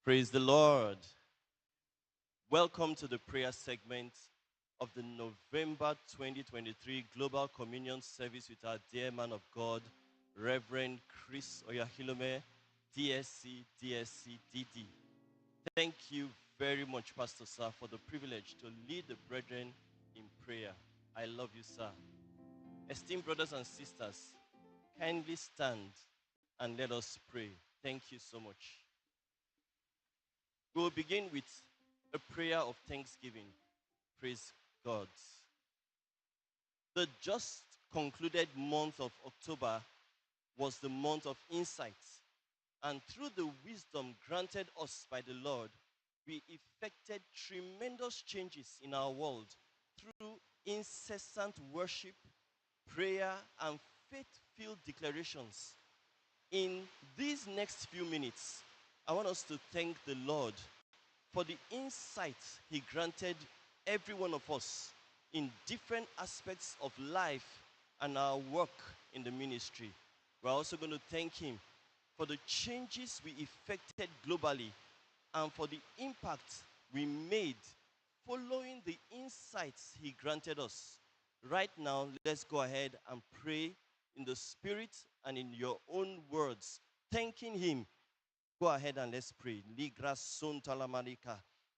Praise the Lord. Welcome to the prayer segment of the November 2023 Global Communion Service with our dear man of God, Reverend Chris Oyahilome, DSC, DD. Thank you very much, Pastor Sir, for the privilege to lead the brethren in prayer. I love you, sir. Esteemed brothers and sisters, kindly stand and let us pray. Thank you so much. We will begin with a prayer of thanksgiving. Praise God. The just concluded month of October was the month of insight. And through the wisdom granted us by the Lord, we effected tremendous changes in our world through incessant worship, prayer, and faith-filled declarations. In these next few minutes, I want us to thank the Lord for the insight He granted every one of us in different aspects of life and our work in the ministry. We're also going to thank Him for the changes we effected globally and for the impact we made following the insights He granted us. Right now, let's go ahead and pray in the Spirit and in your own words, thanking Him. Go ahead and let's pray. Ligra suntalamalika.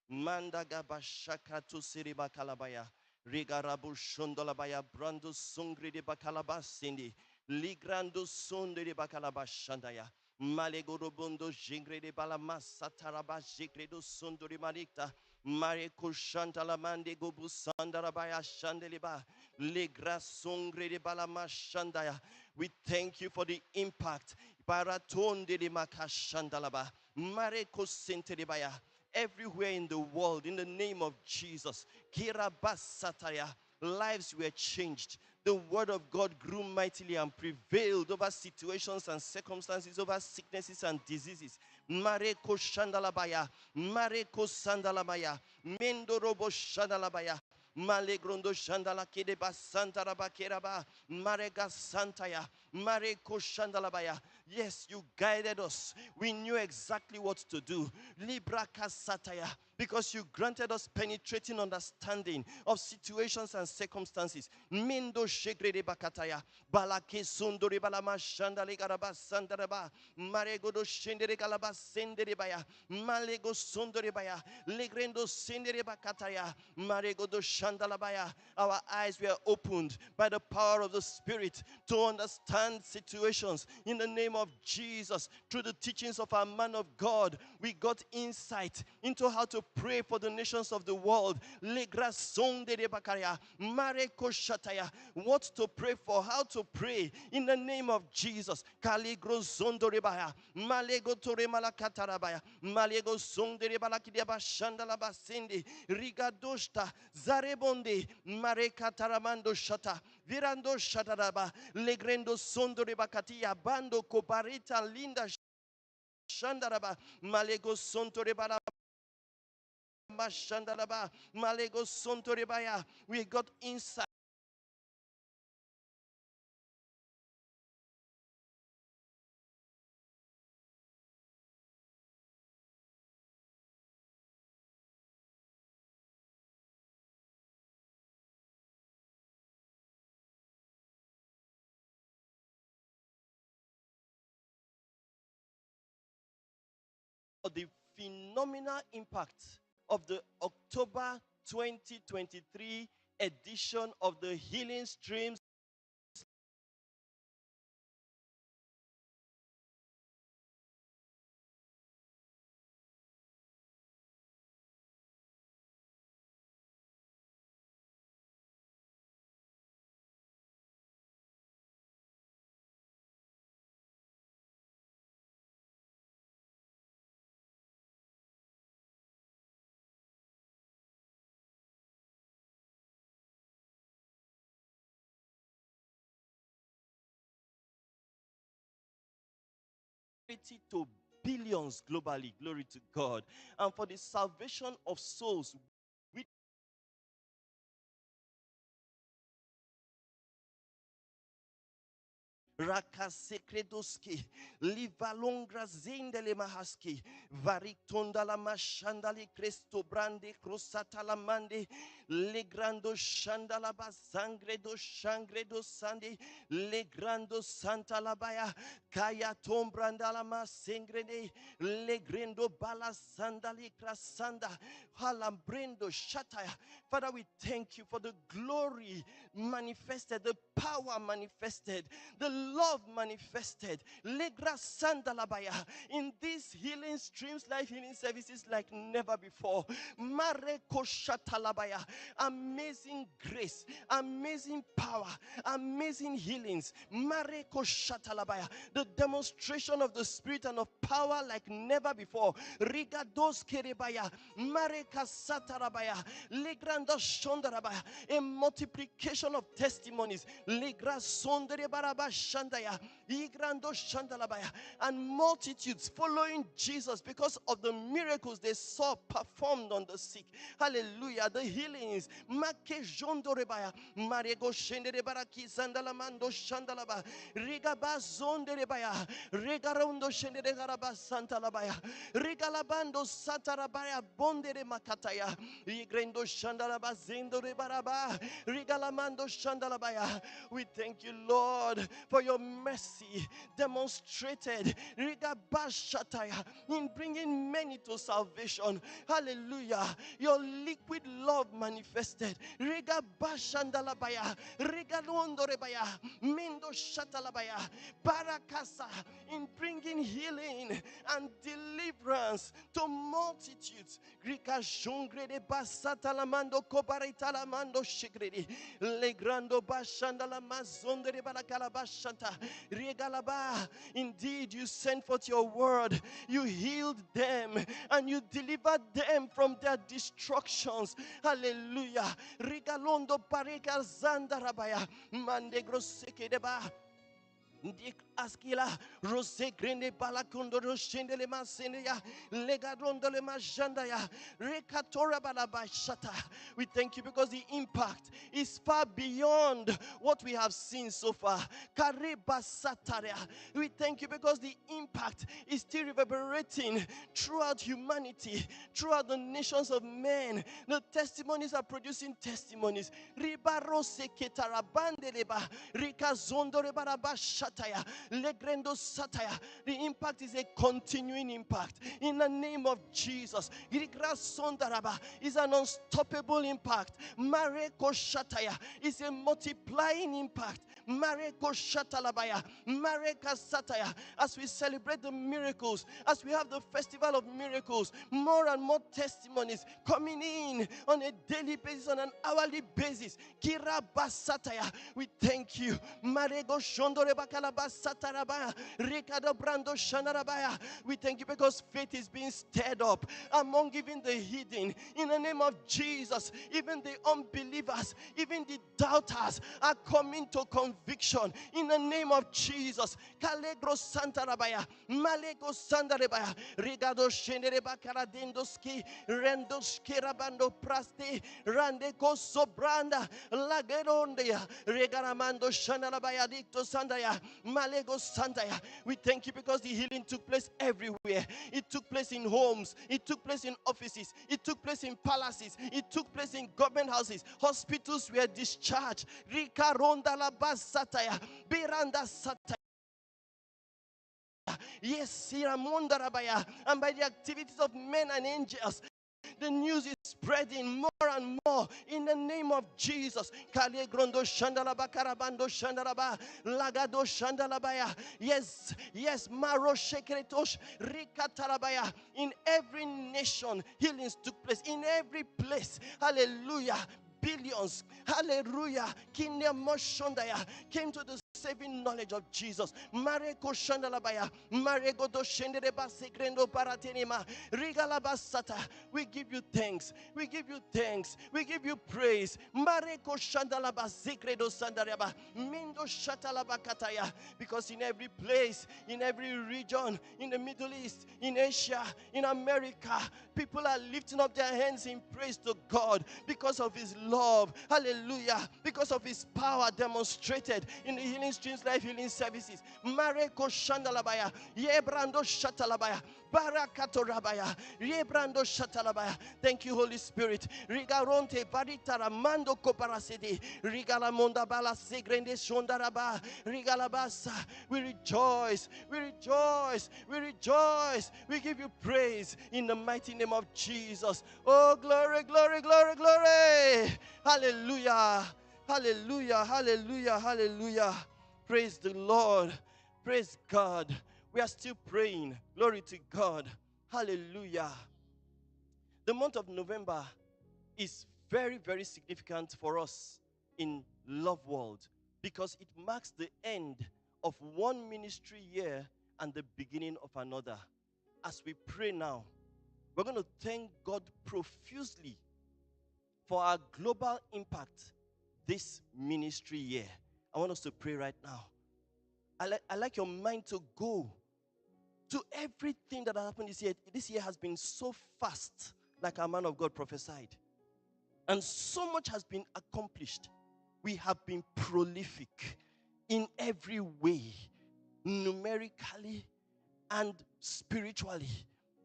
Mandagaba shakatu siriba kalabaya. Rigarabu shondolabaya brando sungri de bakalaba sindi. Ligrando sunde de bakalaba shandaya. Malegorobondo jingre de balama sataraba jigredo sunduri malikta. Mareko shantalamande gobu sandarabaya shandeliba. Ligra sungre de balama shandaya. We thank you for the impact. Baratonde de makashandalaba. Mareko sentelebaya. Everywhere in the world, in the name of Jesus, Kirabasataya, lives were changed. The word of God grew mightily and prevailed over situations and circumstances, over sicknesses and diseases. Mareko shandalabaya, Mareko sandalabaya, Mendorobo shandalabaya. Malegrondo shandala kedeba santaraba keraba marega santaya mareko shandalabaya. Yes, you guided us. We knew exactly what to do. Libraka sataya, because you granted us penetrating understanding of situations and circumstances. Mindo shegrede bakataya balake sundori balama shandale garaba sandaraba maregodo shendere galaba sendere baya malego sundori baya legrendo sendere bakataya maregodo shandalabaya. Our eyes were opened by the power of the Spirit to understand situations in the name of Jesus. Through the teachings of our man of God, we got insight into how to pray for the nations of the world. What to pray for, how to pray in the name of Jesus. Kaligro zondorebaya, malego tore malakatarabaya, malego zonderebala kidiaba shandalaba sindi, rigadoshta, zarebonde, marekataramando shata, virando shataraba, legrendo sondorebakatia, bando kobarita linda shandaraba, malego sontorebala mashandalaba, malego sontorebaya. We got insight. The phenomenal impact of the October 2023 edition of the Healing Streams to billions globally. Glory to God. And for the salvation of souls, Rakasekredoski, Livalongra Zindele Mahaski, Varitonda la mashandali cresto brande crosata la mande. Legrando shandala basangre do shangre do sande. Legrando santa la baya. Kaya tombranda la masengrede. Legrendo bala sandali krasanda. Halambrendo shataya. Father, we thank you for the glory manifested, the power manifested, the love manifested. Legra sandalabaya. In these healing streams, life healing services like never before. Mareko shatalabaya. Amazing grace, amazing power, amazing healings. Mareko shatalabaya. The demonstration of the spirit and of power like never before. Rigados kerebaya. Mareka satarabaya. Legranda shondarabaya. A multiplication of testimonies. Legra sonderebaraba shandaya. Igrando shandalabaya. And multitudes following Jesus because of the miracles they saw performed on the sick. Hallelujah. The healings. Make jondorebaya. Marego shenderebaraki zandalamando shandalaba. Rigaba zonderebaya. Regarondo shenderegaraba santalabaya. Rigalabando satarabaya bondere makataya. Igrendo shandalaba zendorebaraba. Rigalamando shandalabaya. We thank you, Lord, for your mercy demonstrated in bringing many to salvation. Hallelujah. Your liquid love manifested. Mendo shatalabaya. Barakasa in bringing healing and deliverance to multitudes. Rika jongre de basatalamando kobaritalamando shigredi. Legrando bashandala mazonde de balakalabashanta. Regalaba. Indeed, you sent forth your word. You healed them and you delivered them from their destructions. Hallelujah. Regalondo pareka zandarabaya. Mandegro sekedeba. Dik askila rose grande balakundo roshendele masendeya legadondole majandaya rekatora balabashata. We thank you because the impact is far beyond what we have seen so far. Kareba sataria. We thank you because the impact is still reverberating throughout humanity, throughout the nations of men. The testimonies are producing testimonies. Ribarose ketarabandeleba rikazondore barabasha. The impact is a continuing impact in the name of Jesus. Is an unstoppable impact. Mareko Shataya is a multiplying impact. Mareko Shatalabaya, Mareka Sataya. As we celebrate the miracles, as we have the festival of miracles, more and more testimonies coming in on a daily basis, on an hourly basis. Kira Basataya, we thank you. Marego Shondore Bakalabasatara, Ricardo Brando Shanarabaya. We thank you because faith is being stirred up among even the hidden. In the name of Jesus, even the unbelievers, even the doubters are coming to conviction. In the name of Jesus, Kalegro Santarabaya, Malego Sandarebaya, Rigado Shendereba Karadendoski, Rendoski Rabando Praste, Randeko Sobranda, Lagerondia, Regaramando Shanarabaya Dicto Sandaya, Malego Sandaya. We thank you because the healing took place everywhere. It took place in homes, it took place in offices, it took place in palaces, it took place in government houses. Hospitals were discharged. Rika Ronda la Basataya, Biranda Sataya. Yes, Siramonda Rabaya, and by the activities of men and angels, the news is spreading more and more in the name of Jesus. Kale grondo shandalaba karabando shandalaba lagado shandalabaya. Yes, yes, maro shekretosh rikatalabaya. In every nation, healings took place. In every place, hallelujah. Billions, hallelujah, kingdom moshondaya came to the saving knowledge of Jesus. Mareko shandalabaya, marego do shendereba sekrendo paratenema, rigalabasata. We give you thanks, we give you thanks, we give you praise. Mareko shandalaba sekredo sandareba, mindo shatalabakataya. Because in every place, in every region, in the Middle East, in Asia, in America, people are lifting up their hands in praise to God because of His love. Hallelujah. Because of His power demonstrated in the healing Healing Streams Life Healing Services. Mareko Shandalabaya. Yebrando Shatalabaya. Barakato Rabaya. Yebrando Shatalabaya. Thank you, Holy Spirit. Rigaronte Baritara Mando Koparasidi. Rigalamonda Bala Segrende Shondaraba. Rigalabasa. We rejoice. We rejoice. We rejoice. We give you praise in the mighty name of Jesus. Oh, glory, glory, glory, glory. Hallelujah. Hallelujah. Hallelujah. Hallelujah. Praise the Lord. Praise God. We are still praying. Glory to God. Hallelujah. The month of November is very, very significant for us in Love World because it marks the end of one ministry year and the beginning of another. As we pray now, we're going to thank God profusely for our global impact this ministry year. I want us to pray right now. I like your mind to go to everything that has happened this year. This year has been so fast, like our man of God prophesied. And so much has been accomplished. We have been prolific in every way, numerically and spiritually.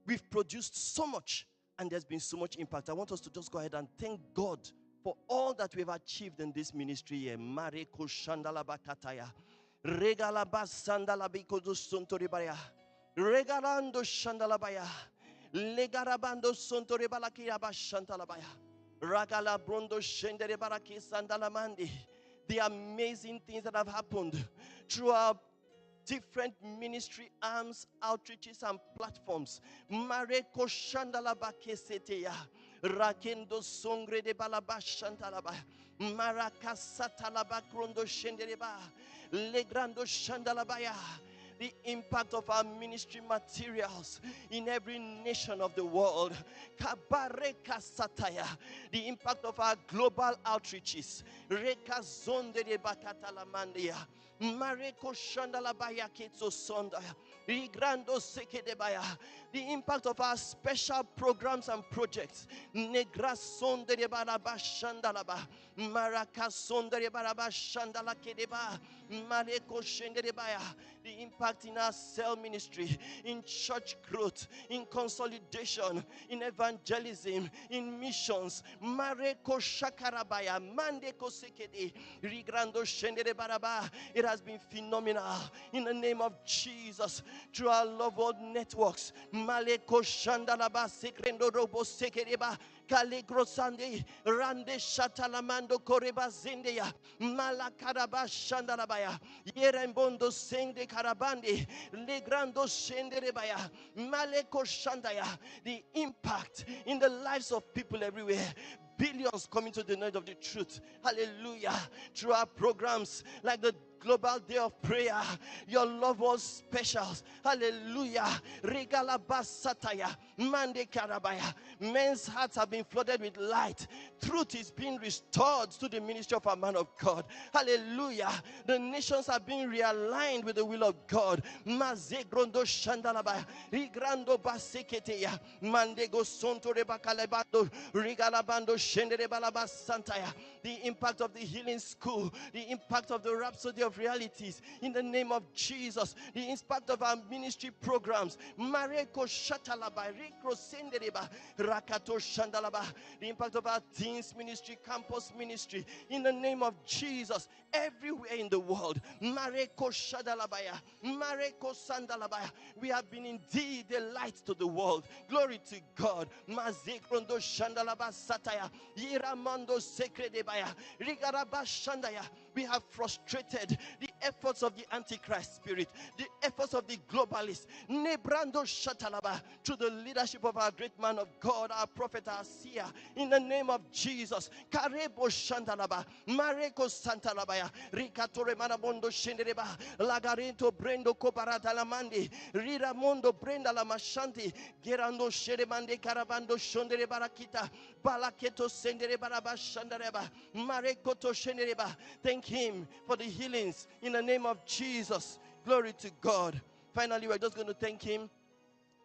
We've produced so much, and there's been so much impact. I want us to just go ahead and thank God for all that we've achieved in this ministry year. Mareko Shandalabakataya. Regalaba Sandalabiko Suntoribaya. Regalando Shandalabaya. Legarabando Sontoribalakia Bashantalabaya. Ragala Brondo Shendere Baraki Sandalamandi. The amazing things that have happened through our different ministry arms, outreaches, and platforms. Mareko Shandalabake Seteya. Rakendo Songre de Balabashantalaba. Marakasatalaba Grondo Shendereba. Legrando Shandalabaya. The impact of our ministry materials in every nation of the world. Kabareka Sataya. The impact of our global outreaches. Reka Zonde de Bakatalamandia. Mareko Shandalabaya Ketso Sondaya. Rigrando Sekedebaya. The impact of our special programs and projects. Negra Sonde de Baraba Shandalaba. Maraka Sonde de Baraba Shandala Kedeba. Mareko Shendebaya. The impact in our cell ministry, in church growth, in consolidation, in evangelism, in missions. Mareko Shakarabaya, Mandeko Sekede, Rigrando Shendere Baraba. It has been phenomenal in the name of Jesus through our Love World networks. Maleko Shandalaba Sekrendo Robo Sekedeba. Kalegro Sande, Rande Shatalamando Koreba Zindeya, Malakaraba Shandalabaya, Yerembondo Sende Karabandi, Legrando Shenderebaya, Maleko Shandaya. The impact in the lives of people everywhere. Billions coming to the knowledge of the truth. Hallelujah. Through our programs like the Global Day of Prayer, your Love World specials. Hallelujah. Regalabasataya, Mande Karabaya. Men's hearts have been flooded with light. Truth is being restored to the ministry of a man of God. Hallelujah. The nations are being realigned with the will of God. Mazegrondo Shandalabaya, Rigrando Baseketeya, Mandego Sonto Rebakalebando, Rigalabando Shenderebalaba Santaya. The impact of the healing school, the impact of the rhapsody of realities in the name of Jesus, the impact of our ministry programs, Mareko Shatalaba, Rikro Sendereba, Rakato Shandalaba, the impact of our teens ministry, campus ministry in the name of Jesus, everywhere in the world. Mareko Shadalabaya, Mareko Sandalabaya. We have been indeed a light to the world. Glory to God. Mazekrondo Shandalaba Sataya, Yiramando Sekredebaya, Rigaraba Shandaya. We have frustrated the efforts of the Antichrist spirit, the efforts of the globalists. Nebrando Shatalaba, through the leadership of our great man of God, our prophet, our seer, in the name of Jesus. Karebo Shantalaba, Mareko Santalabaya, Ricatore Marabondo Shendereba, Lagarento Brendo Coparata Lamandi, Riramondo Brenda Lamashanti, Gerando Sheremande Carabando Shondere Barakita, Balaketo Sendere Baraba Shandareba, Marekoto Shendereba. Thank Him for the healings in the name of Jesus. Glory to God. Finally, we're just going to thank Him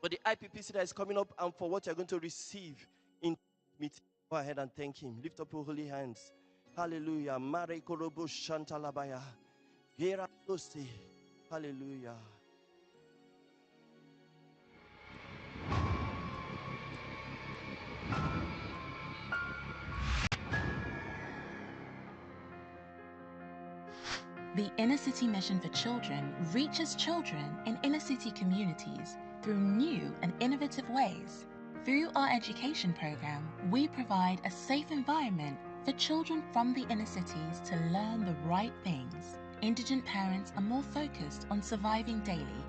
for the IPPC that is coming up and for what you're going to receive in meeting. Go ahead and thank Him. Lift up your holy hands. Hallelujah. Mare korobo shantalabaya. Hallelujah. The Inner City Mission for Children reaches children in inner city communities through new and innovative ways. Through our education program, we provide a safe environment for children from the inner cities to learn the right things. Indigent parents are more focused on surviving daily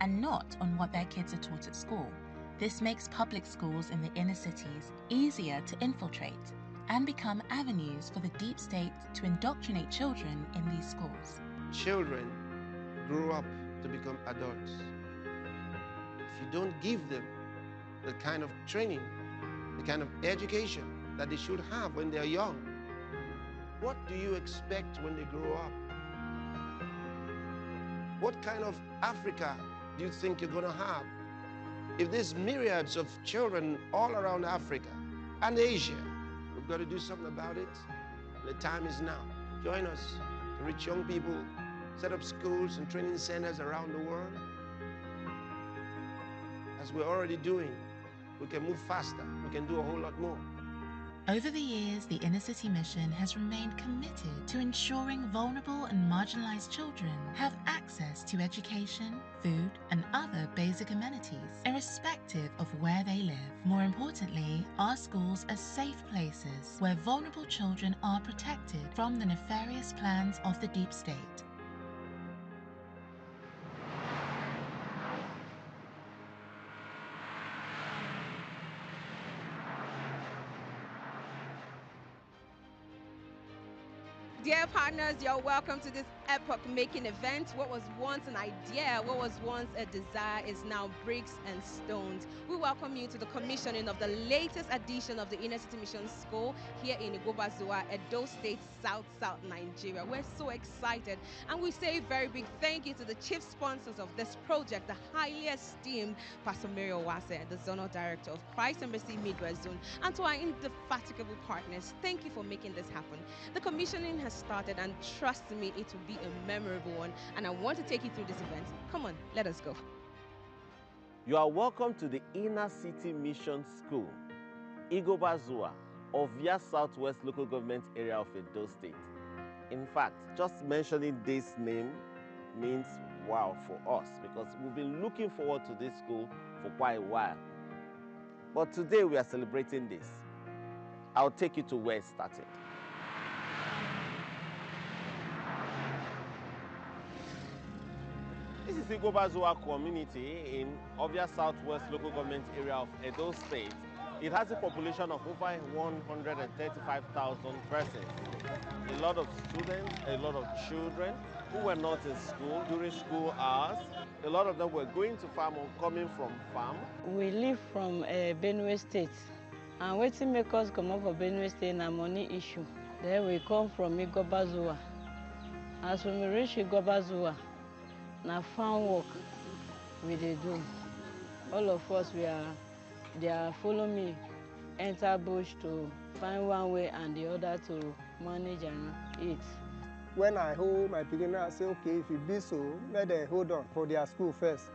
and not on what their kids are taught at school. This makes public schools in the inner cities easier to infiltrate and become avenues for the deep state to indoctrinate children in these schools. Children grow up to become adults. If you don't give them the kind of training, the kind of education that they should have when they're young, what do you expect when they grow up? What kind of Africa do you think you're going to have if there's myriads of children all around Africa and Asia? We've got to do something about it. The time is now. Join us to reach young people, set up schools and training centers around the world. As we're already doing, we can move faster. We can do a whole lot more. Over the years, the Inner City Mission has remained committed to ensuring vulnerable and marginalized children have access to education, food, and other basic amenities, irrespective of where they live. More importantly, our schools are safe places where vulnerable children are protected from the nefarious plans of the deep state. Dear partners, you're welcome to this epoch-making event. What was once an idea, what was once a desire, is now bricks and stones. We welcome you to the commissioning of the latest edition of the Inner City Mission School here in Igobazua, Edo State, South Nigeria. We're so excited, and we say a very big thank you to the chief sponsors of this project, the highly esteemed Pastor Shumiro YeChidyo, the Zonal Director of Christ Embassy Midwest Zone, and to our indefatigable partners. Thank you for making this happen. The commissioning has started, and trust me, it will be a memorable one, and I want to take you through this event. Come on, let us go. You are welcome to the Inner City Mission School, Igobazua, Ovia Southwest Local Government Area of Edo State. In fact, just mentioning this name means wow for us, because we've been looking forward to this school for quite a while. But today we are celebrating this. I'll take you to where it started. This is Igobazua community in Ovia Southwest Local Government Area of Edo State. It has a population of over 135,000 persons. A lot of students, a lot of children who were not in school during school hours. A lot of them were going to farm or coming from farm. We live from Benue State, and waiting make us come up for Benue State na money issue. Then we come from Igobazua. As when we reach Igobazua, na farm work we dey do. All of us they are follow me enter bush to find one way and the other to manage and eat. When I hold my beginner, I say, okay, if it be so, let them hold on for their school first.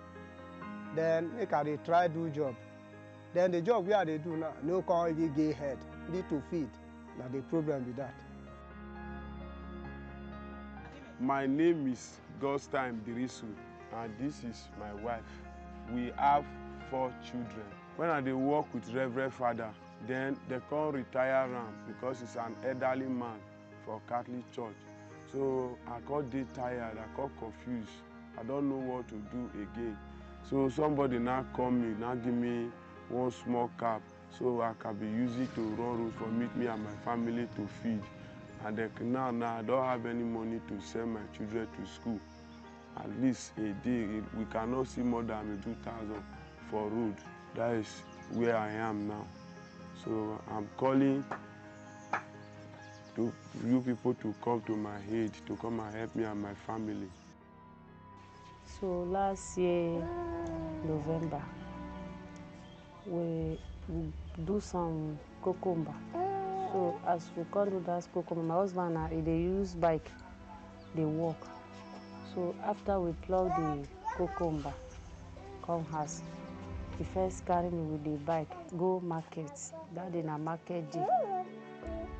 Then make they try do job. Then the job where they do now, no can really get head, need to feed. Now the problem with that. My name is Godstime Dirisu, and this is my wife. We have 4 children. When I dey work with Reverend Father, then they can't retire him because he's an elderly man for Catholic Church. So I got tired, I got confused. I don't know what to do again. So somebody now call me, now give me one small cap so I can be using to run road for me and my family to feed. And now I don't have any money to send my children to school. At least a day, we cannot see more than 2,000 for road. That is where I am now. So I'm calling to you people to come to my aid, to come and help me and my family. So last year, November, we do some cucumber. So as we come do that cucumber, my husband they use bike, they walk. So after we plug the cucumber, come house, he first carry me with the bike, go market. That day na market day.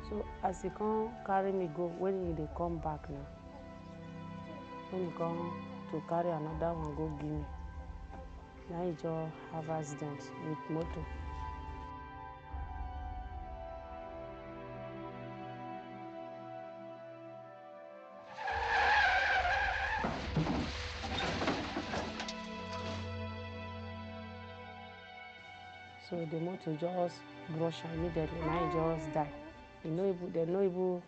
So as he come carry me go, when he come back now, when he come to carry another one, go give me. Now he just have accident with motor. So the motor just brush him immediately. Now he just die. They no even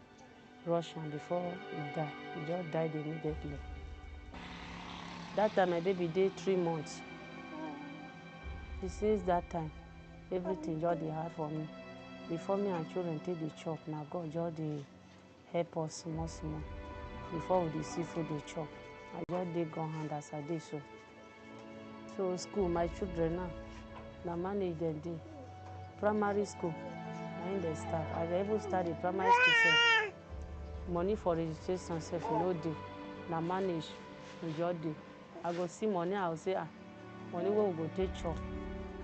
rush him before he die. He just died immediately. That time my baby did 3 months. Since that time, everything just dey hard for me. Before me and children take the chop, now God just dey help us small. Before we dey see food dey chop, I just dey gone hand as I dey so. So school, my children now manage them dey. Primary school, na dey start. I dey even start the primary school sef. Money for registration sef no dey. Na manage, we just dey. I go see money, I go say money wey we go take chop.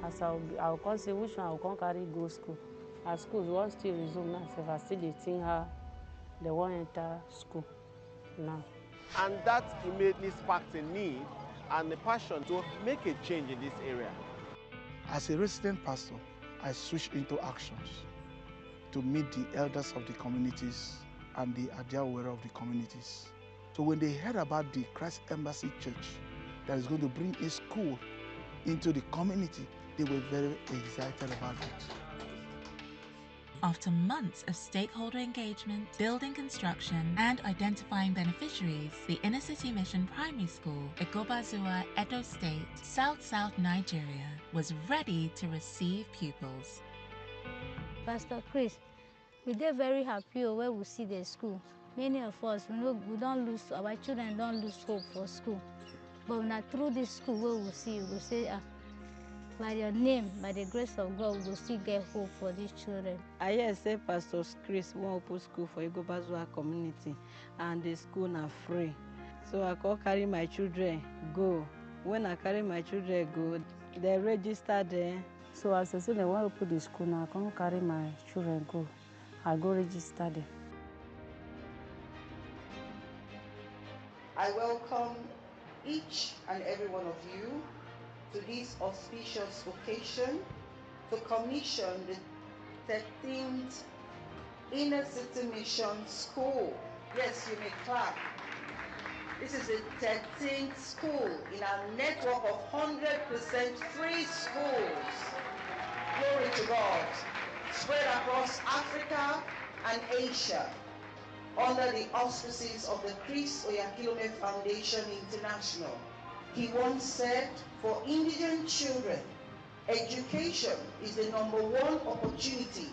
As I will come say which one I will come carry go school. As schools won't still resume now, so I still dey think how they won't enter school now. And that immediately sparked a need and a passion to make a change in this area. As a resident pastor, I switched into actions to meet the elders of the communities and the Adiawere of the communities. So when they heard about the Christ Embassy Church that is going to bring a school into the community, they were very excited about it. After months of stakeholder engagement, building construction, and identifying beneficiaries, the Inner City Mission Primary School, Igobazua, Edo State, South Nigeria, was ready to receive pupils. Pastor Chris, we are very happy when we see the school. Many of us, we don't lose, our children don't lose hope for school. But now through this school, we will see, we will say, by your name, by the grace of God, we will still get hope for these children. I hear say Pastor Chris won't open school for Igobazua community, and the school are free. So I can carry my children go. When I carry my children go, they register there. So as I say, they want to put the school now, I can carry my children go. I go register there. I welcome each and every one of you to this auspicious occasion to commission the 13th Inner City Mission School. Yes, you may clap. This is the 13th school in our network of 100% free schools. Glory to God. Spread across Africa and Asia under the auspices of the YeChidyo YeMwedzi Foundation International. He once said, for indigent children, education is the #1 opportunity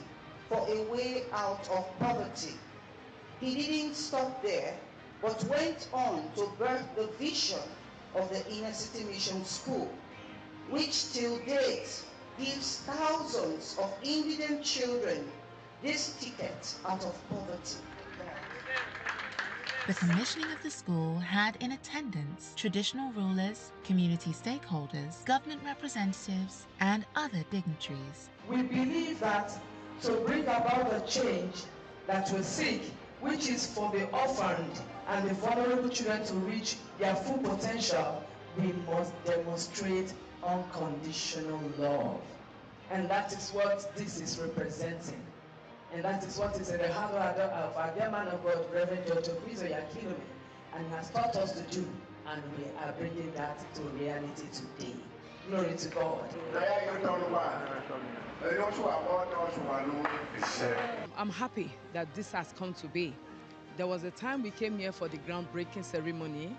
for a way out of poverty. He didn't stop there, but went on to birth the vision of the Inner City Mission School, which till date gives thousands of indigent children this ticket out of poverty. The commissioning of the school had in attendance traditional rulers, community stakeholders, government representatives, and other dignitaries. We believe that to bring about the change that we seek, which is for the orphaned and the vulnerable children to reach their full potential, we must demonstrate unconditional love. And that is what this is representing. And that is what is in the heart of our dear man of God, Reverend Dr. YeChidyo YeMwedzi, and has taught us to do, and we are bringing that to reality today. Glory to God. I'm happy that this has come to be. There was a time we came here for the groundbreaking ceremony,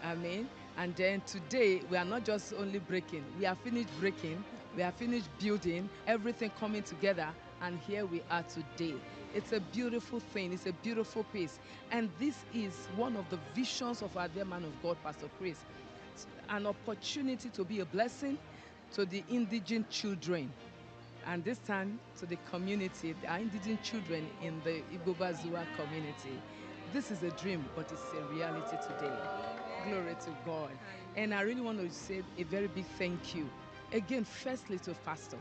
and then today we are not just only breaking, we are finished breaking, we are finished building, everything coming together, and here we are today. It's a beautiful thing, it's a beautiful piece, and this is one of the visions of our dear man of God, Pastor Chris. An opportunity to be a blessing to the indigent children, and this time to the community, our indigent children in the Igobazua community. This is a dream, but it's a reality today. Glory to God. And I really want to say a very big thank you. Again, firstly to Pastor.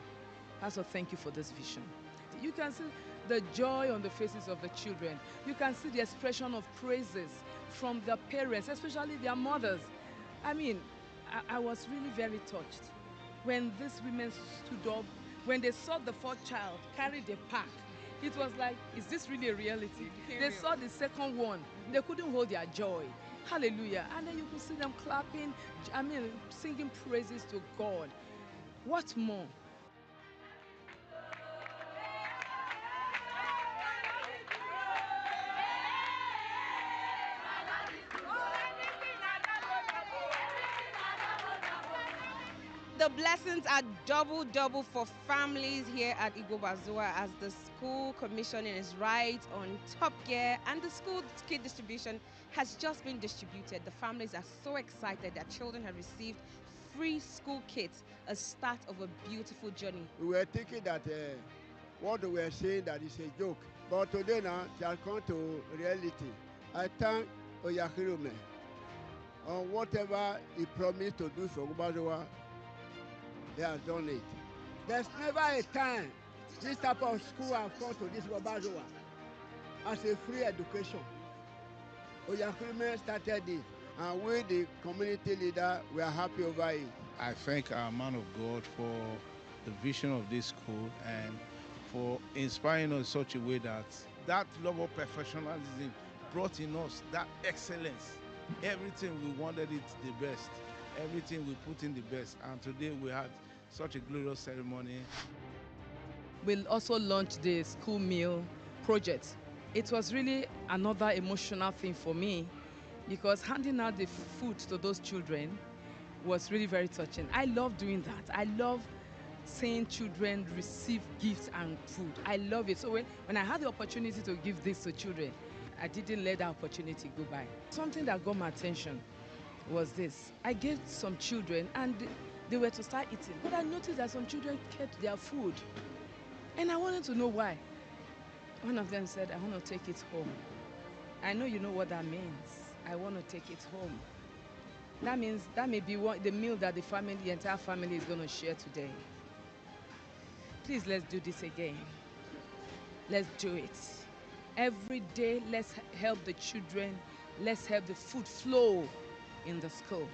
Pastor, thank you for this vision. You can see the joy on the faces of the children. You can see the expression of praises from their parents, especially their mothers. I mean, I was really very touched when these women stood up, when they saw the fourth child carry the pack. It was like, is this really a reality? They saw the second one. They couldn't hold their joy. Hallelujah. And then you could see them clapping, singing praises to God. What more? The blessings are double for families here at Igobazua as the school commissioning is right on top gear and the school kit distribution has just been distributed. The families are so excited that children have received free school kits, a start of a beautiful journey. We were thinking that what we were saying that is a joke, but today now it has come to reality. I thank YeChidyo YeMwedzi on whatever he promised to do for Igobazua. They have done it. There's never a time this type of school have come to this Igobazua as a free education. YeChidyo YeMwedzi started it, and we, the community leader, we are happy over it. I thank our man of God for the vision of this school and for inspiring us in such a way that love of professionalism brought in us that excellence. Everything we wanted it the best. Everything we put in the best, and today we had such a glorious ceremony. We'll also launch the school meal project. It was really another emotional thing for me because handing out the food to those children was really very touching. I love doing that. I love seeing children receive gifts and food. I love it. So when I had the opportunity to give this to children, I didn't let that opportunity go by. Something that got my attention was this. I gave some children and they were to start eating, but I noticed that some children kept their food and I wanted to know why. One of them said, I want to take it home. I know you know what that means. I want to take it home. That means that may be the meal that the entire family is going to share today. Please, let's do this again. Let's do it. Every day, let's help the children. Let's help the food flow in the school.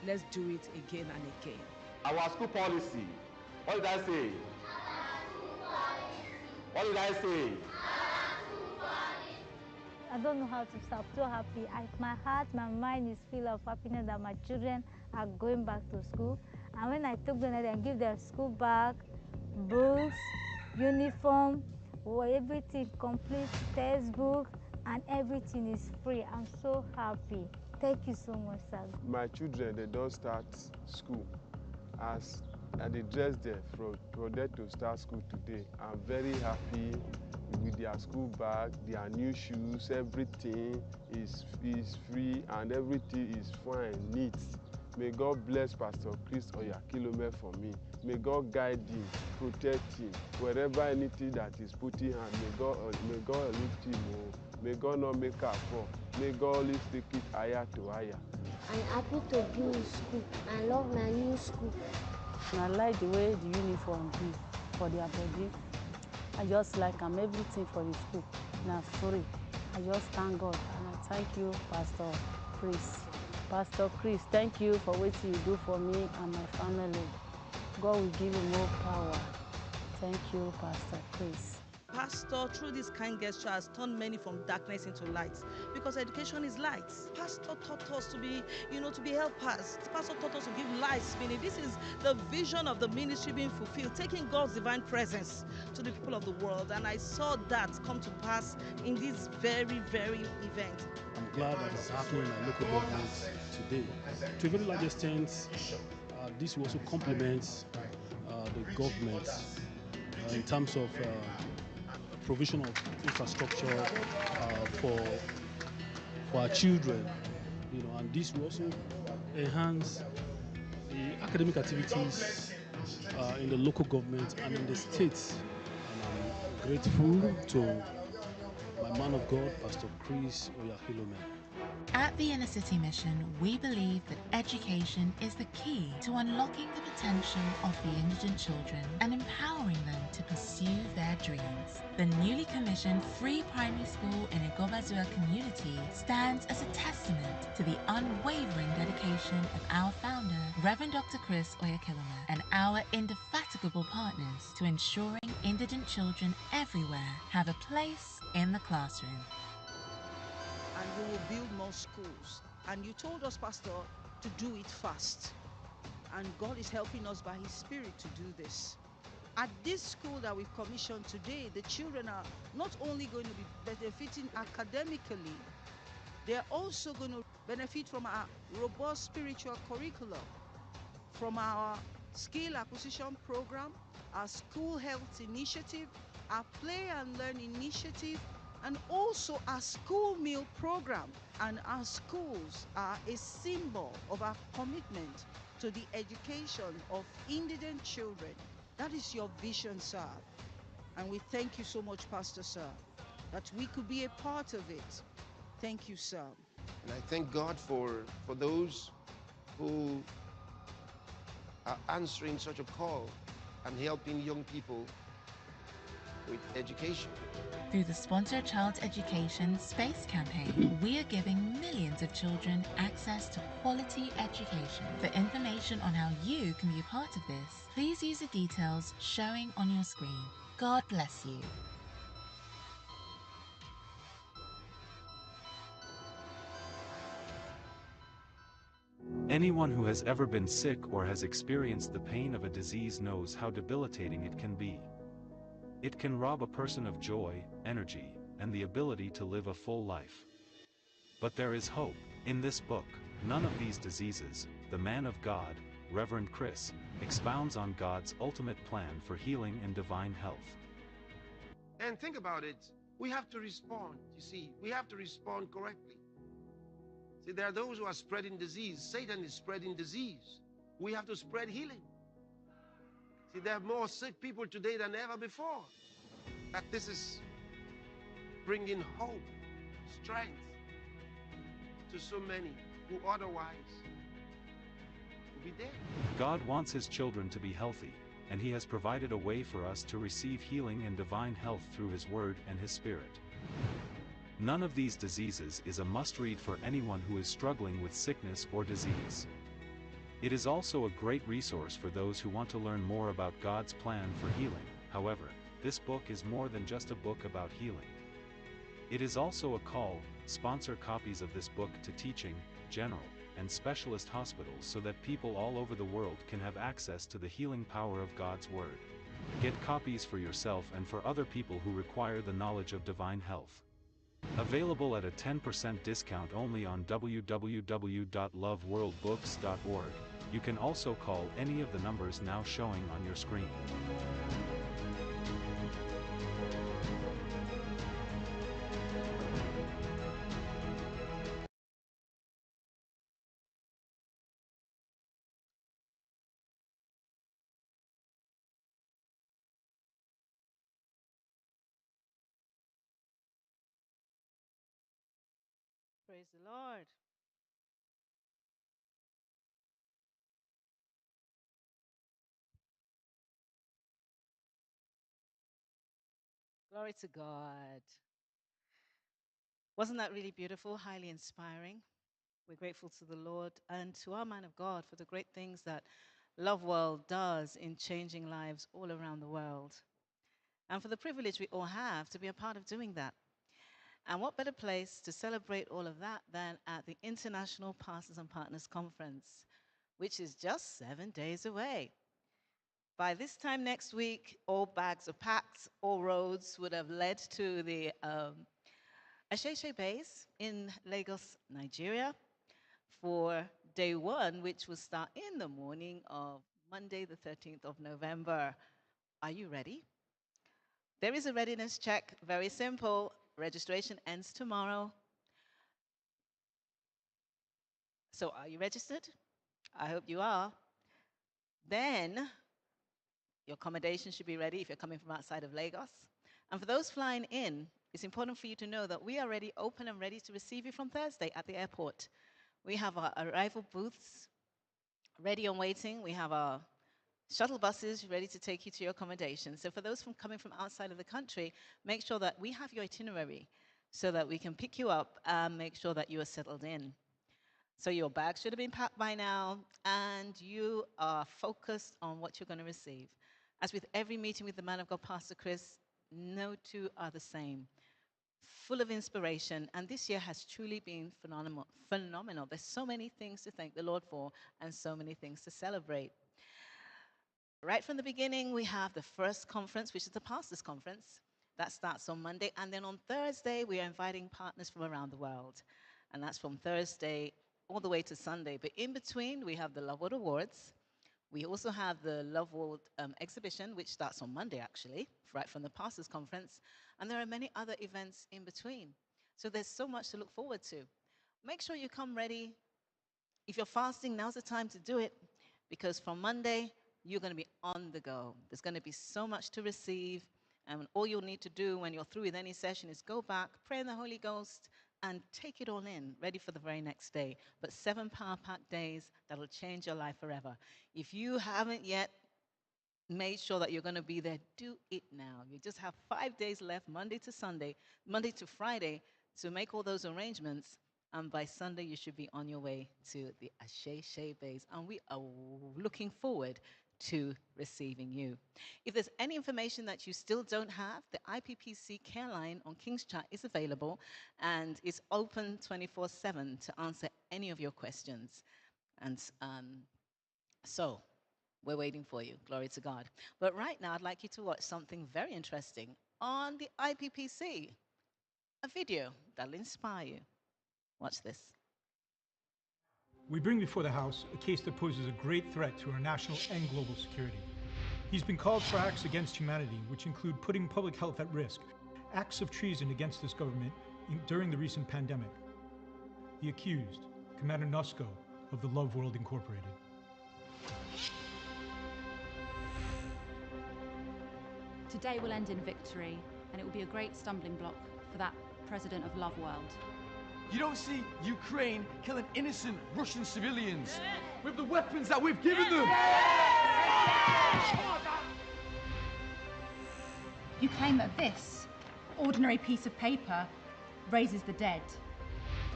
Let's do it again and again. Our school policy. What did I say? What did I say? I don't know how to stop. So happy. My heart, my mind is full of happiness that my children are going back to school. And when I took them and give them school bag, books, uniform, everything complete, textbook, and everything is free. I'm so happy. Thank you so much, sir. My children, they don't start school and they dress there for them to start school today. I'm very happy with their school bag, their new shoes, everything is free and everything is fine, neat. May God bless Pastor Chris YeChidyo YeMwedzi for me. May God guide him, protect him, wherever anything that is put in hand, may God lift him up. May God not make her fall. May God always take it higher to higher. I'm happy to be in school. I love my new school. I like the way the uniform be for their body. I just like everything for the school. Now free. I just thank God and I thank you, Pastor Chris. Pastor Chris, thank you for what you do for me and my family. God will give you more power. Thank you, Pastor Chris. Pastor, through this kind gesture, has turned many from darkness into light, because education is light. Pastor taught us to be, to be helpers. Pastor taught us to give life meaning. This is the vision of the ministry being fulfilled, taking God's divine presence to the people of the world. And I saw that come to pass in this very, very event. I'm glad that it's happening in my local government today. To a very large extent, this also complements the government in terms of provision of infrastructure for our children, and this will also enhance the academic activities in the local government and in the states. And I'm grateful to my man of God, Pastor Chris YeChidyo YeMwedzi. At the Inner City Mission, we believe that education is the key to unlocking the potential of the indigent children and empowering them to pursue their dreams. The newly commissioned free primary school in Igobazua community stands as a testament to the unwavering dedication of our founder, Reverend Dr. Chris YeChidyo and our indefatigable partners to ensuring indigent children everywhere have a place in the classroom. And we will build more schools. And you told us, Pastor, to do it fast. And God is helping us by His Spirit to do this. At this school that we've commissioned today, the children are not only going to be benefiting academically, they're also going to benefit from our robust spiritual curriculum, from our skill acquisition program, our school health initiative, our play and learn initiative, and also our school meal program. And our schools are a symbol of our commitment to the education of indigent children. That is your vision, sir. And we thank you so much, Pastor, sir, that we could be a part of it. Thank you, sir. And I thank God for those who are answering such a call and helping young people with education. Through the Sponsor Child Education Space Campaign, we are giving millions of children access to quality education. For information on how you can be a part of this, please use the details showing on your screen. God bless you. Anyone who has ever been sick or has experienced the pain of a disease knows how debilitating it can be. It can rob a person of joy, energy, and the ability to live a full life. But there is hope. In this book, None of These Diseases, the man of God, Reverend Chris, expounds on God's ultimate plan for healing and divine health. And think about it, we have to respond, you see, we have to respond correctly. See, there are those who are spreading disease. Satan is spreading disease. We have to spread healing. See, there are more sick people today than ever before. That this is bringing hope, strength to so many who otherwise would be dead. God wants His children to be healthy, and He has provided a way for us to receive healing and divine health through His Word and His Spirit. None of These Diseases is a must-read for anyone who is struggling with sickness or disease. It is also a great resource for those who want to learn more about God's plan for healing. However, this book is more than just a book about healing. It is also a call. Sponsor copies of this book to teaching, general, and specialist hospitals so that people all over the world can have access to the healing power of God's Word. Get copies for yourself and for other people who require the knowledge of divine health. Available at a 10% discount only on www.loveworldbooks.org. You can also call any of the numbers now showing on your screen. Praise the Lord. Glory to God. Wasn't that really beautiful, highly inspiring? We're grateful to the Lord and to our man of God for the great things that Love World does in changing lives all around the world. And for the privilege we all have to be a part of doing that. And what better place to celebrate all of that than at the International Pastors and Partners Conference, which is just 7 days away. By this time next week, all bags are packed, all roads would have led to the Asheshe base in Lagos, Nigeria, for day one, which will start in the morning of Monday, the 13th of November. Are you ready? There is a readiness check, very simple. Registration ends tomorrow. So are you registered? I hope you are. Then your accommodation should be ready if you're coming from outside of Lagos. And for those flying in, it's important for you to know that we are ready, open and ready to receive you from Thursday at the airport. We have our arrival booths ready and waiting. We have our shuttle buses ready to take you to your accommodation. So for those coming from outside of the country, make sure that we have your itinerary so that we can pick you up and make sure that you are settled in. So your bag should have been packed by now, and you are focused on what you're going to receive. As with every meeting with the man of God, Pastor Chris, no two are the same. Full of inspiration, and this year has truly been phenomenal. There's so many things to thank the Lord for and so many things to celebrate. Right from the beginning, we have the first conference, which is the Pastors' Conference. That starts on Monday, and then on Thursday, we are inviting partners from around the world, and that's from Thursday all the way to Sunday. But in between, we have the Love World Awards. We also have the Love World exhibition, which starts on Monday, actually, right from the Pastors' Conference. And there are many other events in between. So there's so much to look forward to. Make sure you come ready. If you're fasting, now's the time to do it, because from Monday, you're going to be on the go. There's going to be so much to receive. And all you'll need to do when you're through with any session is go back, pray in the Holy Ghost, and take it all in, ready for the very next day. But 7 power-packed days that will change your life forever. If you haven't yet made sure that you're going to be there, do it now. You just have 5 days left, Monday to Friday, to make all those arrangements. And by Sunday, you should be on your way to the Ashe base. And we are looking forward to receiving you. If there's any information that you still don't have, the IPPC care line on King's Chat is available, and it's open 24/7 to answer any of your questions. And so we're waiting for you. Glory to God. But right now, I'd like you to watch something very interesting on the IPPC, a video that'll inspire you. Watch this. We bring before the House a case that poses a great threat to our national and global security. He's been called for acts against humanity, which include putting public health at risk, acts of treason against this government during the recent pandemic. The accused, Commander Nusko of the Love World Incorporated. Today will end in victory, and it will be a great stumbling block for that president of Love World. You don't see Ukraine killing innocent Russian civilians with the weapons that we've given them. You claim that this ordinary piece of paper raises the dead.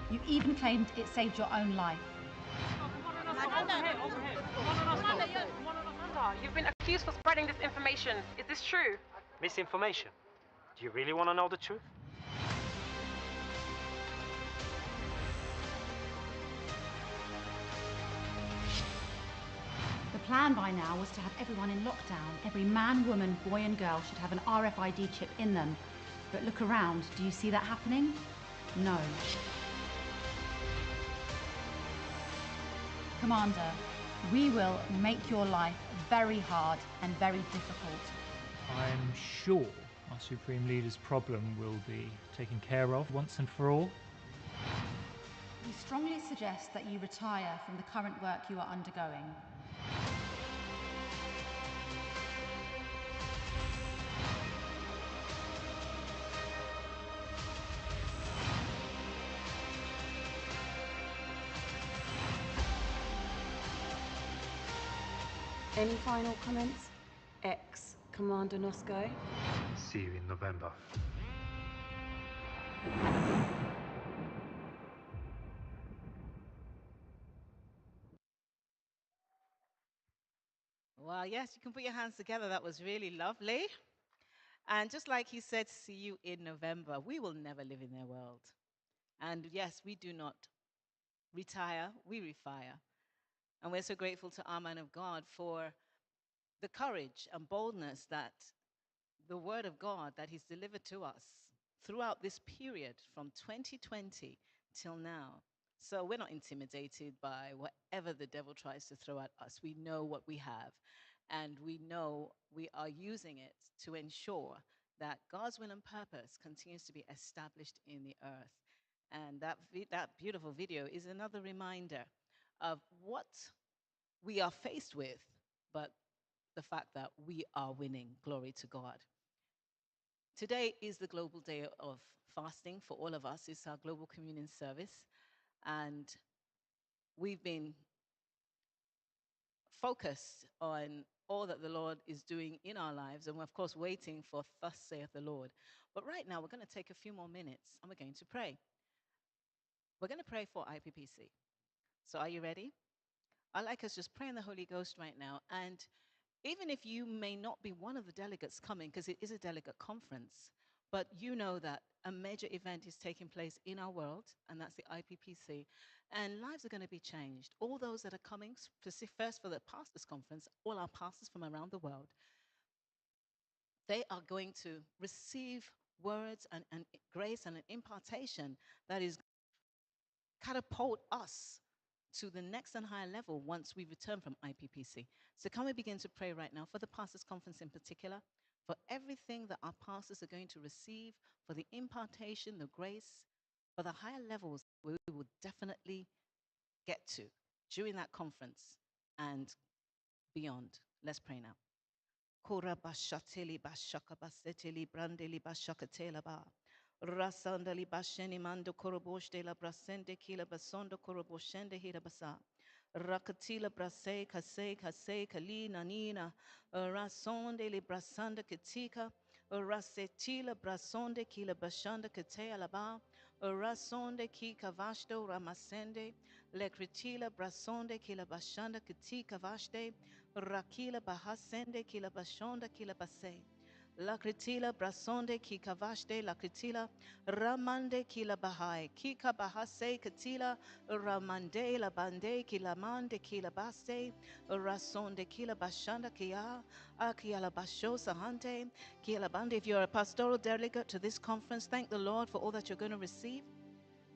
You even claimed it saved your own life. You've been accused for spreading this information. Is this true? Misinformation? Do you really want to know the truth? The plan by now was to have everyone in lockdown. Every man, woman, boy and girl should have an RFID chip in them. But look around, do you see that happening? No. Commander, we will make your life very hard and very difficult. I'm sure our Supreme Leader's problem will be taken care of once and for all. We strongly suggest that you retire from the current work you are undergoing. Any final comments? Ex-Commander Nusko? See you in November. Well, yes, you can put your hands together. That was really lovely. And just like he said, see you in November. We will never live in their world. And yes, we do not retire, we refire. And we're so grateful to our man of God for the courage and boldness that the word of God that he's delivered to us throughout this period from 2020 till now. So we're not intimidated by whatever the devil tries to throw at us. We know what we have, and we know we are using it to ensure that God's will and purpose continues to be established in the earth. And that beautiful video is another reminder of what we are faced with, but the fact that we are winning. Glory to God. Today is the global day of fasting for all of us. It's our global communion service. And we've been focused on all that the Lord is doing in our lives. And we're, of course, waiting for thus saith the Lord. But right now, we're going to take a few more minutes and we're going to pray. We're going to pray for IPPC. So are you ready? I'd like us just pray in the Holy Ghost right now. And even if you may not be one of the delegates coming, because it is a delegate conference, but you know that a major event is taking place in our world, and that's the IPPC, and lives are going to be changed. All those that are coming, first for the pastors' conference, all our pastors from around the world, they are going to receive words and grace and an impartation that is catapult us to the next and higher level once we return from IPPC. So can we begin to pray right now for the pastors' conference in particular, for everything that our pastors are going to receive, for the impartation, the grace, for the higher levels we will definitely get to during that conference and beyond. Let's pray now. Rasandali basheni mando koroboshte la brasende kila basondo koroboshende hirabasa. Rakatila brase kase kali nanina. Rasonde li brasanda katika. Rasetila brasonde kila bashanda katea laba. Rasonde ki kavashto ramasende. Lekritila brasonde kila bashanda katika vashte. Rakila bahasende kila bashonda kila base. La kritila brasonde ki kavashte la kritila ramande kila bahai kika bahase katila ramande la bande kila mande kila baste rasonde kila bashanda kia akia la basho sahante kila bande. If you're a pastoral delegate to this conference, thank the Lord for all that you're going to receive.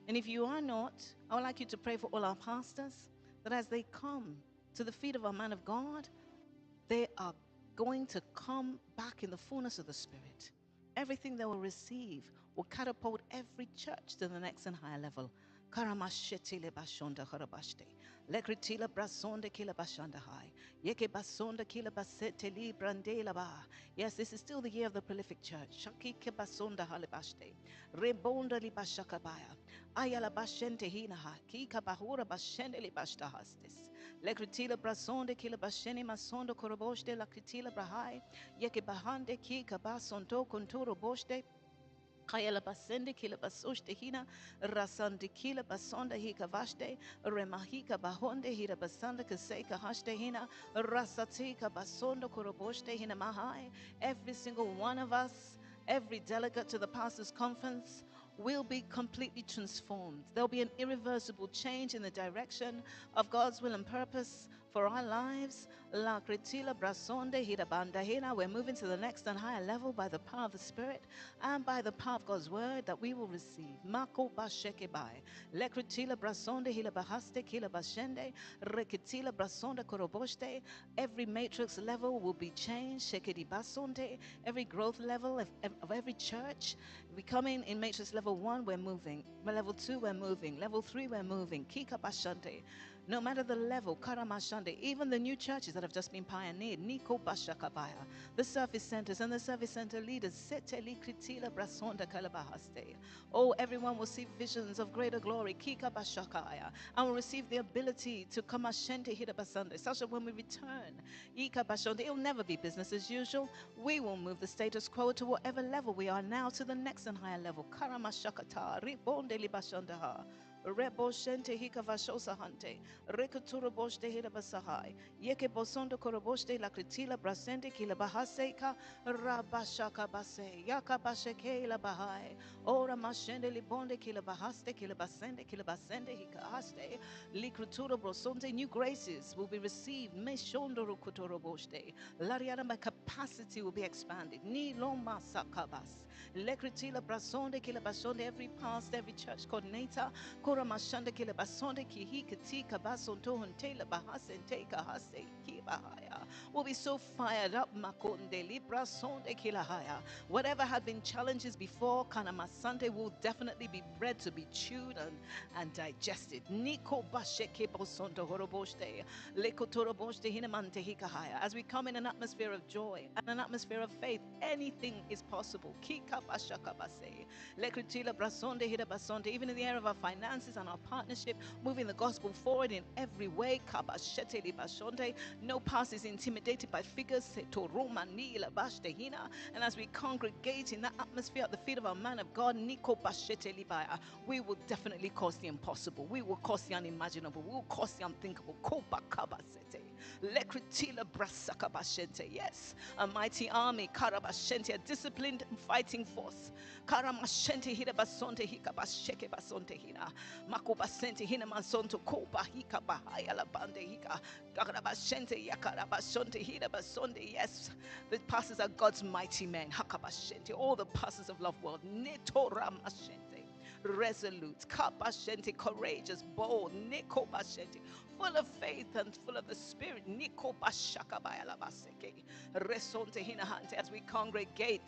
And if you are not, I would like you to pray for all our pastors, that as they come to the feet of our man of God, they are going to come back in the fullness of the Spirit. Everything they will receive will catapult every church to the next and higher level. Karamashetile bashonda harabashte. Lekritila brasonde kila bashanda high. Yeke basonda kila baseteli brandela ba. Yes, this is still the year of the prolific church. Shaki ke basonda halibashte. Rebonda li bashakabaya. Ayala bashente hinaha. Kika bahura bashende li bashtahastis. Lekritila brasonde kila basheni masondo koroboshte la kritila brahai. Yeke bahande kika basonto konturo boshte. Kayala basende kila basoshte hina rasande kila basonda hika vashte remahika bahonde hira basanda kaseka hashte hina rasatika basondo koroboshte hina mahai. Every single one of us, every delegate to the pastors' conference will be completely transformed. There'll be an irreversible change in the direction of God's will and purpose for our lives. La kritila brasonde hirabanda hina. We're moving to the next and higher level by the power of the Spirit and by the power of God's word that we will receive. Mako bashekebai. Le kritila brasonde hila bahaste kila bashende. Rekitila brasonde koroboshte. Every matrix level will be changed. Shekedi basonde. Every growth level of every church. We come in matrix level 1, we're moving. Level 2, we're moving. Level 3, we're moving. Kika bashante. No matter the level, karamashande, even the new churches that have just been pioneered, Niko Bashakabaya, the service centers and the service center leaders, Seteli Kritila Brasonda Kalabahaste. Oh, everyone will see visions of greater glory, Kika Bashakaya, and will receive the ability to Kamashente Hidabasande, such that when we return, Ika Bashonde, it'll never be business as usual. We will move the status quo to whatever level we are now to the next and higher level. Karamashakata, Ribonde Libashandaha. Rebo shente hika vashosa hante. Rekuturo boshte hira basahai. Yeke bosondo koroboshte la kritila brasende kila bahaseka. Rabashaka base. Yaka basheke la bahai. Ora mashende libonde kila bahaste kila basende hika haste. Likruturo brosonte. New graces will be received. Meshondo rukutoro boshte. Lariana capacity will be expanded. Ni loma sakabas. Lekritila brasonde kila basonde. Every pastor, every church coordinator. Mashanda kila basonde ki hika tika basonto honte la bahasente ka hase ki bahaya We'll be so fired up. Whatever had been challenges before, Kanama Sunday will definitely be bread to be chewed and digested. As we come in an atmosphere of joy and an atmosphere of faith, anything is possible. Even in the area of our finances and our partnership, moving the gospel forward in every way. No past is intimidated by figures. And as we congregate in that atmosphere at the feet of our man of God, we will definitely cause the impossible. We will cause the unimaginable. We will cause the unthinkable. Yes, a mighty army, a disciplined fighting force. Yes, the pastors are God's mighty men. All the pastors of Love World, resolute, courageous, bold, full of faith and full of the Spirit. As we congregate,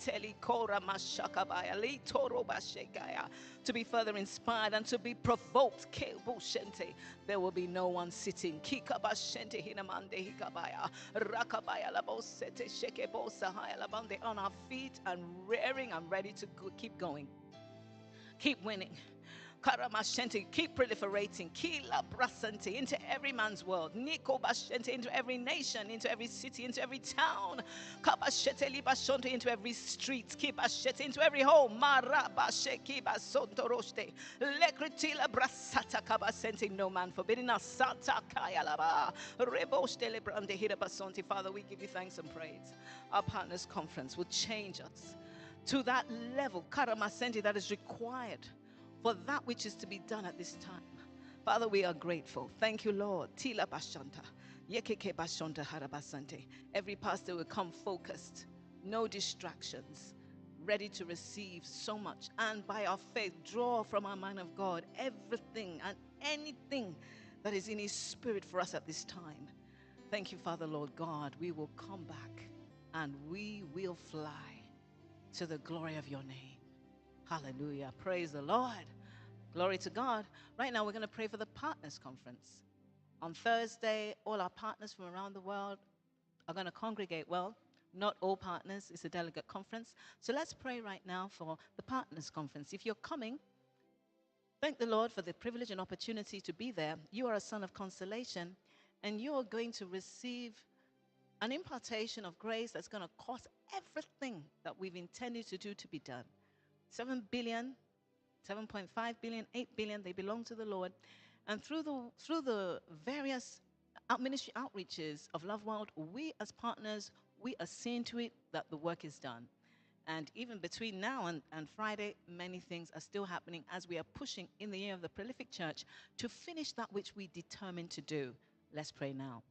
to be further inspired and to be provoked, there will be no one sitting on our feet and rearing and ready to keep going. Keep winning. Keep proliferating. Into every man's world. Into every nation, into every city, into every town. Into every street. Into every home. No man forbidding us. Father, we give you thanks and praise. Our partners conference will change us to that level, that is required for that which is to be done at this time. Father, we are grateful. Thank you, Lord. Every pastor will come focused, no distractions, ready to receive so much, and by our faith draw from our man of God everything and anything that is in his spirit for us at this time. Thank you, Father, Lord God. We will come back and we will fly to the glory of your name. Hallelujah. Praise the Lord. Glory to God. Right now, we're going to pray for the Partners Conference. On Thursday, all our partners from around the world are going to congregate. Well, not all partners. It's a delegate conference. So let's pray right now for the Partners Conference. If you're coming, thank the Lord for the privilege and opportunity to be there. You are a son of consolation, and you're going to receive an impartation of grace that's going to cause everything that we've intended to do to be done. 7 billion, 7.5 billion, 8 billion, they belong to the Lord. And through the various ministry outreaches of Love World, we as partners, we are seeing to it that the work is done. And even between now and Friday, many things are still happening as we are pushing in the year of the prolific church to finish that which we determined to do. Let's pray now.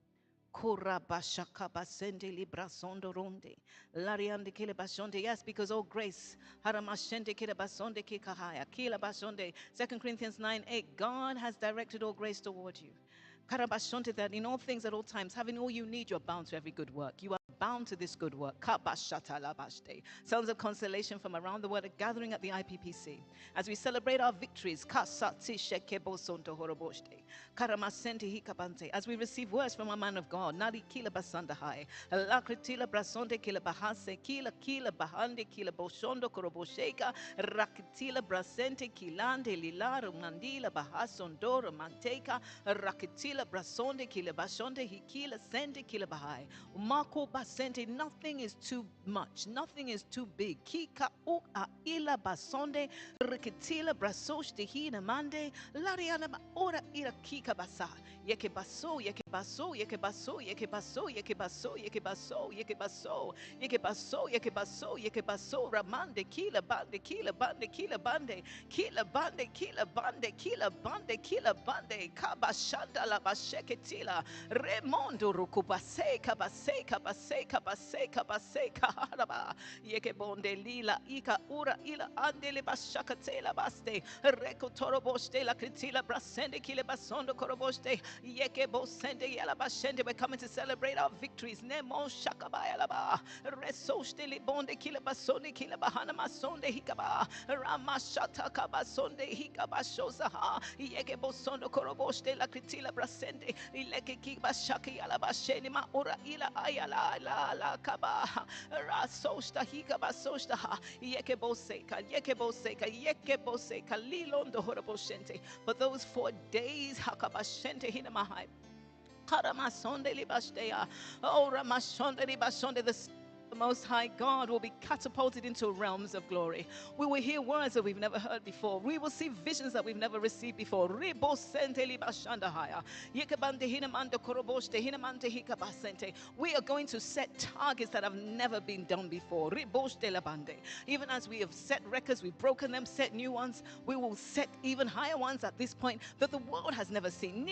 Yes, because all grace. 2 Corinthians 9:8, God has directed all grace toward you. That in all things at all times, having all you need, you're bound to every good work. You are bound to this good work. Sons of consolation from around the world are gathering at the IPPC as we celebrate our victories. As we receive words from our man of God. Nothing is too much, nothing is too big. Kika ua ila basonde rikitila brasosh de hina mande lariana ora ira kika basa yeke baso yeke baso yeke baso yeke baso yeke baso yeke baso yeke baso yeke baso yeke baso yeke baso ramande kila bande kila bande kila bande kila bande kila bande kila bande kila bande kabashanda la basheketila remondo rukubase kabase kabase kabase kabase kaharaba yeke bonde lila ika ura ila andele bashakatela baste reko toroboste la kritila brasende kile basondo koroboste yeke bosende We're coming to celebrate our victories. Nemo shakabayalaba. Resoshteli bonde kilabasoni kilabahana masonde hikaba. Ramashata kabasonde hikabashosaha. Yegebo sondo koroboste la kritila brasende. Ileke kibashaki alabasheni ma ura ila ayala la kaba. Rasoshta hikabasoshta. Yekebo seka lilondo horoboshente. For those 4 days, hakabashente hinamahai. Karamasonde libashtea. Oh, Ramashonde libashonde. The Most High God will be catapulted into realms of glory. We will hear words that we've never heard before. We will see visions that we've never received before. We are going to set targets that have never been done before. Even as we have set records, we've broken them, set new ones. We will set even higher ones at this point that the world has never seen.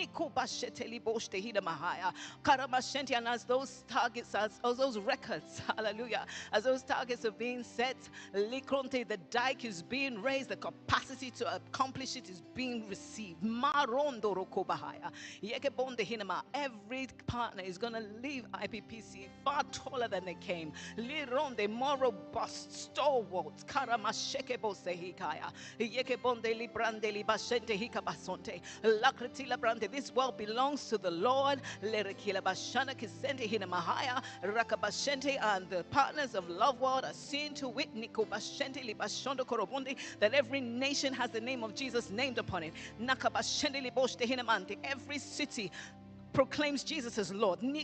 And as those targets, as those records, hallelujah, as those targets are being set, the dike is being raised, the capacity to accomplish it is being received. Every partner is going to leave IPPC far taller than they came. More robust, stalwart. This world belongs to the Lord. And the partners of Love World are seeing to it that every nation has the name of Jesus named upon it. Every city proclaims Jesus as Lord. And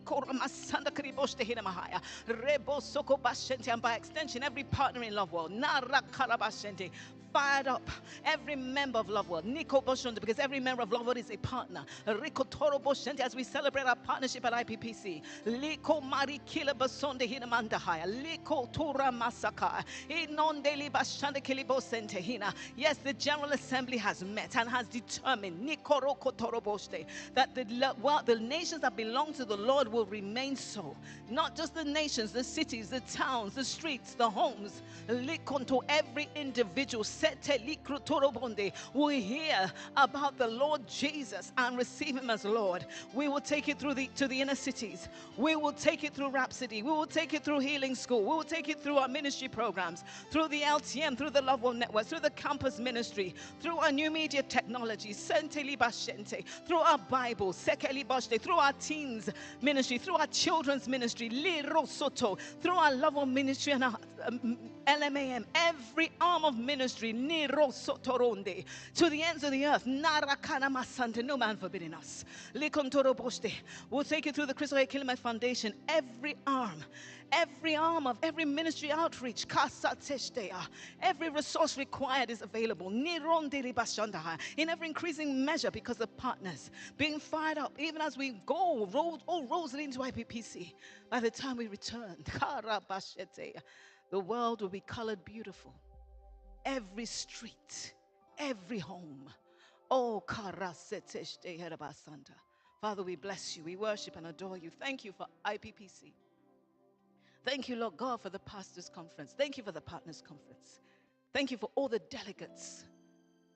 by extension, every partner in Love World fired up. Every member of Love World, because every member of Love World is a partner. As we celebrate our partnership at IPPC, yes, the General Assembly has met and has determined that the nations that belong to the Lord will remain so. Not just the nations, the cities, the towns, the streets, the homes. Every individual will hear about the Lord Jesus and receive him as Lord. We will take it through to the inner cities. We will take it through Rhapsody. We will take it through Healing School. We will take it through our ministry programs, through the LTM, through the Love World Network, through the campus ministry, through our new media technology, through our Bible, through our teens ministry, through our children's ministry, through our Love World ministry and our LMAM, every arm of ministry, to the ends of the earth. No man forbidding us. We'll take you through the Crystal Kilima Foundation, every arm of every ministry outreach, every resource required is available in ever increasing measure because of partners being fired up. Even as we go, all roads leading to IPPC, by the time we return, the world will be colored beautiful. Every street, every home. Oh, Father, we bless you. We worship and adore you. Thank you for IPPC. Thank you, Lord God, for the Pastors' Conference. Thank you for the Partners' Conference. Thank you for all the delegates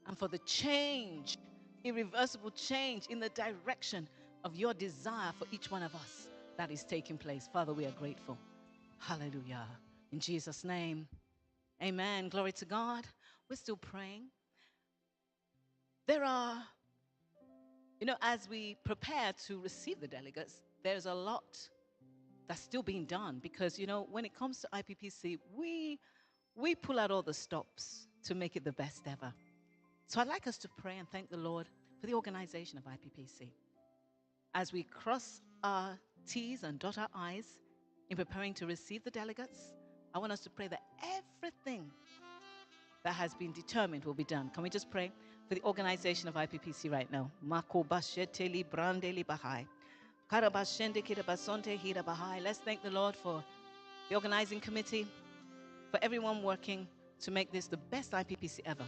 and for the change, irreversible change in the direction of your desire for each one of us that is taking place. Father, we are grateful. Hallelujah. In Jesus' name, amen. Glory to God. We're still praying. There are, as we prepare to receive the delegates, there's a lot that's still being done because, when it comes to IPPC, we pull out all the stops to make it the best ever. So I'd like us to pray and thank the Lord for the organization of IPPC. As we cross our T's and dot our I's in preparing to receive the delegates, I want us to pray that everything that has been determined will be done. Can we just pray for the organization of IPPC right now? Let's thank the Lord for the organizing committee, for everyone working to make this the best IPPC ever.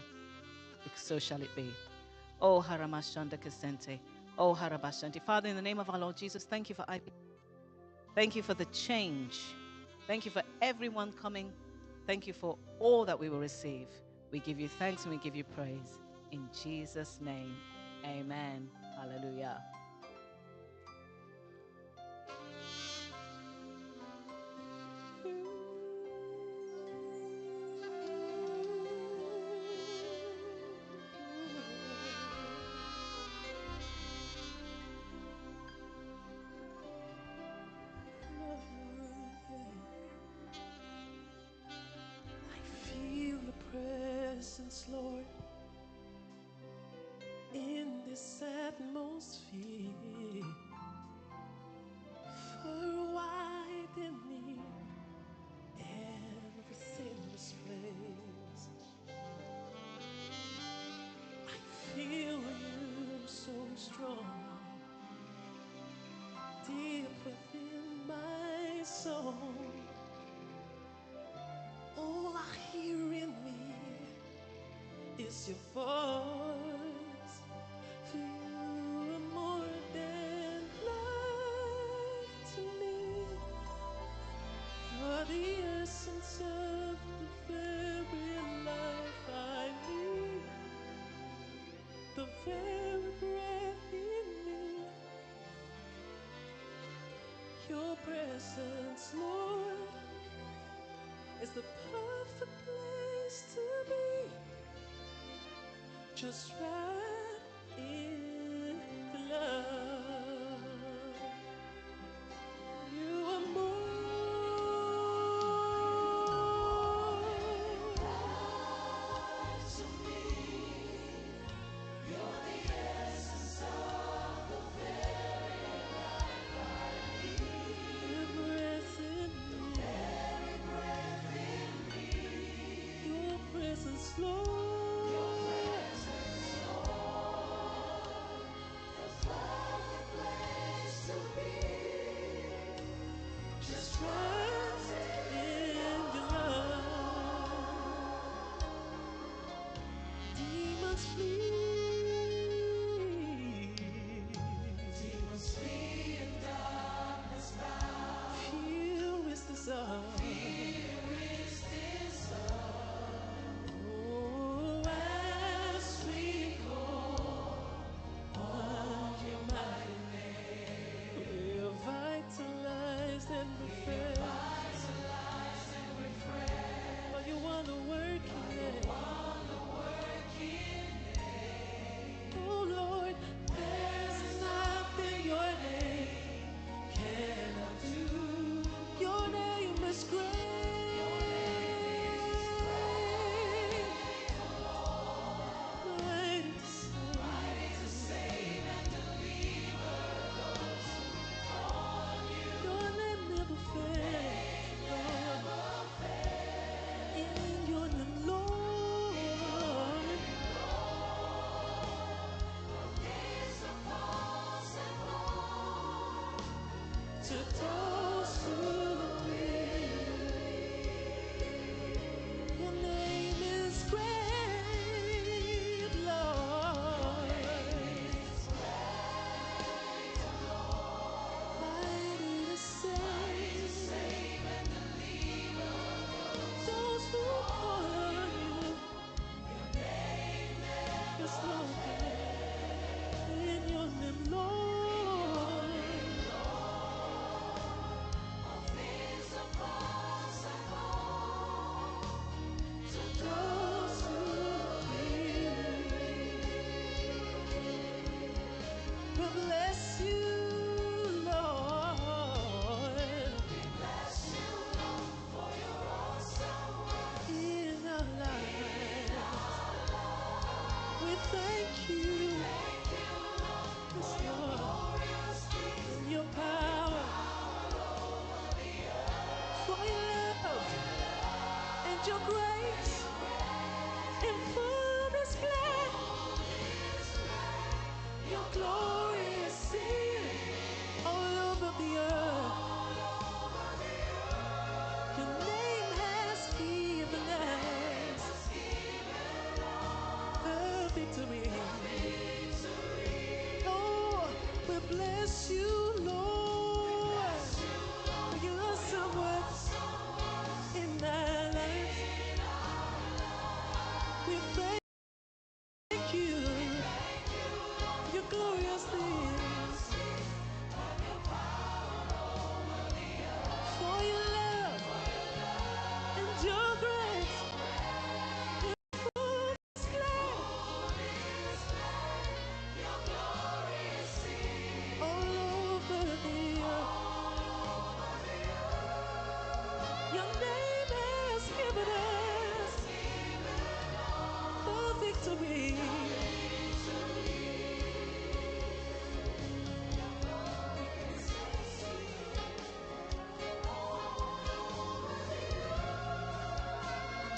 So shall it be. Oh, Haramashanda Kasente. Oh, Harabashanti. Father, in the name of our Lord Jesus, thank you for IPPC. Thank you for the change. Thank you for everyone coming. Thank you for all that we will receive. We give you thanks and we give you praise. In Jesus' name, amen. Hallelujah. presence, Lord, in this atmosphere. For widening everything this place. I feel you so strong, deep within my soul. All I hear in me is your voice. For you are more than life to me. You're the essence of the very life I need. The very breath in me. Your presence, Lord, is the perfect place to be. Just right in the love. You are more to me. You're the essence of the very life I need. Your breath in me. The very breath in me. Your presence, Lord. Your presence, Lord.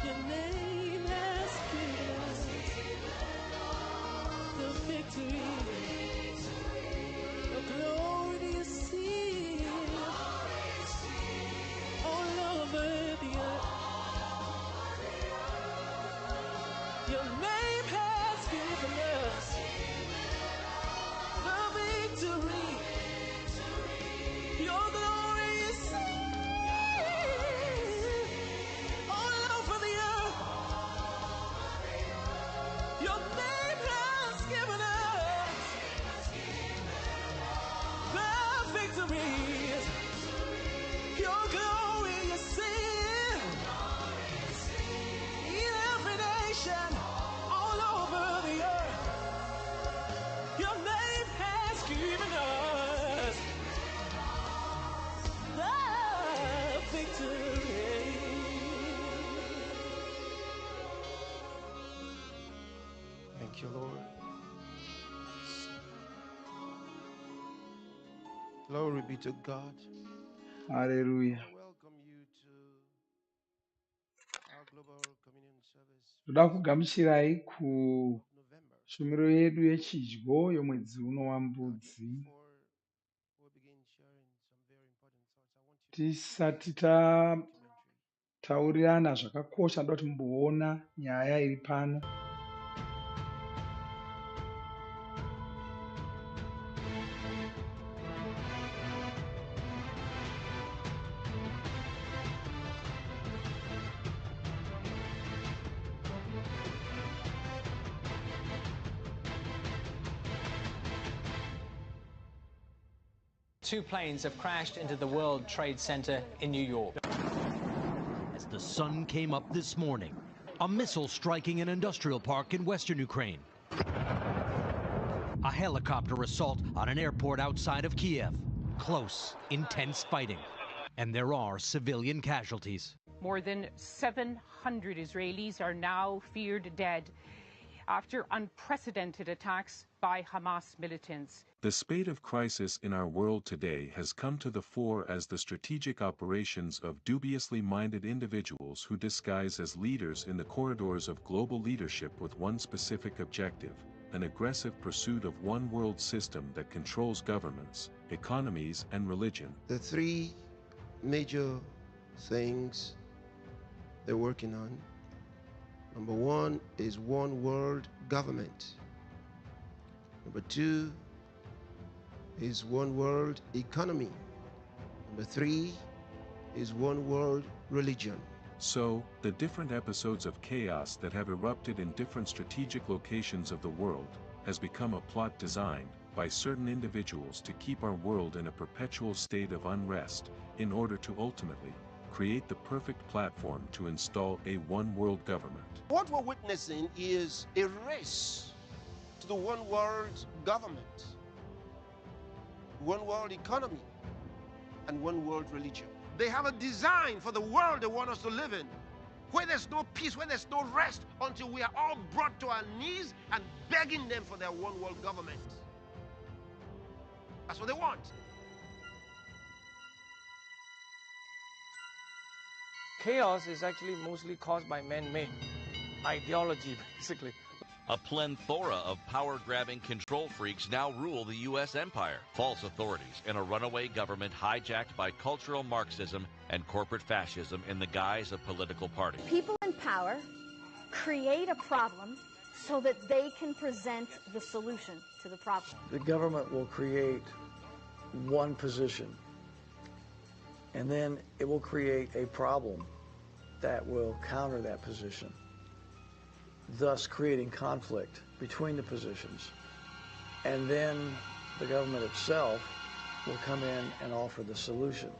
Your name has given us the victory. Your glory is seen all over the earth. Your name has given us the victory. Your glory is seen all over the earth. Your name has given us the victories. Your glory is seen in every nation all over the earth. Your name has given us the victory. Thank you, Lord. Glory be to God. Hallelujah. I welcome you to our global communion service Toda kugamuchirai ku shumiro yedu yechidyo yomwedzi uno wambudzi. Tisati tataurirana zvakakosha, ndoda kuti mumboona nyaya iri pano. Two planes have crashed into the World Trade Center in New York. As the sun came up this morning, a missile striking an industrial park in western Ukraine. A helicopter assault on an airport outside of Kiev. Close, intense fighting. And there are civilian casualties. More than 700 Israelis are now feared dead after unprecedented attacks by Hamas militants. The spate of crisis in our world today has come to the fore as the strategic operations of dubiously minded individuals who disguise as leaders in the corridors of global leadership with one specific objective: an aggressive pursuit of one world system that controls governments, economies, and religion. The three major things they're working on. Number one is one world government. Number two is one world economy. Number three is one world religion. So, the different episodes of chaos that have erupted in different strategic locations of the world has become a plot designed by certain individuals to keep our world in a perpetual state of unrest, in order to ultimately create the perfect platform to install a one-world government. What we're witnessing is a race to the one world government, one world economy, and one world religion. They have a design for the world they want us to live in, where there's no peace, where there's no rest, until we are all brought to our knees and begging them for their one world government. That's what they want. Chaos is actually mostly caused by man-made ideology, basically. A plethora of power-grabbing control freaks now rule the U.S. empire. False authorities and a runaway government hijacked by cultural Marxism and corporate fascism in the guise of political parties. People in power create a problem so that they can present the solution to the problem. The government will create one position, and then it will create a problem that will counter that position, thus creating conflict between the positions. And then the government itself will come in and offer the solution.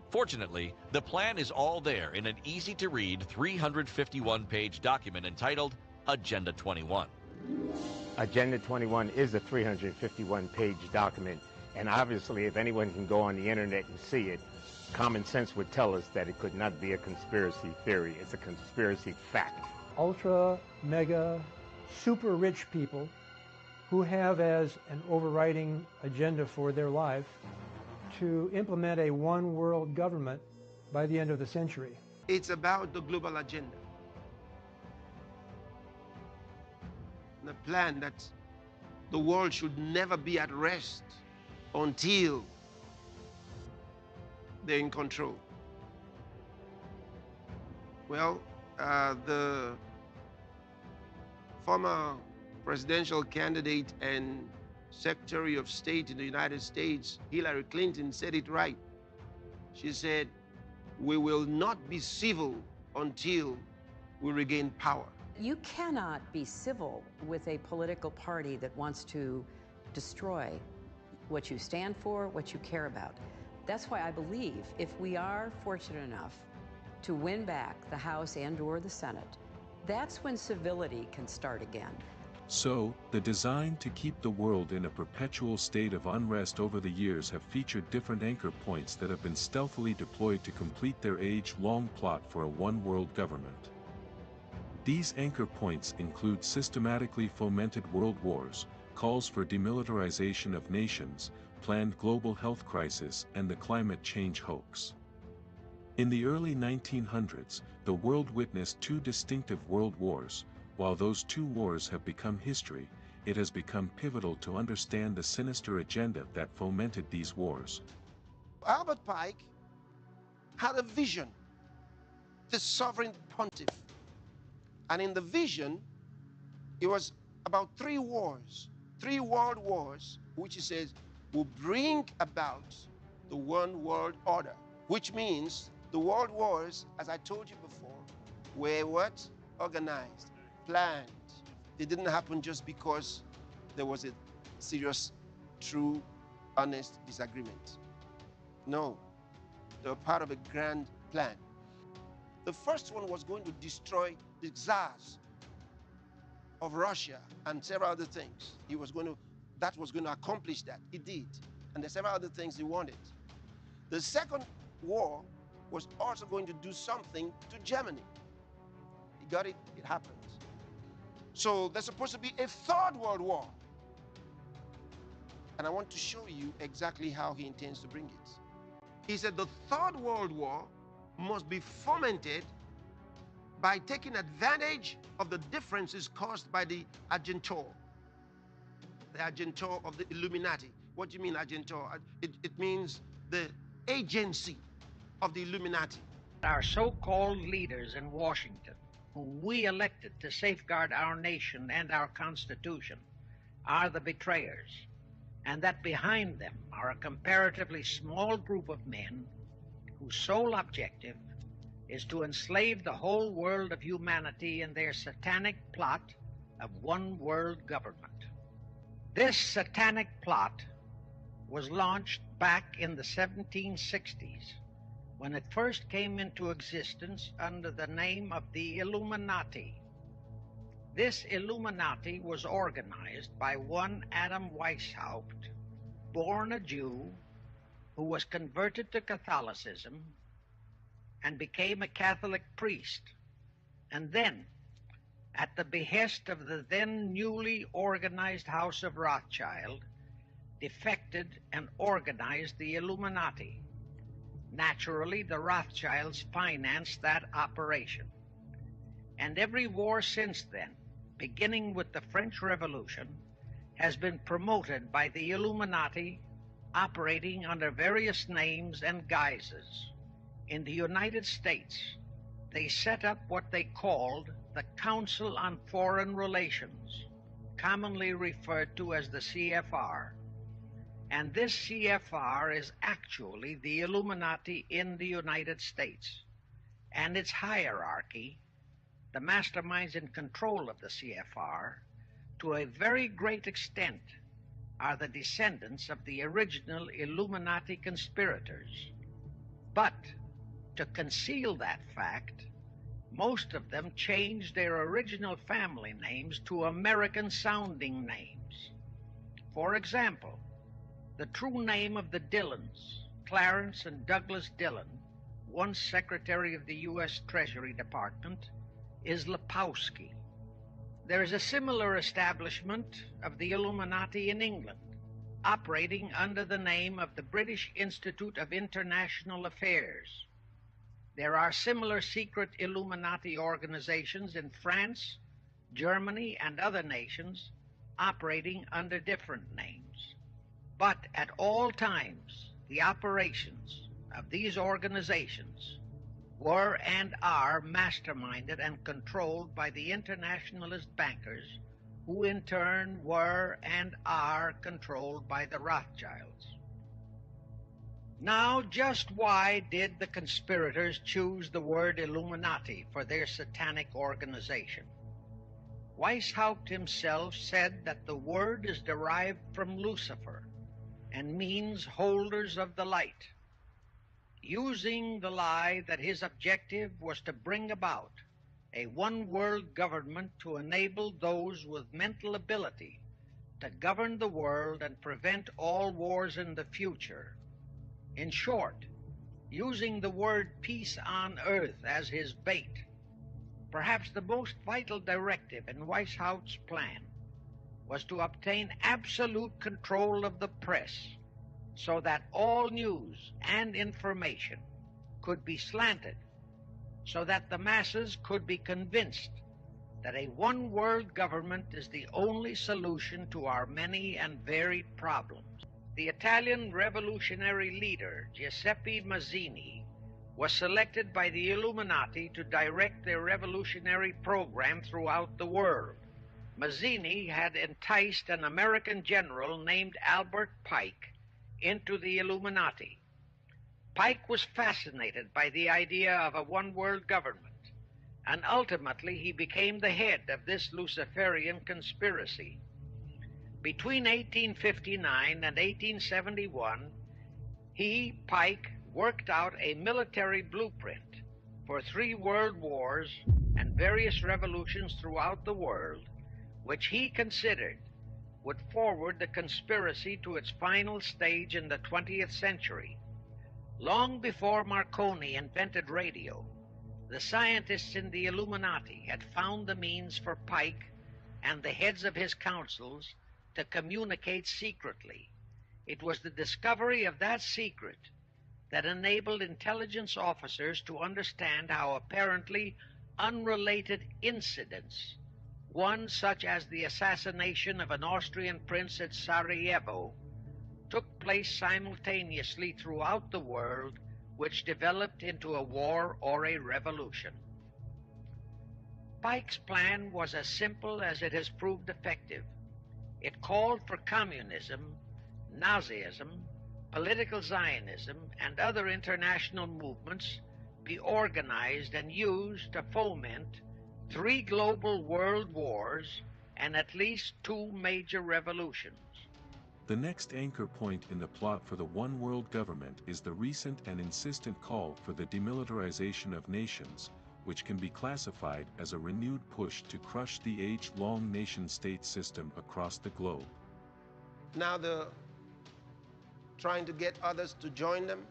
Fortunately, the plan is all there in an easy-to-read 351-page document entitled Agenda 21. Agenda 21 is a 351-page document, and obviously if anyone can go on the internet and see it, common sense would tell us that it could not be a conspiracy theory. It's a conspiracy fact. Ultra, mega, super rich people who have as an overriding agenda for their life to implement a one world government by the end of the century. It's about the global agenda. and a plan that the world should never be at rest until they're in control. Well, the former presidential candidate and Secretary of State in the United States, Hillary Clinton, said it right. She said, "We will not be civil until we regain power." You cannot be civil with a political party that wants to destroy what you stand for, what you care about. That's why I believe if we are fortunate enough to win back the House and/or the Senate, that's when civility can start again. So, the design to keep the world in a perpetual state of unrest over the years have featured different anchor points that have been stealthily deployed to complete their age-long plot for a one-world government. These anchor points include systematically fomented world wars, calls for demilitarization of nations, planned global health crisis, and the climate change hoax. In the early 1900s, the world witnessed two distinctive world wars. While those two wars have become history, it has become pivotal to understand the sinister agenda that fomented these wars. Albert Pike had a vision, the sovereign pontiff. And in the vision, it was about three wars, three world wars, which he says will bring about the one world order, which means the world wars, as I told you before, were what? Organized, planned. They didn't happen just because there was a serious, true, honest disagreement. No, they were part of a grand plan. The first one was going to destroy the czars of Russia and several other things. That was going to accomplish that. It did. And there's several other things he wanted. The second war was also going to do something to Germany. He got it, it happened. So there's supposed to be a third world war. And I want to show you exactly how he intends to bring it. He said the third world war must be fomented by taking advantage of the differences caused by the Agentor of the Illuminati. What do you mean, Agentor? It means the agency of the Illuminati. Our so-called leaders in Washington, whom we elected to safeguard our nation and our Constitution, are the betrayers, and that behind them are a comparatively small group of men whose sole objective is to enslave the whole world of humanity in their satanic plot of one world government. This satanic plot was launched back in the 1760s when it first came into existence under the name of the Illuminati. This Illuminati was organized by one Adam Weishaupt, born a Jew, who was converted to Catholicism and became a Catholic priest, and then, at the behest of the then newly organized House of Rothschild, defected and organized the Illuminati. Naturally, the Rothschilds financed that operation. And every war since then, beginning with the French Revolution, has been promoted by the Illuminati, operating under various names and guises. In the United States, they set up what they called the Council on Foreign Relations, commonly referred to as the CFR. And this CFR is actually the Illuminati in the United States. And its hierarchy, the masterminds in control of the CFR, to a very great extent, are the descendants of the original Illuminati conspirators. But to conceal that fact, most of them changed their original family names to American-sounding names. For example, the true name of the Dillons, Clarence and Douglas Dillon, once Secretary of the U.S. Treasury Department, is Lepowski. There is a similar establishment of the Illuminati in England, operating under the name of the British Institute of International Affairs. There are similar secret Illuminati organizations in France, Germany, and other nations operating under different names. But at all times, the operations of these organizations were and are masterminded and controlled by the internationalist bankers, who in turn were and are controlled by the Rothschilds. Now, just why did the conspirators choose the word Illuminati for their satanic organization? Weishaupt himself said that the word is derived from Lucifer and means holders of the light, using the lie that his objective was to bring about a one-world government to enable those with mental ability to govern the world and prevent all wars in the future. In short, using the word peace on earth as his bait. Perhaps the most vital directive in Weishaupt's plan was to obtain absolute control of the press, so that all news and information could be slanted, so that the masses could be convinced that a one-world government is the only solution to our many and varied problems. The Italian revolutionary leader, Giuseppe Mazzini, was selected by the Illuminati to direct their revolutionary program throughout the world. Mazzini had enticed an American general named Albert Pike into the Illuminati. Pike was fascinated by the idea of a one-world government, and ultimately he became the head of this Luciferian conspiracy. Between 1859 and 1871, he, Pike, worked out a military blueprint for 3 world wars and various revolutions throughout the world, which he considered would forward the conspiracy to its final stage in the 20th century. Long before Marconi invented radio, the scientists in the Illuminati had found the means for Pike and the heads of his councils to communicate secretly. It was the discovery of that secret that enabled intelligence officers to understand how apparently unrelated incidents, one such as the assassination of an Austrian prince at Sarajevo, took place simultaneously throughout the world, which developed into a war or a revolution. Pike's plan was as simple as it has proved effective. It called for communism, Nazism, political Zionism, and other international movements be organized and used to foment 3 global world wars and at least 2 major revolutions. The next anchor point in the plot for the one world government is the recent and insistent call for the demilitarization of nations, which can be classified as a renewed push to crush the age-long nation-state system across the globe. Now they're trying to get others to join them,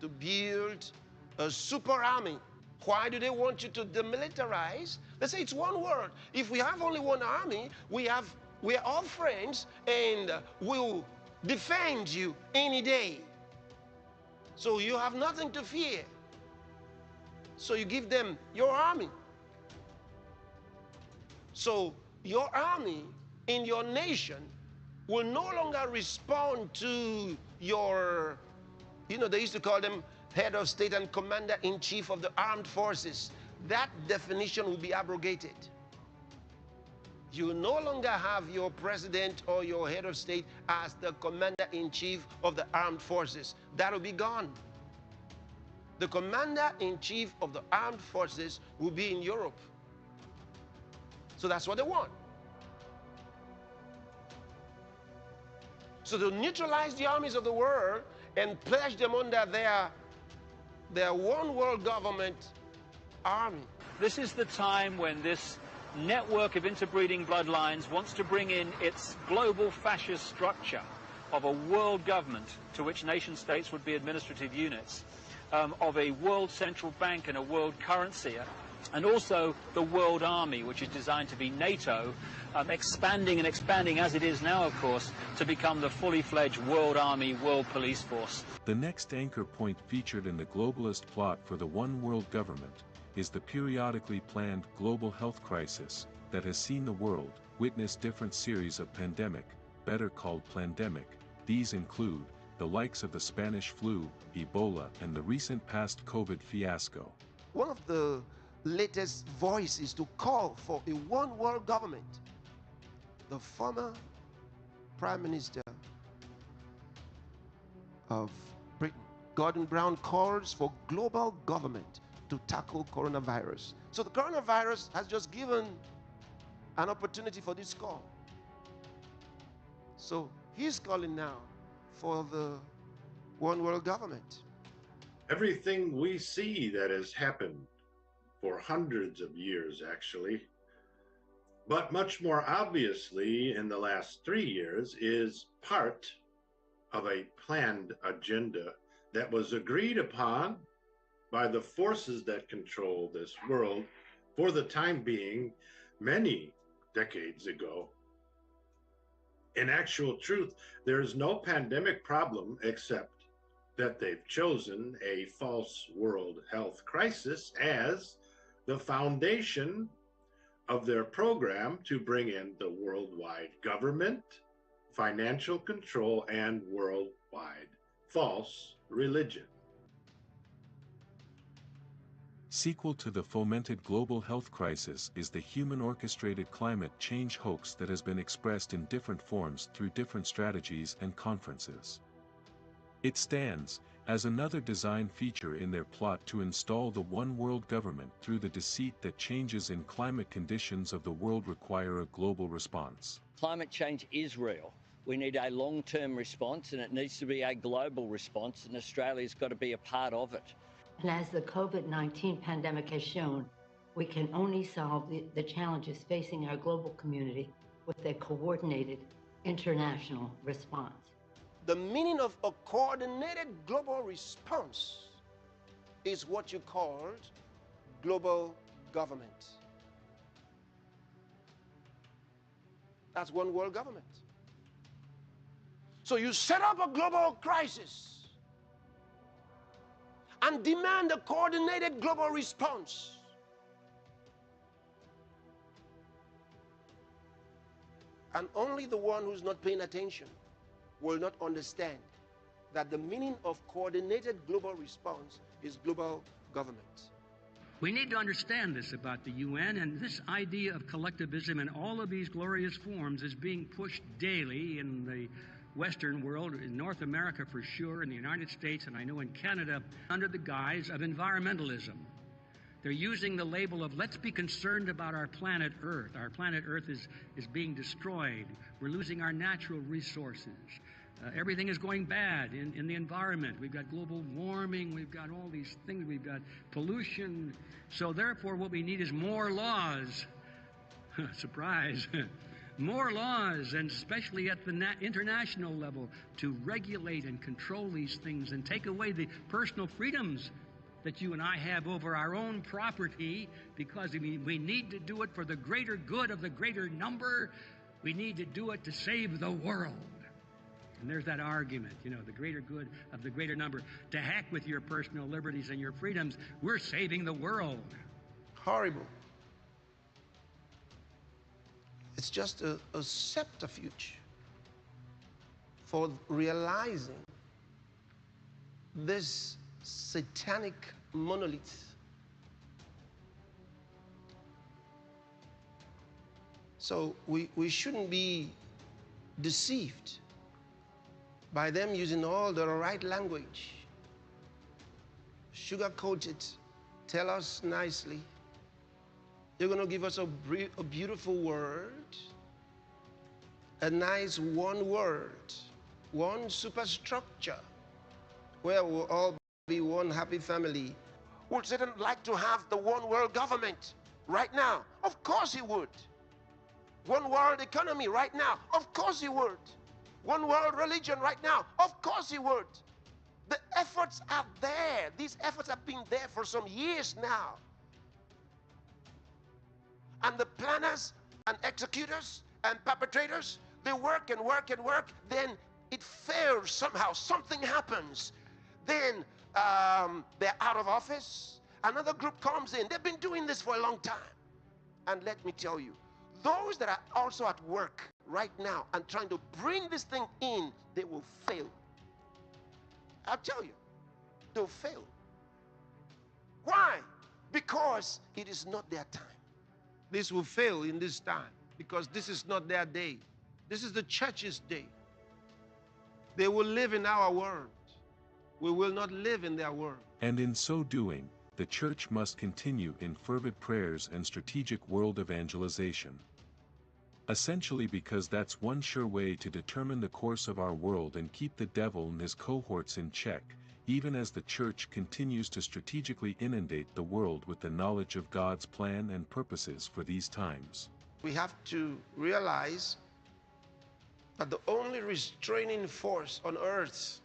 to build a super army. Why do they want you to demilitarize? They say it's one world. If we have only one army, we're all friends and we'll defend you any day. So you have nothing to fear. So you give them your army. So your army in your nation will no longer respond to your, they used to call them head of state and commander-in-chief of the armed forces. That definition will be abrogated. You no longer have your president or your head of state as the commander-in-chief of the armed forces. That will be gone. The commander-in-chief of the armed forces will be in Europe. So that's what they want. So to neutralize the armies of the world and pledge them under their one world government army. This is the time when this network of interbreeding bloodlines wants to bring in its global fascist structure of a world government to which nation states would be administrative units, of a world central bank and a world currency, and also the world army, which is designed to be NATO, expanding and expanding as it is now, of course, to become the fully fledged world army, world police force. The next anchor point featured in the globalist plot for the one world government is the periodically planned global health crisis, that has seen the world witness different series of pandemic, better called plandemic. These include the likes of the Spanish flu, Ebola, and the recent past COVID fiasco. One of the latest voices to call for a one world government, the former Prime Minister of Britain, Gordon Brown, calls for global government to tackle coronavirus. So the coronavirus has just given an opportunity for this call. So he's calling now for the one world government. Everything we see that has happened for hundreds of years, actually, but much more obviously in the last 3 years, is part of a planned agenda that was agreed upon by the forces that control this world for the time being many decades ago. In actual truth, there is no pandemic problem except that they've chosen a false world health crisis as the foundation of their program to bring in the worldwide government, financial control, and worldwide false religion. Sequel to the fomented global health crisis is the human-orchestrated climate change hoax that has been expressed in different forms through different strategies and conferences. It stands as another design feature in their plot to install the one world government through the deceit that changes in climate conditions of the world require a global response. Climate change is real. We need a long-term response, and it needs to be a global response, and Australia's got to be a part of it. And as the COVID-19 pandemic has shown, we can only solve the challenges facing our global community with a coordinated international response. The meaning of a coordinated global response is what you called global government. That's one world government. So you set up a global crisis and demand a coordinated global response. And only the one who's not paying attention will not understand that the meaning of coordinated global response is global government. We need to understand this about the UN, and this idea of collectivism in all of these glorious forms is being pushed daily in the Western world, in North America for sure, in the United States, and I know in Canada, under the guise of environmentalism. They're using the label of, let's be concerned about our planet Earth. Our planet Earth is being destroyed. We're losing our natural resources. Everything is going bad in the environment. We've got global warming. We've got all these things. We've got pollution. So therefore, what we need is more laws. Surprise. More laws, and especially at the international level, to regulate and control these things and take away the personal freedoms that you and I have over our own property, because we need to do it for the greater good of the greater number. We need to do it to save the world. And there's that argument, the greater good of the greater number. To heck with your personal liberties and your freedoms. We're saving the world. Horrible. It's just a subterfuge for realizing this satanic monolith. So we shouldn't be deceived by them using all the right language, sugarcoat it, tell us nicely. You're going to give us a beautiful word, a nice one word, one superstructure, where we'll all be one happy family. Would Satan like to have the one world government right now? Of course he would. One world economy right now? Of course he would. One world religion right now? Of course he would. The efforts are there. These efforts have been there for some years now. And the planners and executors and perpetrators, they work and work and work. Then it fails somehow. Something happens. Then they're out of office. Another group comes in. They've been doing this for a long time. And let me tell you, those that are also at work right now and trying to bring this thing in, they will fail. I'll tell you, they'll fail. Why? Because it is not their time. This will fail in this time because this is not their day. This is the church's day. They will live in our world. We will not live in their world. And in so doing, the church must continue in fervent prayers and strategic world evangelization. Essentially because that's one sure way to determine the course of our world and keep the devil and his cohorts in check, even as the church continues to strategically inundate the world with the knowledge of God's plan and purposes for these times. We have to realize that the only restraining force on earth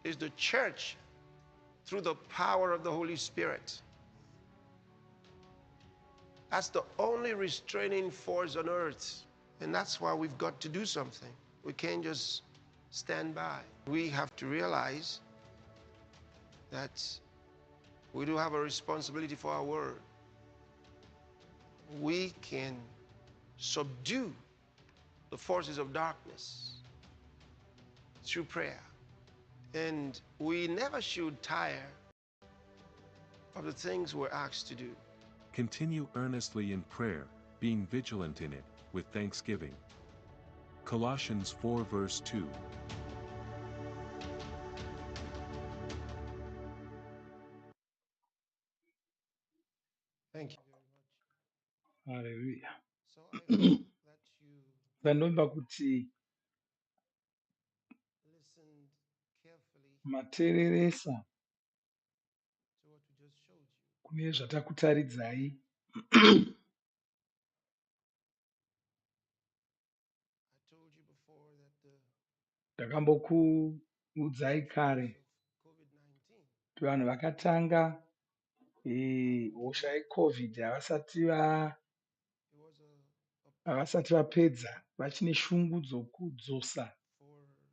is the church through the power of the Holy Spirit. That's the only restraining force on earth. And that's why we've got to do something. We can't just stand by. We have to realize that we do have a responsibility for our word. We can subdue the forces of darkness through prayer. And we never should tire of the things we're asked to do. Continue earnestly in prayer, being vigilant in it, with thanksgiving. Colossians 4 verse 2. Thank you Hallelujah. So I hope that you Vanomba kuti listened carefully matereresa to what we just showed you. kune zvatakutaridzai. I told you before that the Ndakambokuudzai kare COVID-19 kuti vanhu vakatanga hosha yeCovid havasati vapedza vachine shungu dzokudzosa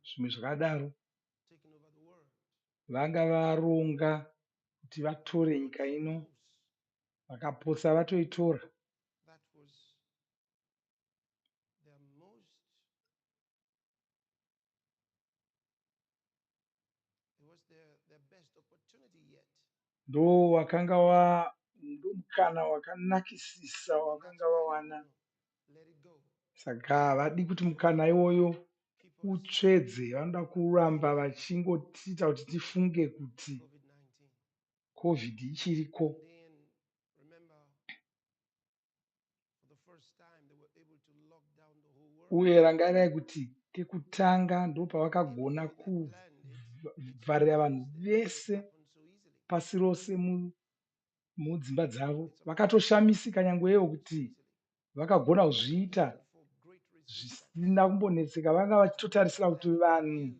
zvimwe zvakadaro, taking over the world. vanga varonga kuti vatore nyika ino, vakapotsa vatoitora. That was their most, it was their best opportunity yet. Ndo wakanga ndomukana wakanakisisa wakanga wawana. Let it go. Saka havadi kuti mukana iwoyo utsvedze, vanoda kuramba vachingotiita kuti tifunge kuti COVID ichiriko. Then remember, for the first time they were able to lock down the whole world. Uye rangarai kuti kekutanga ndo pavakagona kuvharira vanhu vese pasi rose mudzimba dzavo. Vakatoshamisika nyangweyo kuti vakagona kuzviita zvisina kumbonetseka. Vanga vachitotarisira kuti vanhu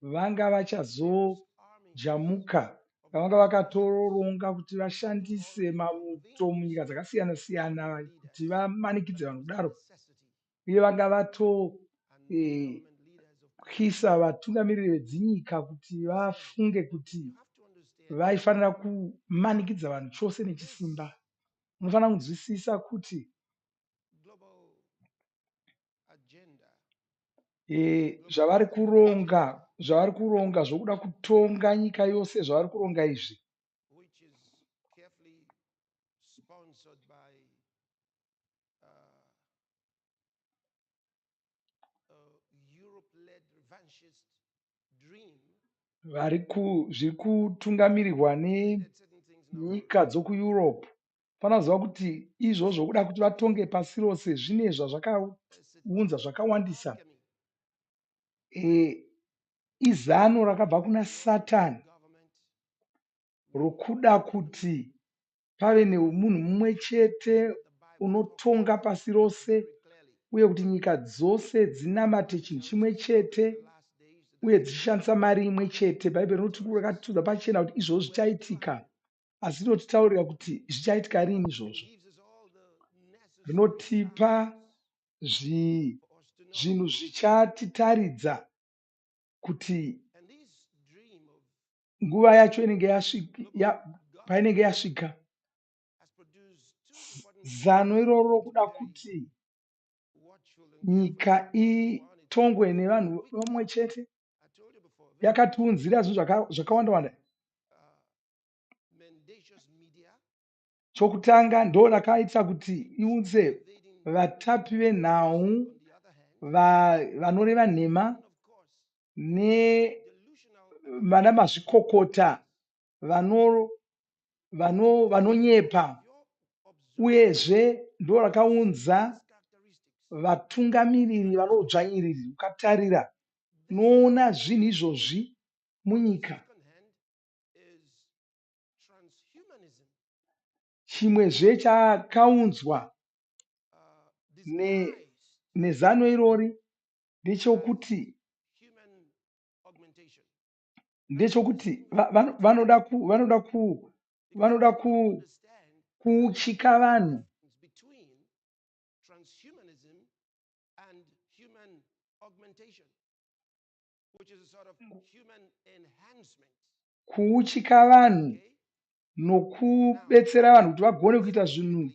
vanga vachazojamuka. Vanga vakatoronga kuti vashandise mamuto munyika dzakasiyana siyana kuti vamanikidze vanhu kudaro. Uye vanga vatokyisa vatungamiriri vedzinyika kuti vafunge kuti vaifanira kumanikidza vanhu chose nechisimba. Munofanira kunzwisisa kuti Global agenda. zvavari kuronga zvokuda kutonga nyika yose, zvavari kuronga izvi, Which is carefully sponsored by a Europe-led revanchist dream. zviri kutungamirirwa nenyika dzokuEurope. Fanira kuziva kuti izvozvo kuda kuti vatonge pasi rose zvine zvazvakaunza zvakawandisa. Izano rakabva kuna Satani rokuda kuti pave nemunhu mumwe chete unotonga pasi rose, uye kuti nyika dzose dzinamate chinhu chimwe chete uye dzichishandisa mari imwe chete. Bhaibheri rakatidza pachena kuti izvozvo zvichaitika, asi rinotitaurira kuti zvichaitika rini izvozvo. Rinotipa zvinhu zvichatitaridza kuti nguva yacho painenge yasvika, zano iroro kuda kuti nyika itongwe nevanhu vamwe chete yakatiunzira zvinhu zvakawanda-wanda. Chokutanga ndo rakaita kuti iunze vatapi venhau vanoreva nhema nevana mazvikokota vanonyepa, uyezve ndo rakaunza vatungamiriri vanodzvanyiriri. Ukatarira unoona zvinhu izvozvi munyika. Chimwezve chakaunzwa nezano irori ndechekuti vanoda kuuchika vanhu kuuchika vanhu nokubetsera vanhu kuti vagone kuita zvinhu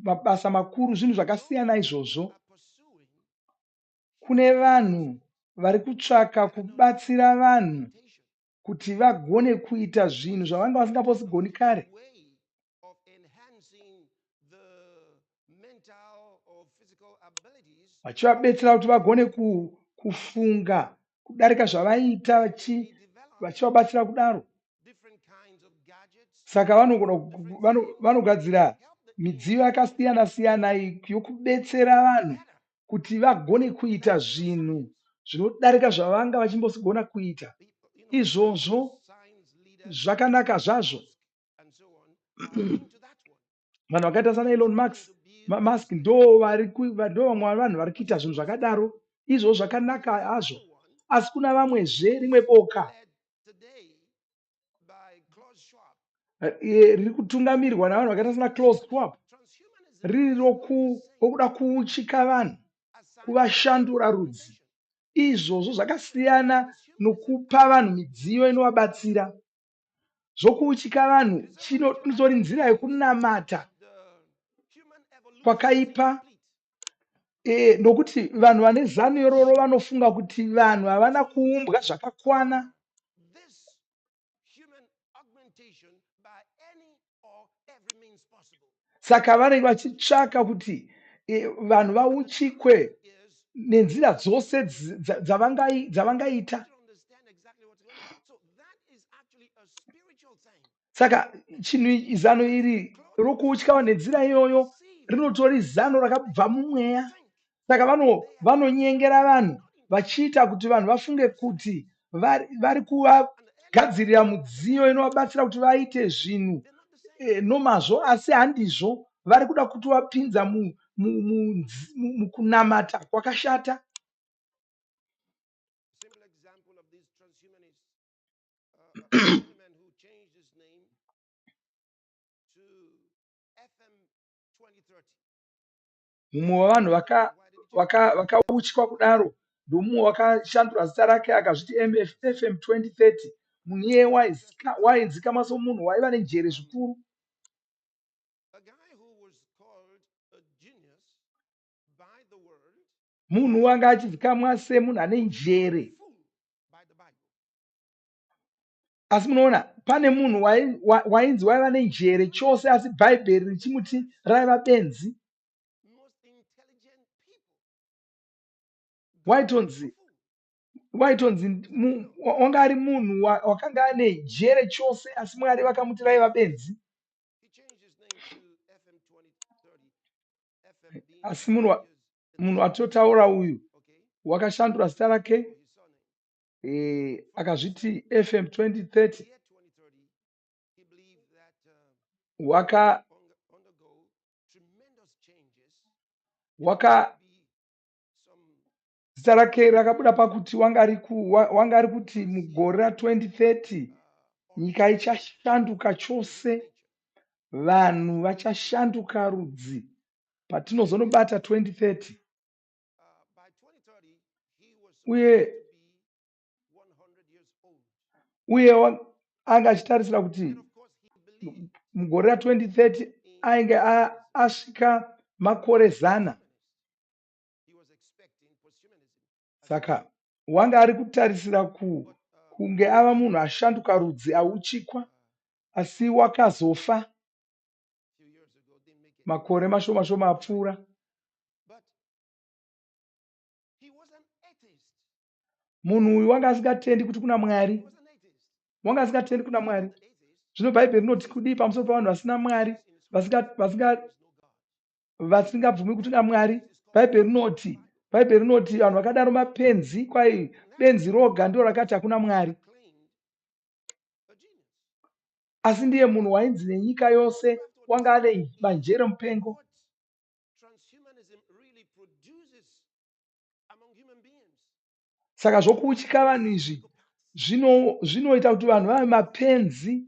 mabasa makuru, zvinhu zvakasiyana izvozvo. Kune vanhu vari kutsvaka kubatsira vanhu kuti vagone kuita zvinhu zvavanga vasingaposigoni kare. Vachivabetsera kuti vagone kufunga kudarika zvavaita, vachivabatsira kudaro. Saka vanogadzira midziyo yakasiyana-siyana yokubetsera vanhu kuti vagone kuita zvinhu zvinodarika zvavanga vachimbogona kuita. Izvozvo zvakanaka zvazvo. Vanhu vakaita sana Elon Musk ndo vamwe vanhu vari kuita zvinhu zvakadaro. Izvozvo zvakanaka hazvo, asi kuna vamwezve rimwe boka riri kutungamirwa navanhu vakaita sana Klaus Schwab, riri rokuda kuuchika vanhu, kuvashandura rudzi. Izvozvo zvakasiyana nokupa vanhu midziyo inovabatsira. Zvokuuchika vanhu inotori nzira yekunamata kwakaipa, nokuti vanhu vane zano iroro vanofunga kuti vanhu havana kuumbwa zvakakwana. Saka vanenge vachitsvaka kuti vanhu vauchikwe nenzira dzose dzavangaita. Saka zano iri rokuutyawa nenzira iyoyo rinotori zano rakabva mumweya. Saka vanonyengera vanhu vachiita kuti vanhu vafunge kuti vari kuvagadzirira mudziyo inovabatsira kuti vaite zvinhu nomazvo, asi handizvo. Vari kuda kuti vapinza mukunamata kwakashata. Mumwe wavanhu vakautywa kudaro ndomumwe wakashandura zita rake akazviti FM 2030. Munhu iyeye waizikamwa somunhu waiva nenjere zvikuru. Munhu wanga achizikamwa semunhu ane njere. Asi munoona pane munhu wainzi waiva nenjere chose, asi Bhaibheri richimuti raiva benzi. Waitonzi wanga ari munhu wakanga ane njere chose, asi Mwari vakamuti raiva benzi. Asi munhu atotaura uyu wakashandura zita rake akazviti FM 2030. Zita rake rakabuda pakuti wanga ari kuti mugore ra2030 nyika ichashanduka chose, vanhu vachashanduka rudzi patinozonobata 2030. Uye anga achitarisira kuti mugore ra2030 ainge asvika makore 100. Saka wanga ari kutarisira kunge ava munhu ashanduka rudzi auchikwa, asi wakazofa makore mashoma shoma apfuura. Munhu uyu wanga asingatendi kuti kuna Mwari. Wanga asingatendi kuna Mwari. Zvino Bhaibheri rinoti kudii pamusoro pavanhu vasina Mwari, vasingabvumi kuti kuna Mwari. Bhaibheri rinoti vanhu vakadaro mapenzi, kwai benzi roga ndiro rakati hakuna Mwari. Asi ndiye munhu wainzi nenyika yose, wanga ane manjere mupengo. Saka zvokuuchika vanhu izvi zvinoita kuti vanhu vave mapenzi.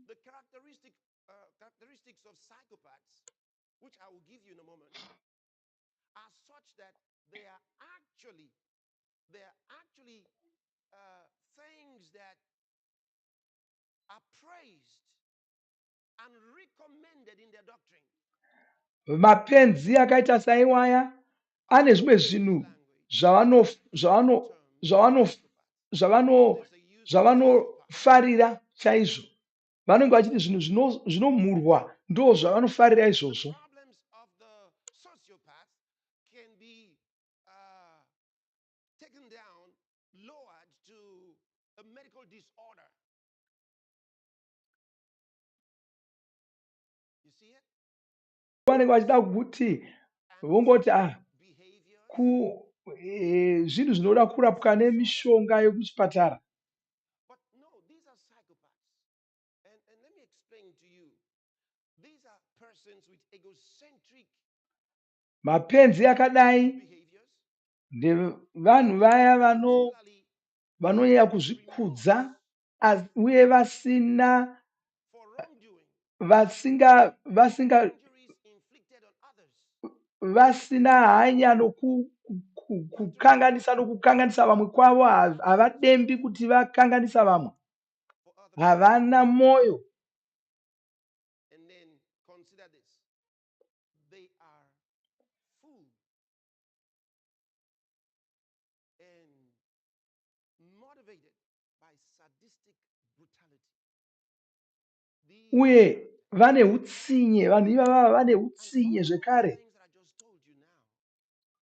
Mapenzi akaita saiwaya ane zvimwe zvinhu zvavanofarira chaizvo. Vanenge vachiti zvinhu zvinomhurwa ndo zvavanofarira izvozvo. Vanenge vachida kuti vongoti zvinhu zvinoda kurapwa nemishonga yekuchipatara. Mapenzi akadai ndevanhu vaya vanonyanya kuzvikudza uye vasina hanya nokukanganisa vamwe kwavo. Havadembi kuti vakanganisa vamwe. Havana moyo. Uye vane utsinye, vanhu ivava vane utsinye zvekare.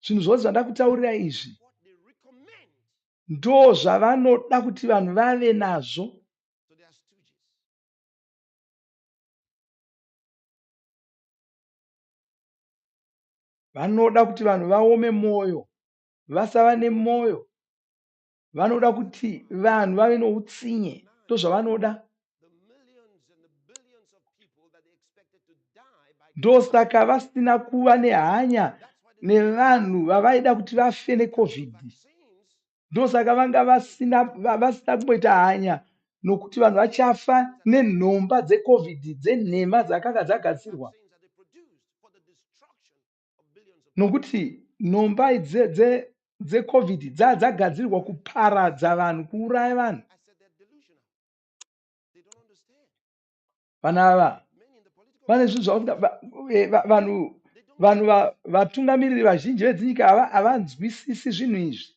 Zvinhu zvose zvandakutaurira izvi ndo zvavanoda kuti vanhu vave nazvo. Vanoda kuti vanhu vaome mwoyo, vasava nemwoyo. Vanoda kuti vanhu vave noutsinye, ndozvavanoda. Ndosaka vasina kuva nehanya nevanhu vavaida kuti vafe neCovid. Ndosaka vanga vasina kumboita hanya nokuti vanhu vachafa nenhomba dzeCovid, dzenhema dzakanga dzagadzirwa. Nokuti nhomba dzeCovid dzagadzirwa kuparadza vanhu, kuuraya vanhu. Vanava vane zvinhu vanhu vatungamiriri vazhinji vedzinyika havanzwisisi zvinhu izvi.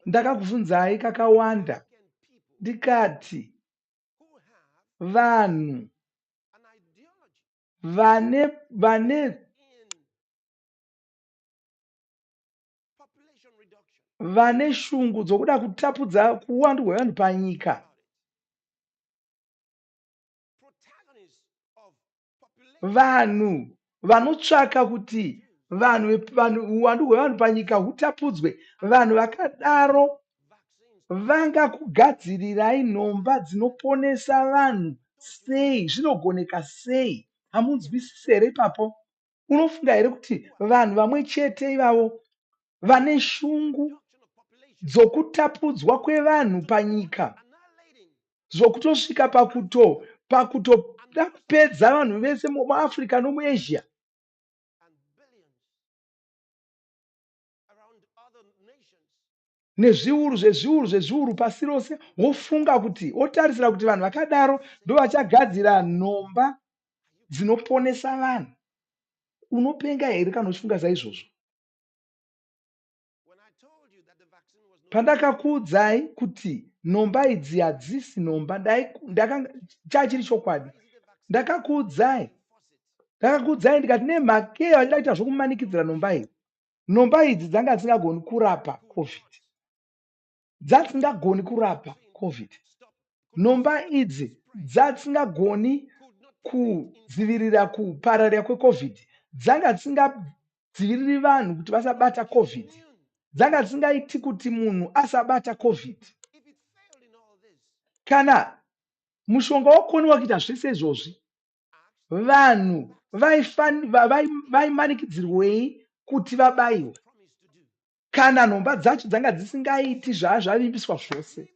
Ndakakubvunzai kakawanda ndikati vanhu vane shungu dzokuda kutapudza kuwanda kwevanhu panyika, vanhu vanotsvaka kuti uwandu hwevanhu panyika hutapudzwe, vanhu vakadaro vangakugadzirirai nhomba dzinoponesa vanhu sei? Zvinogoneka sei? Hamunzwisisi here ipapo? Unofunga here kuti vanhu vamwe chete ivavo vane shungu dzokutapudzwa kwevanhu panyika, zvokutosvika pakutoda kupedza vanhu vese muAfrica nomuAsia? Nezviuru zvezviuru pasi rose, wofunga kuti otarisira kuti vanhu vakadaro ndo vachagadzira nhomba dzinoponesa vanhu. Unopenga here kana uchifunga saizvozvo? Pandakakuudzai kuti nhomba idzi hadzisi nhomba, chachiri chokwadi. Ndakakuudzai ndikati nemhakei vachida kuita zvokumanikidzira nhomba idzi. Nhomba idzi dzanga dzisingagoni kurapa COVID. Dzasingagoni kurapa COVID. Nhomba idzi dzasingagoni kudzivirira kupararira kweCOVID. Dzanga dzisingadziviriri vanhu kuti vasabata COVID. Dzanga dzisingaiti kuti munhu asabata COVID. Kana mushonga wakoniwa kuita zvese izvozvi, vanhu vaimanikidzirwei kuti vabaiwe? Kana nhomba dzacho dzanga dzisingaiti zvavimbiswa zvose,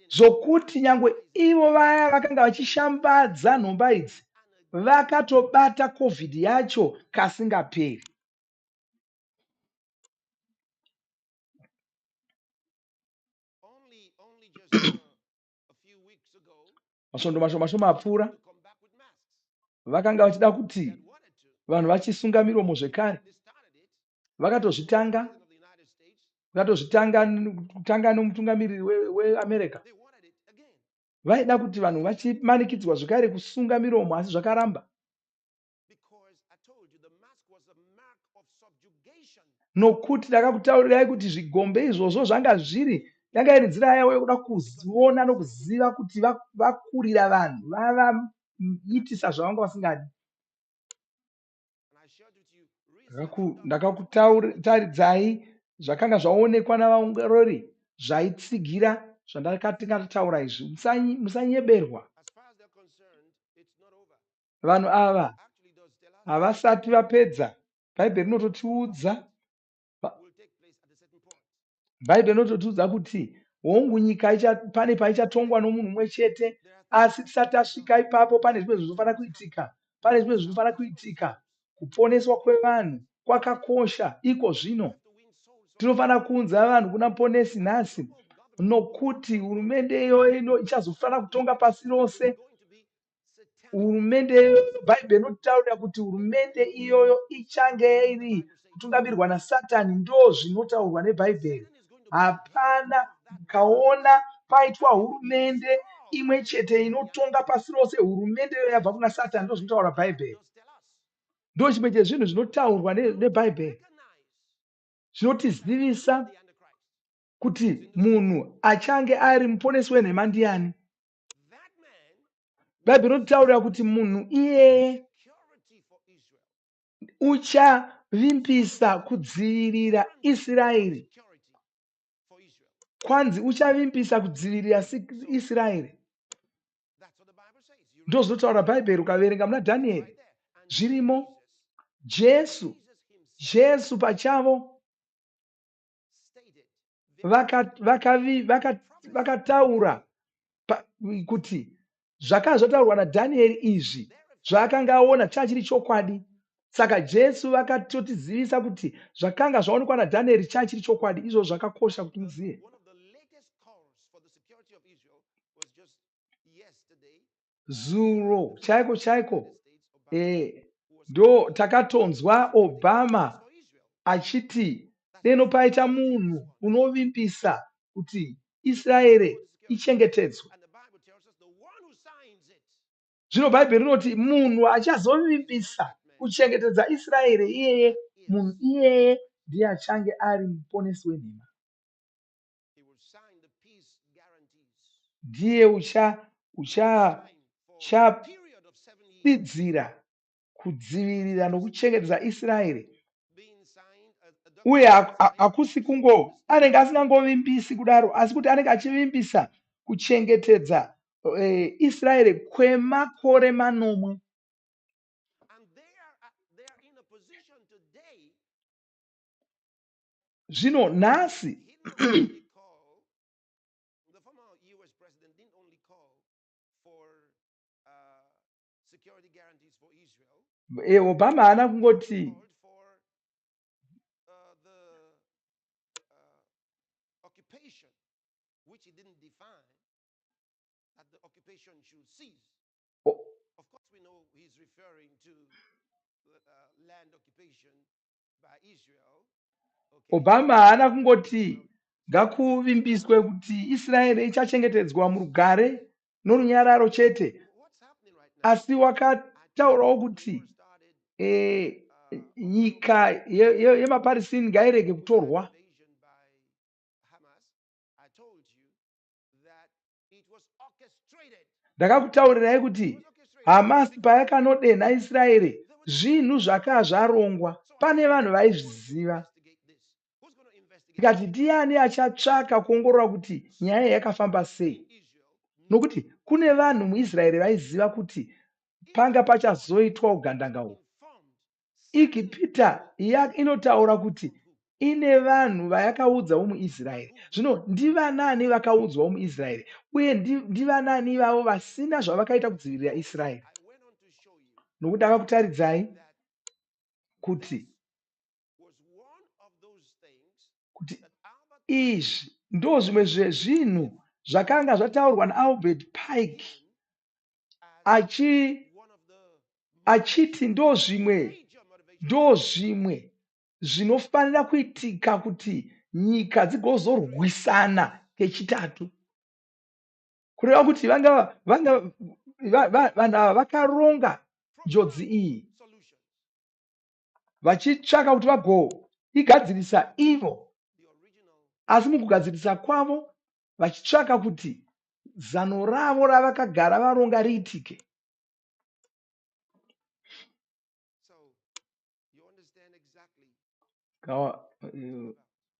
zvokuti nyangwe ivo vaya vakanga vachishambadza nhomba idzi vakatobata COVID yacho kasingaperi. Masvondo mashoma apfuura vakanga vachida kuti vanhu vachisunga miromo zvekare. Vakatozvitanga nomutungamiriri weAmerica. Vaida kuti vanhu vachimanikidzwa zvekare kusunga miromo, asi zvakaramba. Nokuti ndakakutaurirai kuti zvigombe izvozvo zvanga yanga iri nzira yavo yokuda kuona nokuziva kuti vakurira vanhu, vavaitisa zvavanga vasingadi. Ndakakutaridzai zvakanga zvaonekwa navaongorori zvaitsigira zvandakati ngataura izvi. Musanyeberwa. Vanhu ava havasati vapedza. Bhaibheri rinototiudza kuti hongu nyika pane paichatongwa nomunhu mumwe chete, asi tisati tasvika ipapo pane zvimwe zvinofanira kuitika. Kuponeswa kwevanhu kwakakosha. Iko zvino tinofanira kuunza vanhu kuna ponesi nhasi, nokuti hurumende iyoyo ichazofanira kutonga pasi rose. Hurumende iyoyo, Bhaibheri inotaura kuti hurumende iyoyo ichange iri kutungamirwa naSatani. Ndo zvinotaurwa neBhaibheri. Hapana ukaona paitwa hurumende imwe chete inotonga pasi rose, hurumende iyoyo yabva kuna Satani. Ndo zvinotaura Bhaibheri. Ndo chimwe chezvinhu zvinotaurwa neBhaibheri. Zvinotizivisa kuti munhu achange ari muponesi wenhema ndiani. Bhaibheri rinotaurira kuti munhu iyeye uchavimbisa kudzivirira Israeri. Kwanzi uchavimbisa kudzivirira Israeri. Ndo zvinotaura Bhaibheri. Ukaverenga muna Dhanieri zvirimo. Jesu pachavo vakataura kuti zvakanga zvataurwa naDhanieri izvi zvaakanga aona chachiri chokwadi. Saka Jesu vakatotizivisa kuti zvakanga zvaonekwa naDhanieri chachiri chokwadi. Izvo zvakakosha kuti muzive. Zuro chaiko ndo takatonzwa Obama achiti deno paita munhu unovimbisa kuti Israeri ichengetedzwe. Zvino Bhaibheri rinoti munhu achazovimbisa kuchengetedza Israeri iyeye, munhu iyeye ndiye achange ari muponesi wenhema. Ndiye uchatsidzira kudzivirira nokuchengetedza Israeri. Uye hakusi kungo anenge asingangovimbisi kudaro, asi kuti anenge achivimbisa kuchengetedza Israeri kwemakore 9. Zvino nhasi Obama haana kungoti Of course, we know he's referring to land occupation by Israel. Obama haana kungoti ngakuvimbiswe kuti Israeri ichachengetedzwa murugare norunyararo chete, asi wakataurawo kuti nyika yemaPalestine ngairege kutorwa. Ndakakutaurirai kuti Hamas payakanodenha Israeri, zvinhu zvakanga zvarongwa. Pane vanhu vaizviziva. Tikati ndiani achatsvaka kuongorora kuti nyaya yakafamba sei? Nokuti kune vanhu muIsraeri vaiziva kuti panga pachazoitwa ugandanga. Igipita inotaura kuti ine vanhu vayakaudzawo muIsraeri. Zvino ndivanani vakaudzwawo muIsraeri? Uye ndivanani ivavo vasina zvavakaita kudzivirira Israeri? Nokuti ndakakutaridzai kuti izvi ndo zvimwe zvezvinhu zvakanga zvataurwa naAlbert Pike achiti ndo zvimwe zvinofanira kuitika kuti nyika dzigozorwisana kechitatu. Kureva kuti vanhu ava vakaronga njodzi iyi vachitsvaka kuti vagoigadzirisa ivo, asi mukugadzirisa kwavo vachitsvaka kuti zano ravo ravakagara varonga riitike.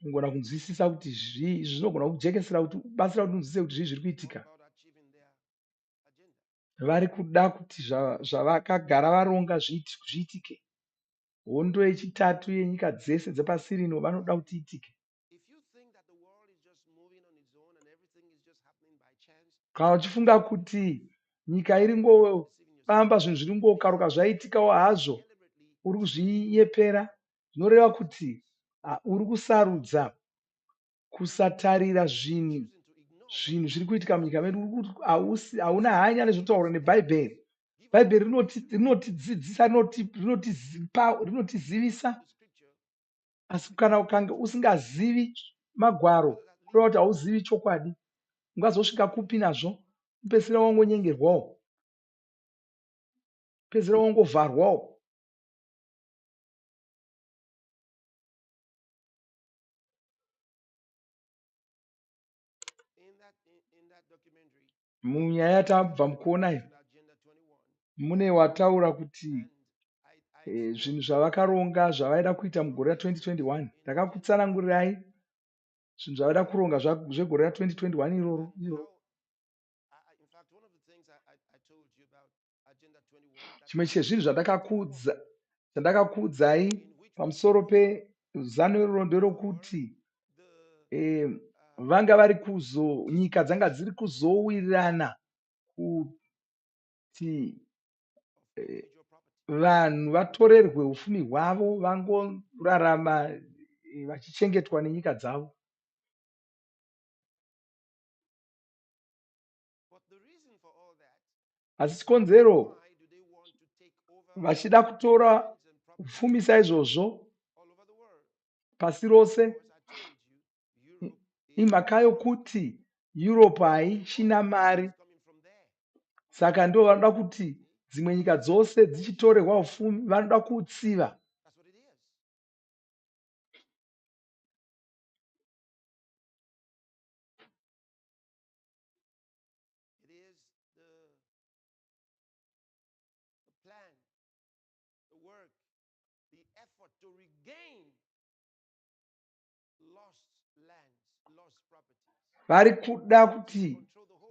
Ungona kunzwisisa kuti zvinogona kujekesera kuti batsira kuti unzwisise kuti zviri kuitika. Vari kuda kuti zvavakagara varonga zviitike. Hondo yechitatu yenyika dzese dzepasi rino vanoda kuti iitike. Kana uchifunga kuti nyika iringofamba zvinhu zviringokaruka zvaiitikawo hazvo, uri kuzviyepera, zvinoreva kuti uri kusarudza kusatarira zvinhu zviri kuitika munyika medu. Hauna hanya nezvinotaurwa neBhaibheri. Bhaibheri rinotidzidzisa, rinotizivisa, asi kana ukanga usingazivi magwaro, kureva kuti hauzivi chokwadi. Ungazosvika kupi nazvo? Upedzisira wangonyengerwawo, upedzisira wangovharwawo. Munyaya yatabva mukuona iyo, mune wataura kuti zvinhu zvavakaronga zvavaida kuita mugore ra2021. Ndakakutsanangurirai zvinhu zvavaida kuronga zvegore ra2021 iroro. Chimwe chezvinhu zvandakakuudzai pamusoro pezano iroro nderokuti nyika dzanga dziri kuzowirirana kuti vanhu vatorerwe ufumi hwavo vangorarama vachichengetwa nenyika dzavo. Asi chikonzero vachida kutora ufumi saizvozvo pasi rose imhaka yokuti Europe haichina mari, saka ndo vanoda kuti dzimwe nyika dzose dzichitorerwa ufumi, vanoda kuutsiva. Vari kuda kuti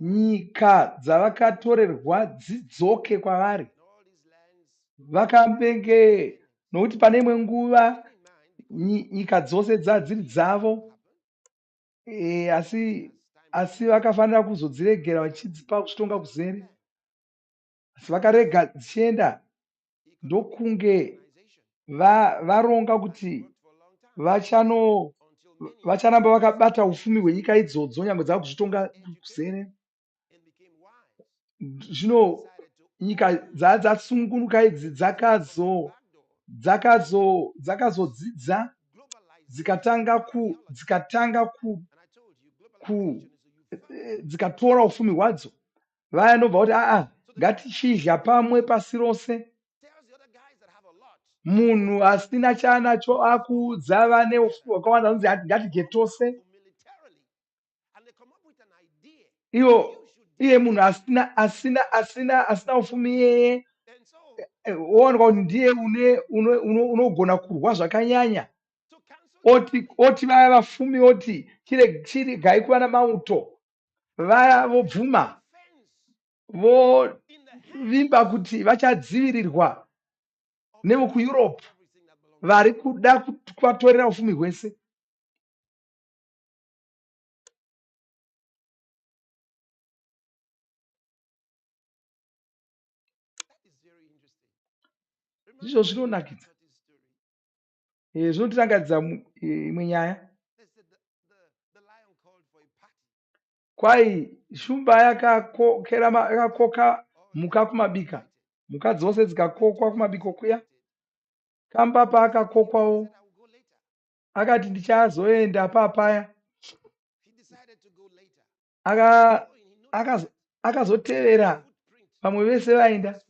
nyika dzavakatorerwa dzidzoke kwavari. Vakambenge nokuti pane imwe nguva nyika dzose dzadziri dzavo, asi vakafanira kuzodziregera vachidzipa kuzvitonga kuzere. Asi vakarega dzichienda, ndokunge varonga kuti vacharamba vakabata ufumi hwenyika idzodzo nyangwe dzava kuzvitonga kuzere. Zvino nyika dzatsungunuka idzi dzakazodzidza dzikatora ufumi hwadzo. Vaya nobva kuti ngatichidya pamwe pasi rose. Munhu asina chaanacho akuudza vane ufumi hwakawanda anonzi ngatidye tose. Iye munhu asina ufumi iyeye owanikwa kuti ndiye unogona kurwa zvakanyanya. Oti vaya vafumi oti chiregai kuva namauto. Vaya vobvuma vovimba kuti vachadzivirirwa nevokuEurope vari kuda kuvatorera ufumi hwese. Izvo zvinonakidza. Zvinotirangadza imwe nyaya. Kwai shumba yakakoka mhuka kumabika. Mhuka dzose dzikakokwa kumabiko kuya. Kamba paakakokwawo akati ndichazoenda papaya. Akazotevera vamwe vese vaenda.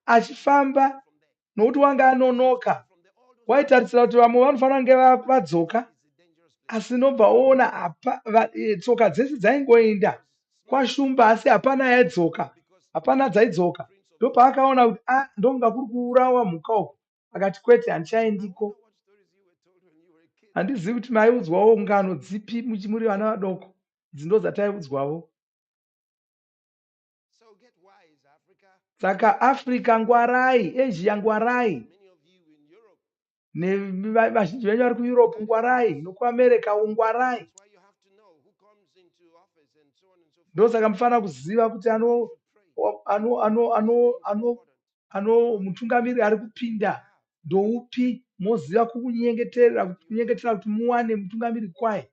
Achifamba nokuti wanga anonoka. Waitarisira kuti vamwe vanofanira kunge vadzoka. Asi nobva oona tsoka dzese dzaingoenda kwashumba asi hapana yaidzoka. Hapana dzaidzoka. Ndopaakaona kuti ndonga kuri kuurawa mhuka uku. Akati kwete handichaendiko. Handizivi kuti maiudzwawo ngano dzipi muri vana vadoko. Idzi ndo dzataiudzwawo. Saka Africa ngwarai, Asia ngwarai. Vazhinji venyu vari kuEurope ngwarai, nokuAmerica ngwarai. Ndosaka mufanira kuziva kuti mutungamiri ari kupinda ndoupi, moziva kunyengetera kuti muwane mutungamiri kwaye.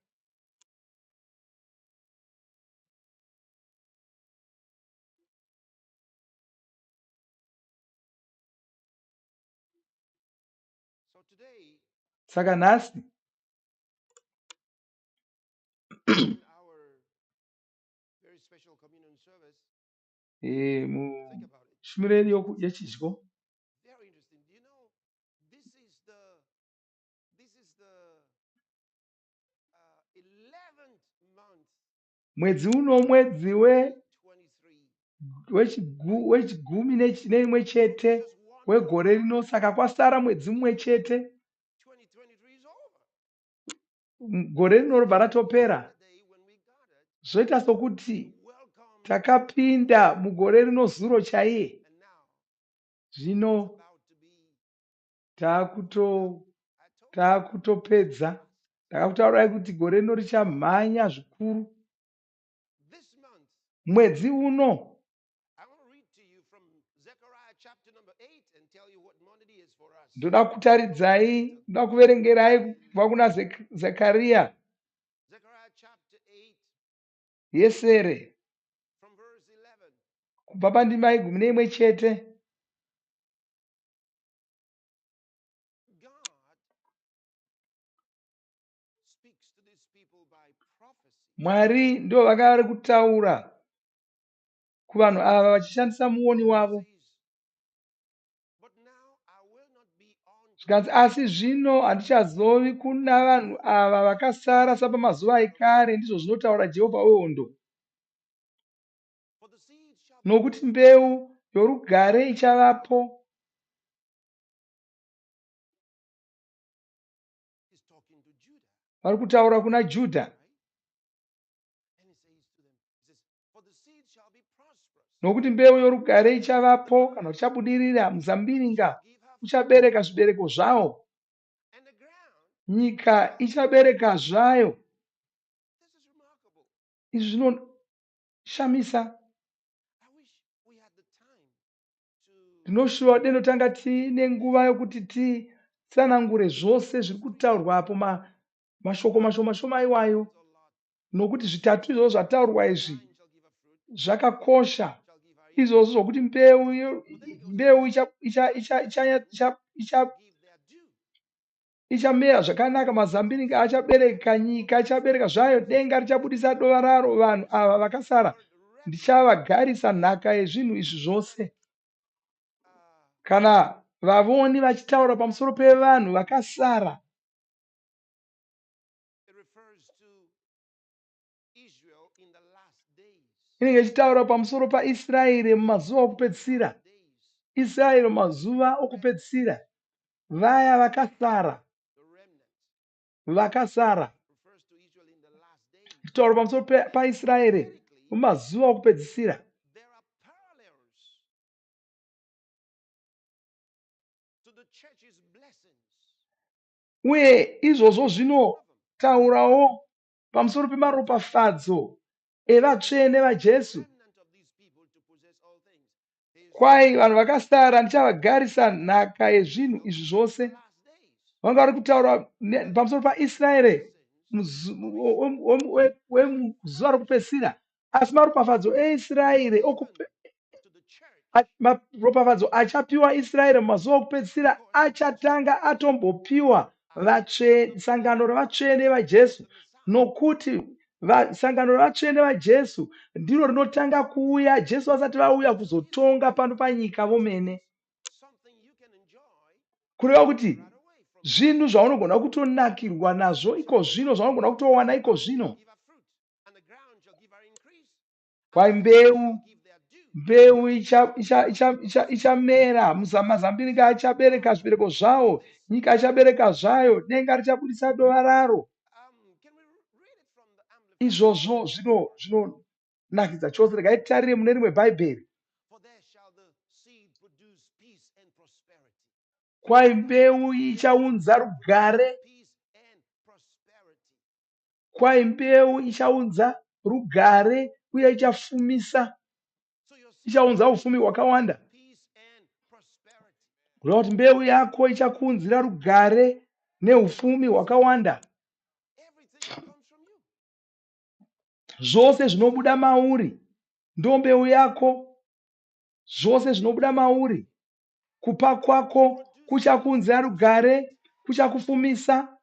Saka nhasi mushumiro yechidyo mwedzi uno mwedzi wechigumi neimwe chete wegore rino. Saka kwasara mwedzi mumwe chete gore rino robva ratopera. Zvoita sokuti takapinda mugore rino zuro chaiye. Zvino taakutopedza. Ndakakutaurai kuti gore rino richamhanya zvikuru. Mwedzi uno ndoda kutaridzai, ndoda kuverengerai kubva kuna Zekaria yesere kubva pandima yegumi neimwe chete. Mwari ndo vavari kutaura kuvanhu ava vachishandisa muoni wavo. Zvikanzi asi zvino handichazovi kuna vanhu ava vakasara sapamazuva ekare, ndizvo zvinotaura Jehovha wehondo. Nokuti mbeu yorugare ichavapo. Vari kutaura kuna Judha. Nokuti mbeu yorugare ichavapo, kana uchabudirira, muzambiringa uchabereka zvibereko zvawo, nyika ichabereka zvayo. Izvi zvinoshamisa. Ndinoshuva denotanga tiine nguva yokuti titsanangure zvose zviri kutaurwa apo, mashoko mashoma iwayo, nokuti zvitatu izvozvo zvataurwa izvi zvakakosha izvozvo zvokuti mbeu ichamera zvakanaka, mazambiringa achabereka, nyika ichabereka zvayo, denga richabudisa dova raro. Vanhu ava vakasara ndichavagarisa nhaka yezvinhu izvi zvose. Kana vavoni vachitaura pamusoro pevanhu vakasara, inenge ichitaura pamusoro paIsraeri mumazuva okupedzisira. Israeri mumazuva okupedzisira, vaya vakasara, ichitaura pamusoro paIsraeri mumazuva okupedzisira. Uye izvozvo zvinotaurawo pamusoro pemaropafadzo evatsvene vaJesu. Kwai vanhu vakasara ndichavagarisira nhaka yezvinhu izvi zvose. Vanga vari kutaura pamusoro paIsraeri wemuzuva rokupedzisira, asi maropafadzo eIsraeri maropafadzo achapiwa Israeri mumazuva okupedzisira achatanga atombopiwa sangano revatsvene vaJesu, nokuti sangano revatsvene vaJesu ndiro rinotanga kuuya Jesu asati vauya kuzotonga pano panyika vomene. Kureva kuti zvinhu zvaunogona kutonakirwa nazvo iko zvino, zvaunogona kutowana iko zvino. Kwai mbeu ichamera, mazambiringa achabereka zvibereko zvawo, nyika ichabereka zvayo, denga richabudisa dova raro. Izvozvo zvinonakidza chose. Regai titarire mune rimwe bhaibheri. Kwai mbeu ichaunza rugare, kwai mbeu ichaunza rugare uye ichafumisa, ichaunza ufumi hwakawanda. Kureva kuti mbeu yako ichakuunzira rugare neufumi hwakawanda. Zvose zvinobuda mauri ndo mbeu yako. Zvose zvinobuda mauri, kupa kwako kuchakuunzira rugare, kuchakufumisa.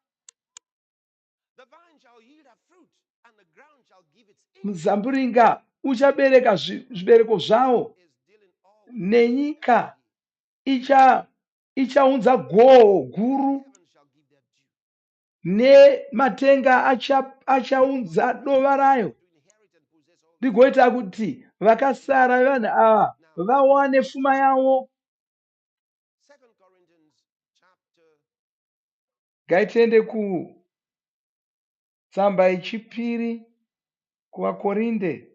Muzambiringa uchabereka zvibereko zvawo, nenyika ichaunza goho guru, nematenga achaunza dova rayo, rigoita kuti vakasara vevanhu ava vawane pfuma yavo. Ngaitiende kutsamba yechipiri kuvaKorinde,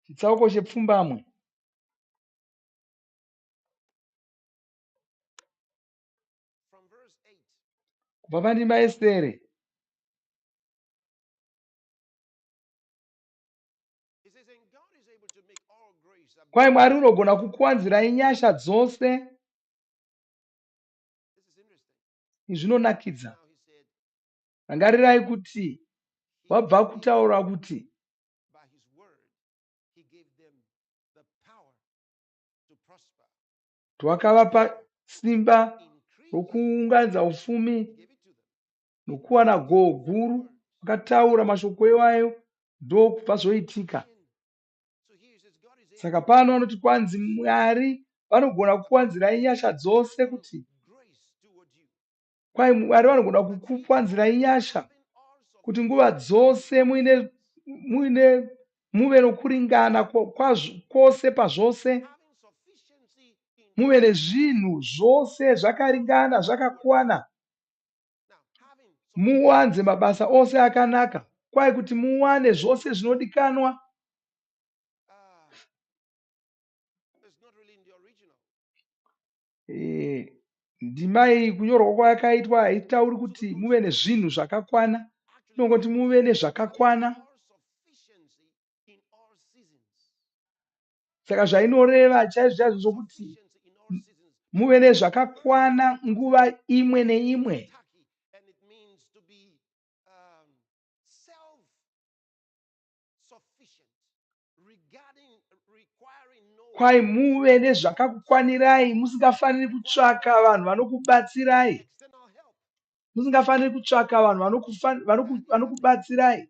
chitsauko chepfumbamwe. Kubva pandima Estere. Kwai Mwari unogona kukuwanzirai nyasha dzose. Zvinonakidza. Rangarirai kuti wabva kutaura kuti twakavapa simba rokuunganidza ufumi nokuwana goho guru. Wakataura mashoko iwayo, ndo kubva zvoitika. Saka pano anoti kwanzi Mwari vanogona kukuwanzirai nyasha dzose, kuti kwai Mwari vanogona kukuwanzirai nyasha kuti nguva dzose muve nokuringana kwose pazvose, muve nezvinhu zvose zvakaringana zvakakwana, muwanze mabasa ose akanaka, kwai kuti muwane zvose zvinodikanwa. Ndima iyi kunyorwa kwayakaitwa haitauri kuti muve nezvinhu zvakakwana, inongoti muve nezvakakwana. Saka zvainoreva chaizvo zvokuti muve nezvakakwana nguva imwe neimwe. kwai muve nezvakakukwanirai, musingafaniri kutsvaka vanhu vanokubatsirai, musingafaniri kutsvaka vanhu vanokubatsirai.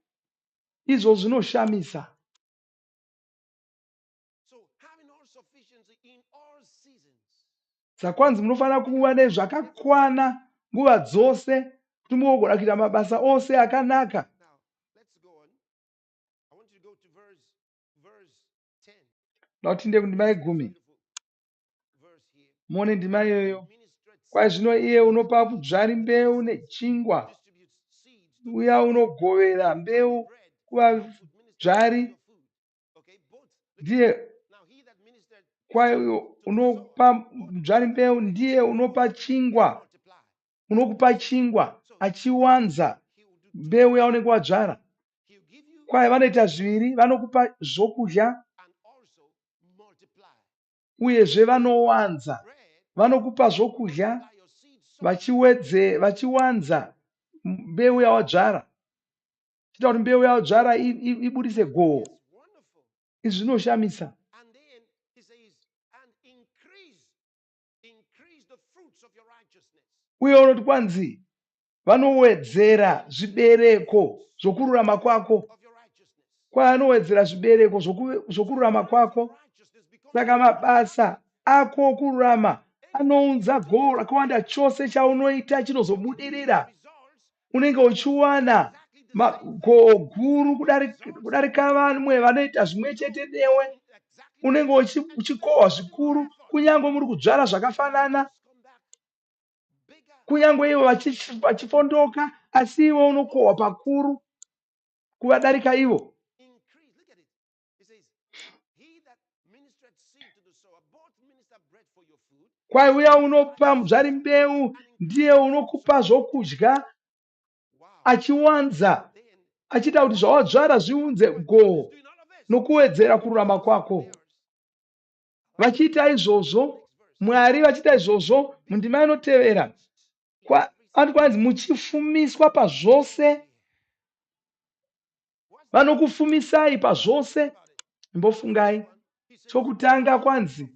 Izvo zvinoshamisa. Sakwanzi munofanira kuva nezvakakwana nguva dzose kuti mugogona kuita mabasa ose akanaka. Kuti tinde kundima yegumi. Muone ndima iyoyo. Kwai zvino iye unopa kudzvari mbeu nechingwa, uya unogovera mbeu kuvadzvari, ndiye kwai unopa mudzvari mbeu ndiye unopa chingwa, unokupa chingwa achiwanza mbeu yaunenge wadzvara. Kwai vanoita zviviri, vanokupa zvokudya uyezve vanowanza. Vanokupa zvokudya vachiwanza mbeu yawadzvara, chita kuti mbeu yawadzvara ibudise goho. Izvi zvinoshamisa. Uye unoti kwanzi vanowedzera zvibereko zvokururama kwako. Kwai anowedzera zvibereko zvokururama kwako. Saka mabasa ako okururama anounza goho rakawanda. Chose chaunoita chinozobudirira. Unenge uchiwana goho guru kudarika vamwe vanoita zvimwe chete newe. Unenge uchikohwa zvikuru, kunyange muri kudzvara zvakafanana, kunyange ivo vachifondoka, asi ivo unokohwa pakuru kuvadarika ivo. Kwai uya unopa mudzvari mbeu ndiye unokupa zvokudya achiwanza, achita kuti zvawadzvara zviunze goho nokuwedzera kururama kwako. Vachiita izvozvo, Mwari vachiita izvozvo, mundima inotevera kwanzi muchifumiswa pazvose. Vanokufumisai pazvose. Mbofungai. Chokutanga kwanzi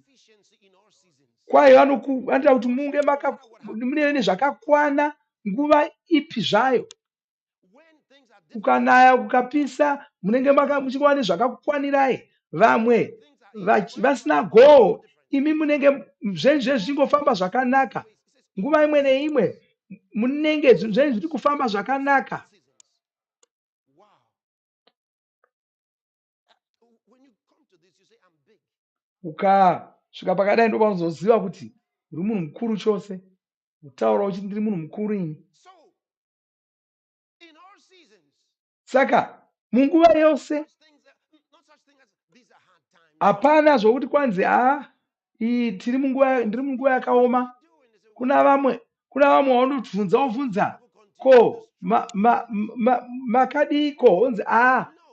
kwai vanoita kuti munge mune nezvakakwana nguva ipi zvayo. Kukanaya kukapisa, munenge muchingova nezvakakwanirai. Vamwe vasina goho, imi munenge zvenizve zvichingofamba zvakanaka. Nguva imwe neimwe munenge zvenizve zviri kufamba zvakanaka. Ukasvika pakadai ndipo paunozoziva kuti uri munhu mukuru chose. Utaura uchiti ndiri munhu mukuru ini. Saka munguva yose hapana zvokuti kwanzi ndiri munguva yakaoma. Kuna vamwe waunobvunza ko makadiko, onzi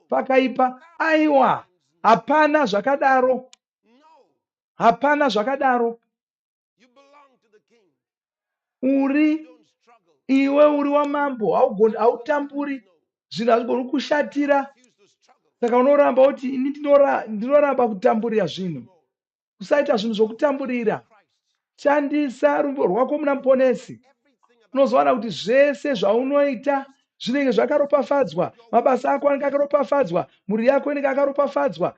pakaipa. Aiwa, hapana zvakadaro. Hapana zvakadaro. Iwe uri wamambo, hautamburi, zvinhu hazvigoni kushatira. Saka unoramba kuti ini ndinoramba kutamburira zvinhu. Usaita zvinhu zvokutamburira. Shandisa rumbo rwako muna muponesi. Unozowana kuti zvese zvaunoita zvinenge zvakaropafadzwa. Mabasa ako anenge akaropafadzwa. Mhuri yako inenge yakaropafadzwa.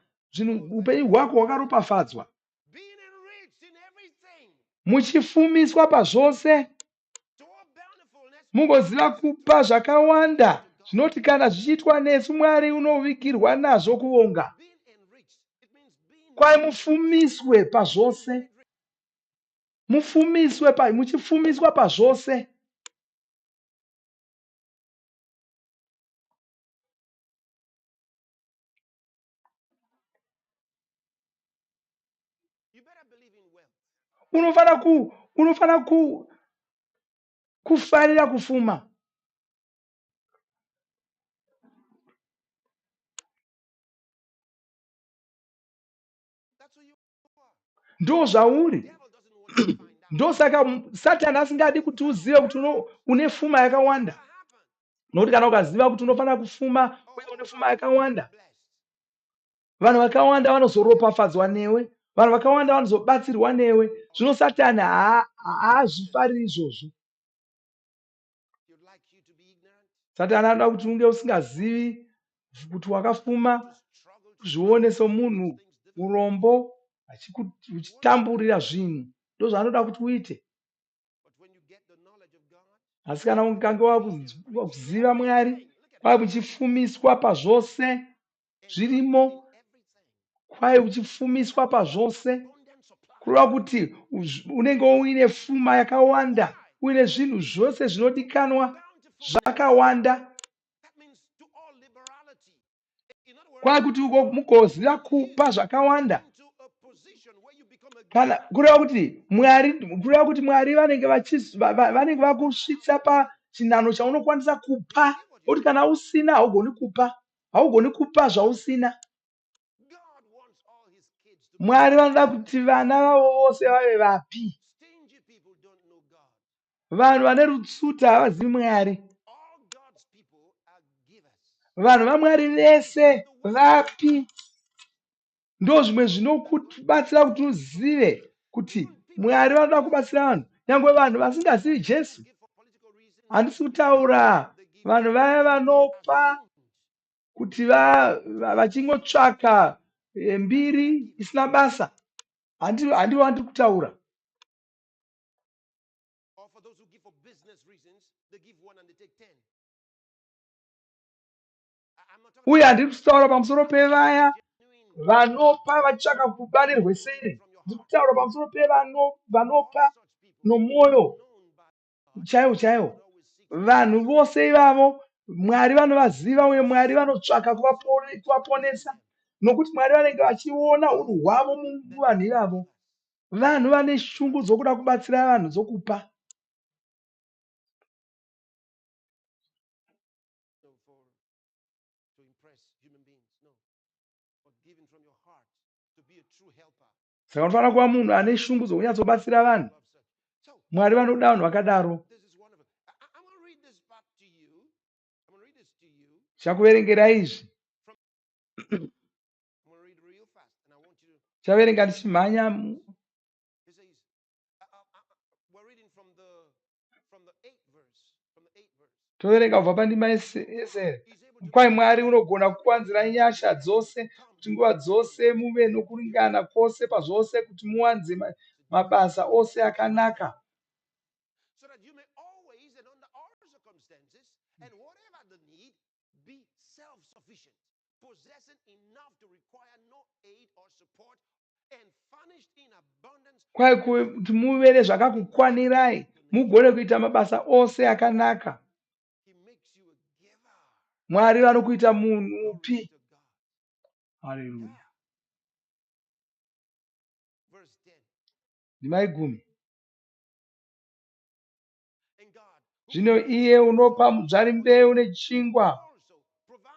Upenyu hwako hwakaropafadzwa. Muchifumiswa pazvose. Mugoziva kupa zvakawanda. Zvinoti kana zvichiitwa nesu, Mwari unovigirwa nazvo kuvonga. Kwai mufumiswe pazvose. Muchifumiswa pazvose. Unofanira kufarira kufuma. Ndo zvauri. Ndosaka Satani asingadi kuti uzive kuti une fuma yakawanda. Nokuti kana ukaziva kuti unofanira kufuma uye une fuma yakawanda, vanhu vakawanda vanozoropafadzwa newe, vanhu vakawanda vanozobatsirwa newe. Zvino Satani haazvifariri izvozvo. Satani anoda kuti unge usingazivi, kuti wakafuma, zvione somunhu murombo uchitamburira zvinhu. Ndozvaanoda kuti uite. Asi kana ukange wakuziva Mwari, kwai uchifumiswa pazvose zvirimo, kwai uchifumiswa pazvose, kureva kuti unenge uine pfuma yakawanda, uine zvinhu zvose zvinodikanwa zvakawanda, kwai kuti mugoziva kupa zvakawanda. Kana kureva kuti Mwari vanenge vakusvitsa pachinhano chaunokwanisa kupa, kuti kana usina haugoni kupa zvausina. Mwari vanoda kuti vana vavo vose vave vapi. Vanhu vane rutsuta havazivi Mwari. Vanhu vaMwari vese vapi. Ndo zvimwe zvinokubatsira kuti uzive kuti Mwari vanoda kubatsira vanhu, nyangwe vanhu vasingazivi Jesu. Handisi kutaura vanhu vaya vanopa kuti vachingotsvaka mbiri isina basa. Handivo vandiri kutaura. Uye handiri kutaura pamusoro pevaya vanopa vachitsvaka kubarirwe sere. Ndiri kutaura pamusoro pevanopa nomwoyo chaiwo chaiwo. Vanhu vose ivavo Mwari vanovaziva, uye Mwari vanotsvaka kuvaponesa, nokuti Mwari vanenge vachiona unhu hwavo muvanhu ivavo. Vanhu vane shungu dzokuda kubatsira vanhu dzokupa. Saka unofanira kuva munhu ane shungu dzokunyatsobatsira vanhu. Mwari vanoda vanhu vakadaro. Chakuverengera izvi. Chaverenga ndichimhanya. Toverenga kubva pandima yesere. Kwai Mwari unogona kukuwanzira nyasha dzose, kuti nguva dzose muve nokuringana kwose pazvose, kuti muwanze mabasa ose akanaka. Kwai kuti muve nezvakakukwanirai, mugone kuita mabasa ose akanaka. Mwari vanokuita munhu upi? Haleluya. Ndima 10. Zvino iye unopa mudzvari mbeu nechingwa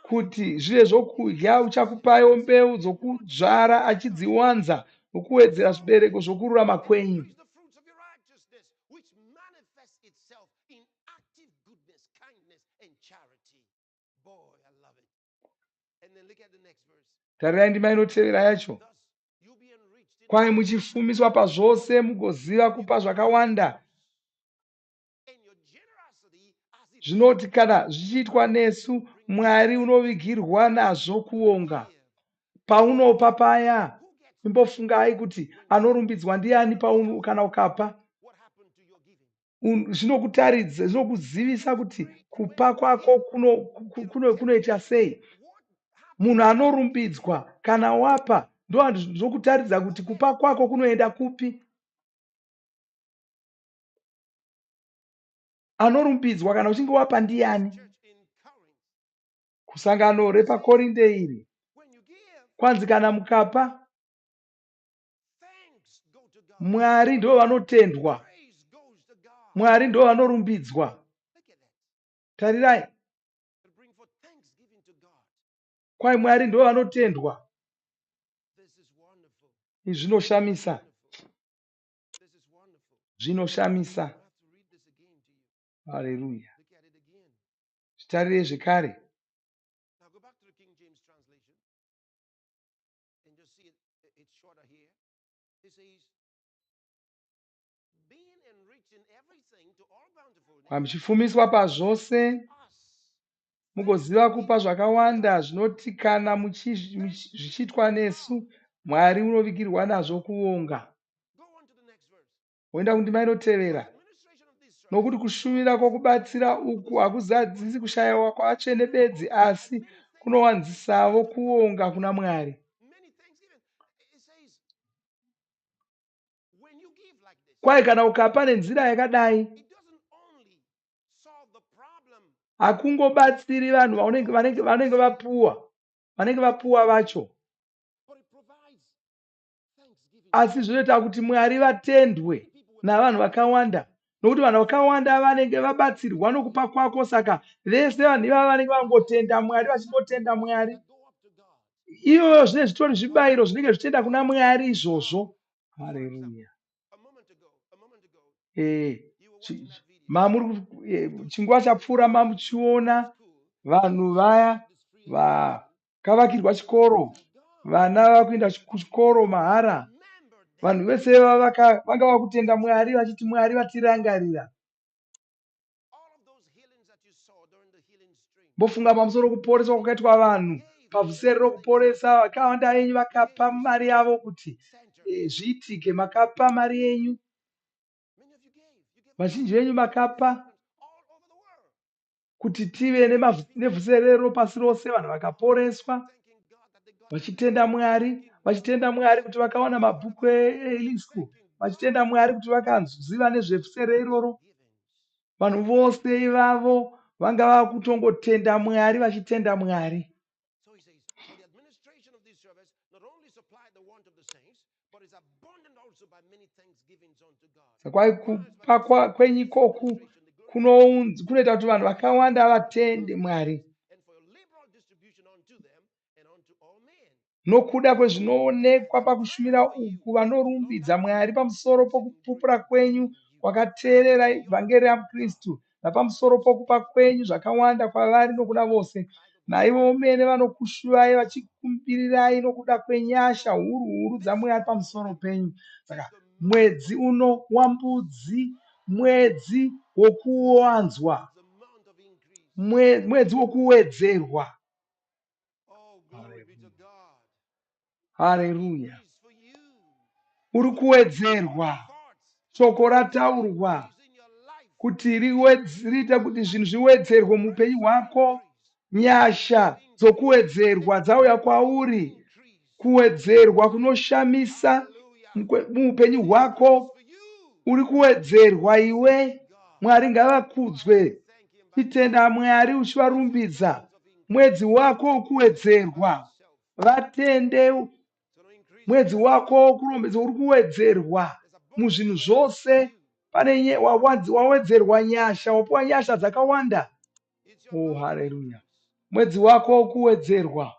kuti zvive zvokudya, uchakupayo mbeu dzokudzvara, achidziwanza nokuwedzera zvibereko zvokururama kwenyu. Tarirai ndima inotevera yacho. Kwai muchifumiswa pazvose, mugoziva kupa zvakawanda. Zvinoti kana zvichiitwa nesu, Mwari unovigirwa nazvo kuonga. Paunopa paya, imbofungai kuti anorumbidzwa ndiani kana ukapa. Zvinokuzivisa kuti kupa kwako kunoita sei. Munhu anorumbidzwa kana wapa, ndo zvokutaridza kuti kupa kwako kunoenda kupi. Anorumbidzwa kana uchinge wapa ndiani. Kusangano repaKorinde iri kwanzi kana mukapa, Mwari ndo vanotendwa, Mwari ndo vanorumbidzwa. Tarirai, kwai Mwari ndo vanotendwa. Izvi zvinoshamisa, zvinoshamisa. Haleluya. Titarire zvekare. see it, it's shorter here. He says, being enriched in everything to all bountifulness. Muchifumiswa pazvose mugoziva kupa zvakawanda zvinoti kana zvichiitwa nesu Mwari unovigirwa nazvo kuonga. Woenda kundima inotevera. Nokuti kushumira kwokubatsira uku hakuzadzisi kushayiwa kwatsvene bedzi, asi kunowanzisavo kuonga kuna Mwari. Kwai kana ukapa nenzira yakadai, hakungobatsiri vanhu vanenge vapuwa vacho, asi zvinoita kuti Mwari vatendwe navanhu vakawanda, nokuti vanhu vakawanda vanenge vabatsirwa nokupa kwako. Saka vese vanhu ivava vanenge vangotenda Mwari, vachingotenda Mwari. Ivo zvine zvitori zvibayiro zvinenge zvichienda kuna Mwari izvozvo. Haleluya. Chinguva chapfuura mamuchiona vanhu vaya vakavakirwa chikoro, vana vakuenda kuchikoro mahara. Vanhu vese vanga vakutenda Mwari vachiti Mwari vatirangarira. Mbofunga pamusoro kuporeswa kwakaitwa vanhu pavusere rokuporesa. Vakawanda yenyu vakapa mari yavo kuti zviitike. Makapa mari yenyu, vazhinji venyu makapa kuti tive nevhuserero pasi rose. Vanhu vakaporeswa vachitenda Mwari, vachitenda Mwari kuti vakawana mabhuku elisku, vachitenda Mwari kuti vakaziva nezvevhusere iroro. Vanhu vose ivavo vanga vakutongotenda Mwari, vachitenda Mwari. Saka kupa kwenyu ikoku kunoita kuti vanhu vakawanda vatende Mwari. Nokuda kwezvinoonekwa pakushumira uku, vanorumbidza Mwari pamusoro pokupupura kwenyu kwakateerera vhangeri raKristu, napamusoro pokupa kwenyu zvakawanda kwavari nokuna vose. Naivo mene vanokushuvai vachikumbirirai nokuda kwenyasha huru huru dzaMwari pamusoro penyu. Saka mwedzi uno waMbudzi, mwedzi wokuwanzwa, mwedzi wokuwedzerwa. Haleluya. Uri kuwedzerwa. Shoko rataurwa kuti riite kuti zvinhu zviwedzerwe muupenyu hwako. Nyasha dzokuwedzerwa dzauya kwauri. Kuwedzerwa kunoshamisa muupenyu hwako. Uri kuwedzerwa iwe. Mwari ngavakudzwe. Titenda Mwari uchivarumbidza. Mwedzi wako wokuwedzerwa. Vatende mwedzi wako wokurumbidza uri kuwedzerwa muzvinhu zvose. Pane wawedzerwa nyasha, wapuwa nyasha dzakawanda. Oh, haleluya. Mwedzi wako wokuwedzerwa.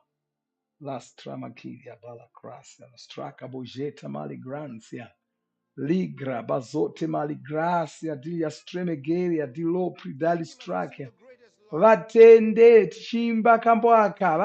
Lastra makilia balakrasia, straka bojeta maligrancia, ligra bazote maligracia, dilia stremegeria, dilopri dali strakia. Vatende, tichimba kambo aka,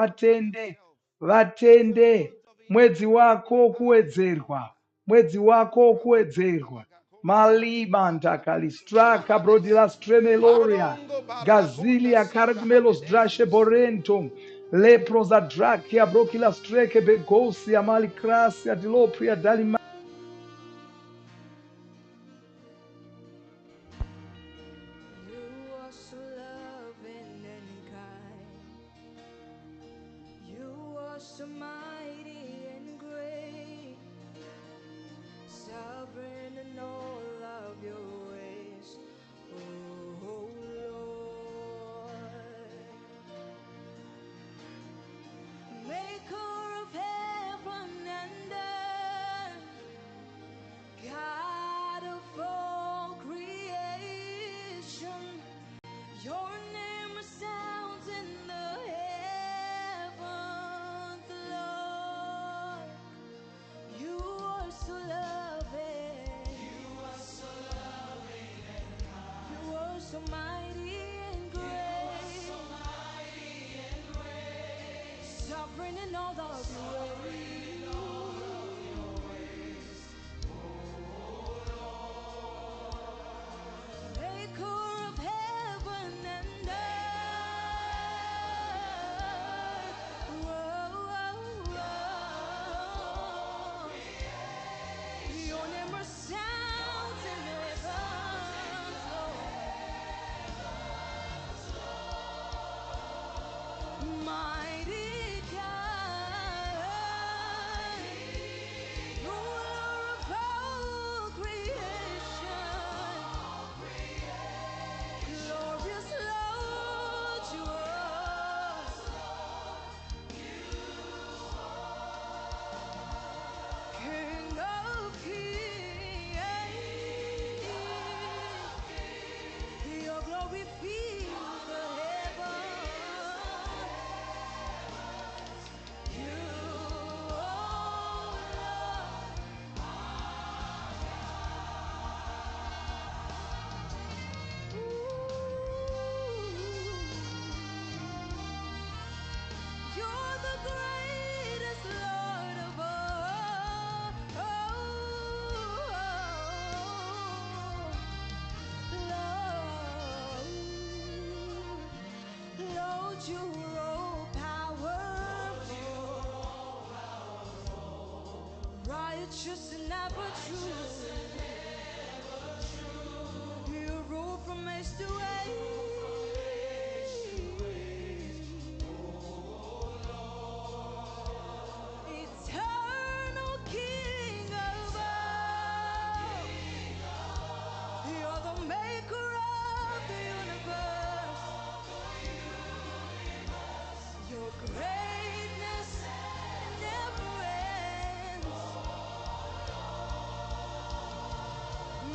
vatende. Mwedzi wako wokuwedzerwa. Mwedzi wako wokuwedzerwa. Malibanda kalistraka brodila stremeloria, gazilia cargmelos drashe borento, leprosa drakia brokila streke begosia malicrasia dilopria dalima. So mighty and great, sovereign in all of your ways, oh Lord. Maker of heaven and earth, God of all creation, your name resounds in the so mighty and great, sovereign in all of your ways. righteous and never true. You rule from age to age. Eternal King of all. You're the maker of the universe. Your greatness never ends.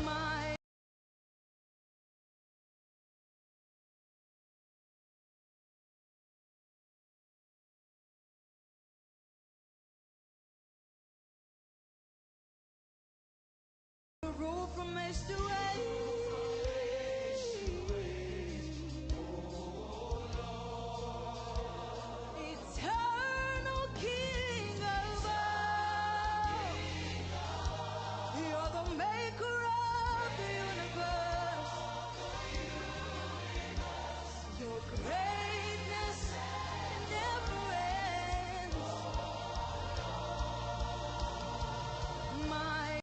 My rule from age to age. Eternal King of all. You're the maker of the universe. Your greatness never ends. My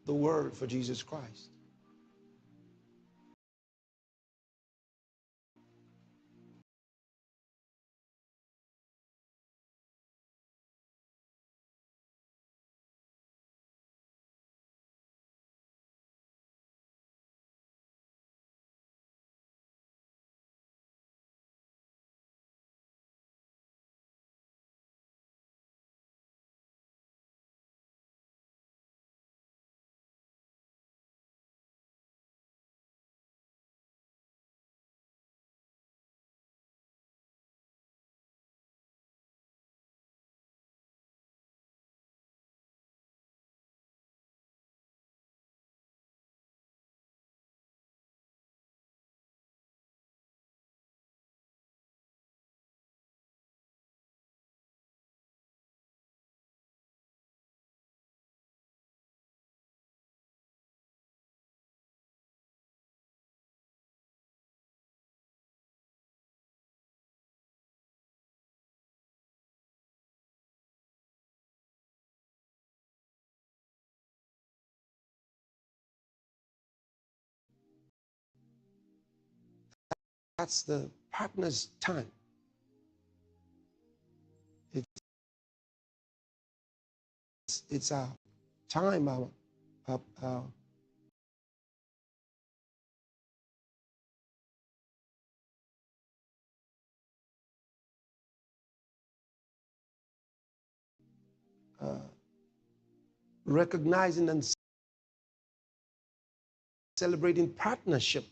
the word for Jesus Christ. That's the partner's time. It's our time, our recognizing and celebrating partnership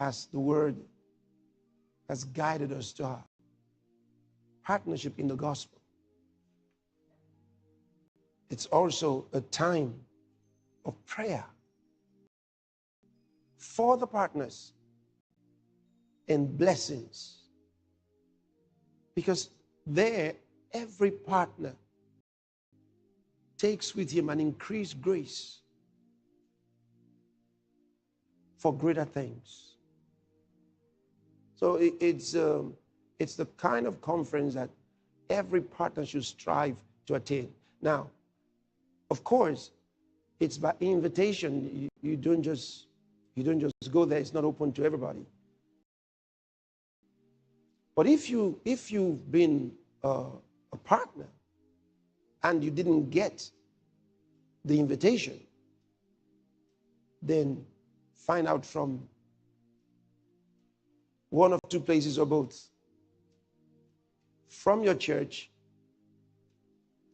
as the word has guided us to our partnership in the gospel. It's also a time of prayer for the partners and blessings. Because there, every partner takes with him an increased grace for greater things. So it's the kind of conference that every partner should strive to attain. Now, of course, it's by invitation. You don't just go there. It's not open to everybody. But if you've been a partner and you didn't get the invitation, then find out from one of two places or both. From your church,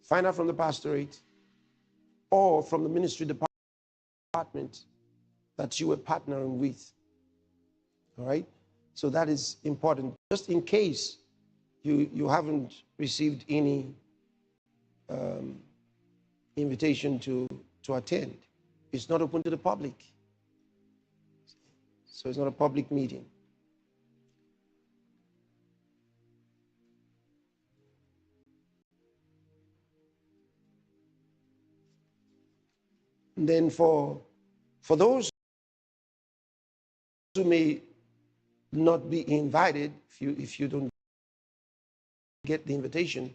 find out from the pastorate, or from the ministry department that you were partnering with. All right? So that is important. Just in case you haven't received any invitation to attend. It's not open to the public. So it's not a public meeting. And then for those who may not be invited, if you don't get the invitation,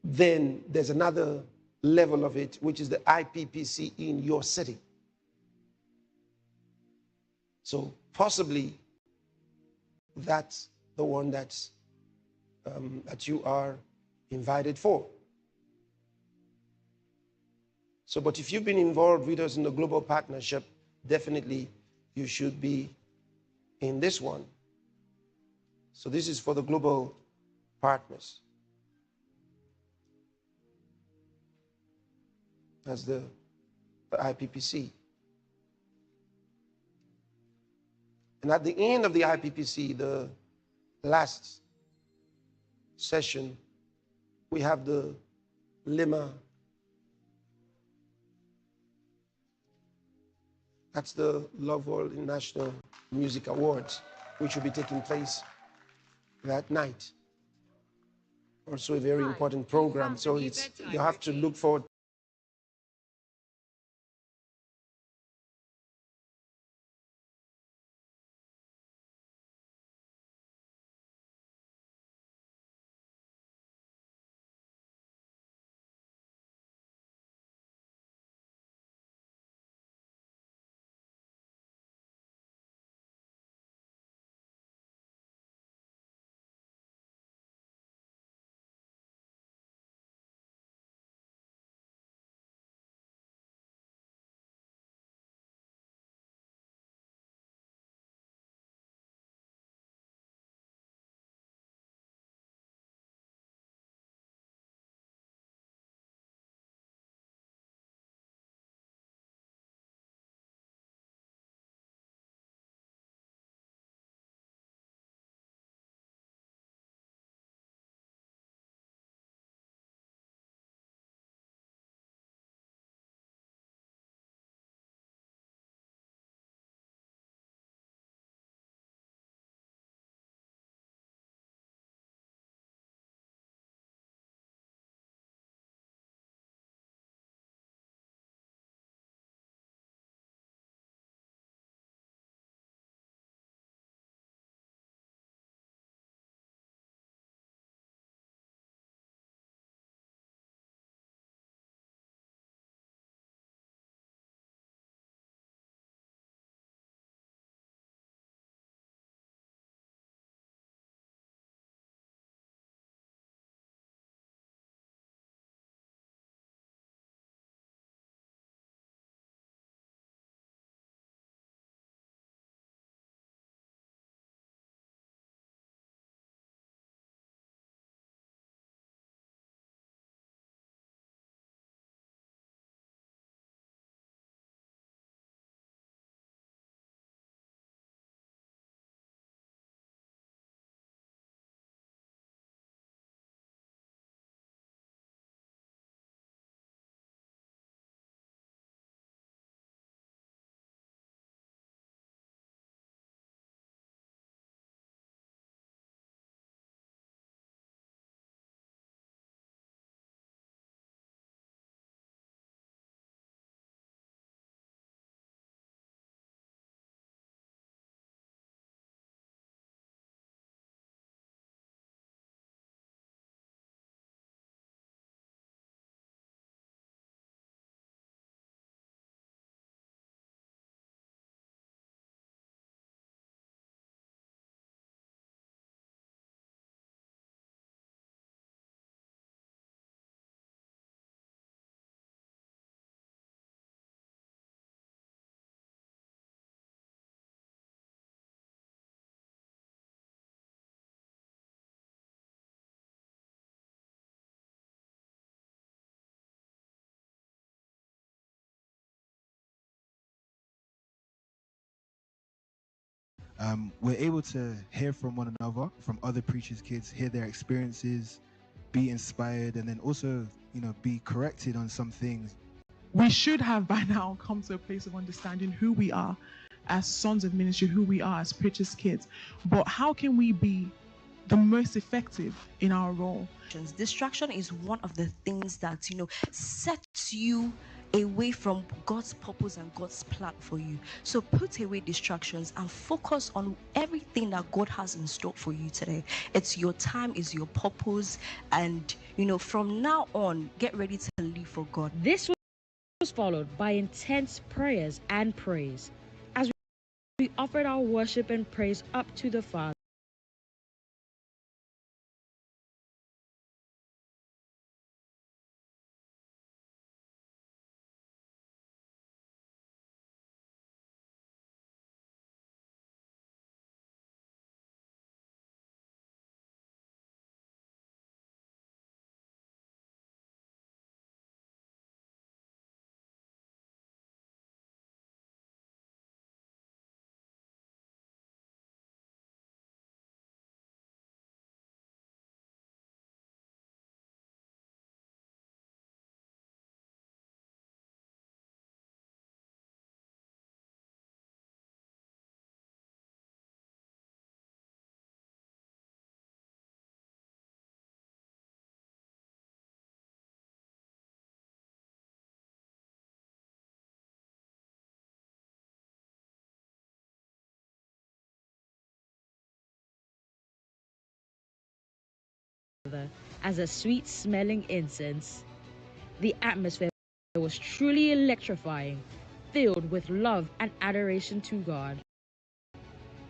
then there's another level of it, which is the IPPC in your city. So possibly that's the one that you are invited for. So, but if you've been involved with us in the global partnership, definitely you should be in this one. So this is for the global partners. That's the IPPC. And at the end of the IPPC, the last session, we have the Lima. That's the Love World International Music Awards, which will be taking place that night. Also a very important program. So you have to look forward we're able to hear from one another, from other preachers' kids, hear their experiences, be inspired, and then also, be corrected on some things. We should have by now come to a place of understanding who we are as sons of ministry, who we are as preachers' kids. But how can we be the most effective in our role? Distraction is one of the things that, sets you away from God's purpose and God's plan for you. So put away distractions and focus on everything that God has in store for you today. It's your time, it's your purpose, and from now on, get ready to live for God. This was followed by intense prayers and praise as we offered our worship and praise up to the Father. As a sweet-smelling incense, the atmosphere was truly electrifying, filled with love and adoration to God.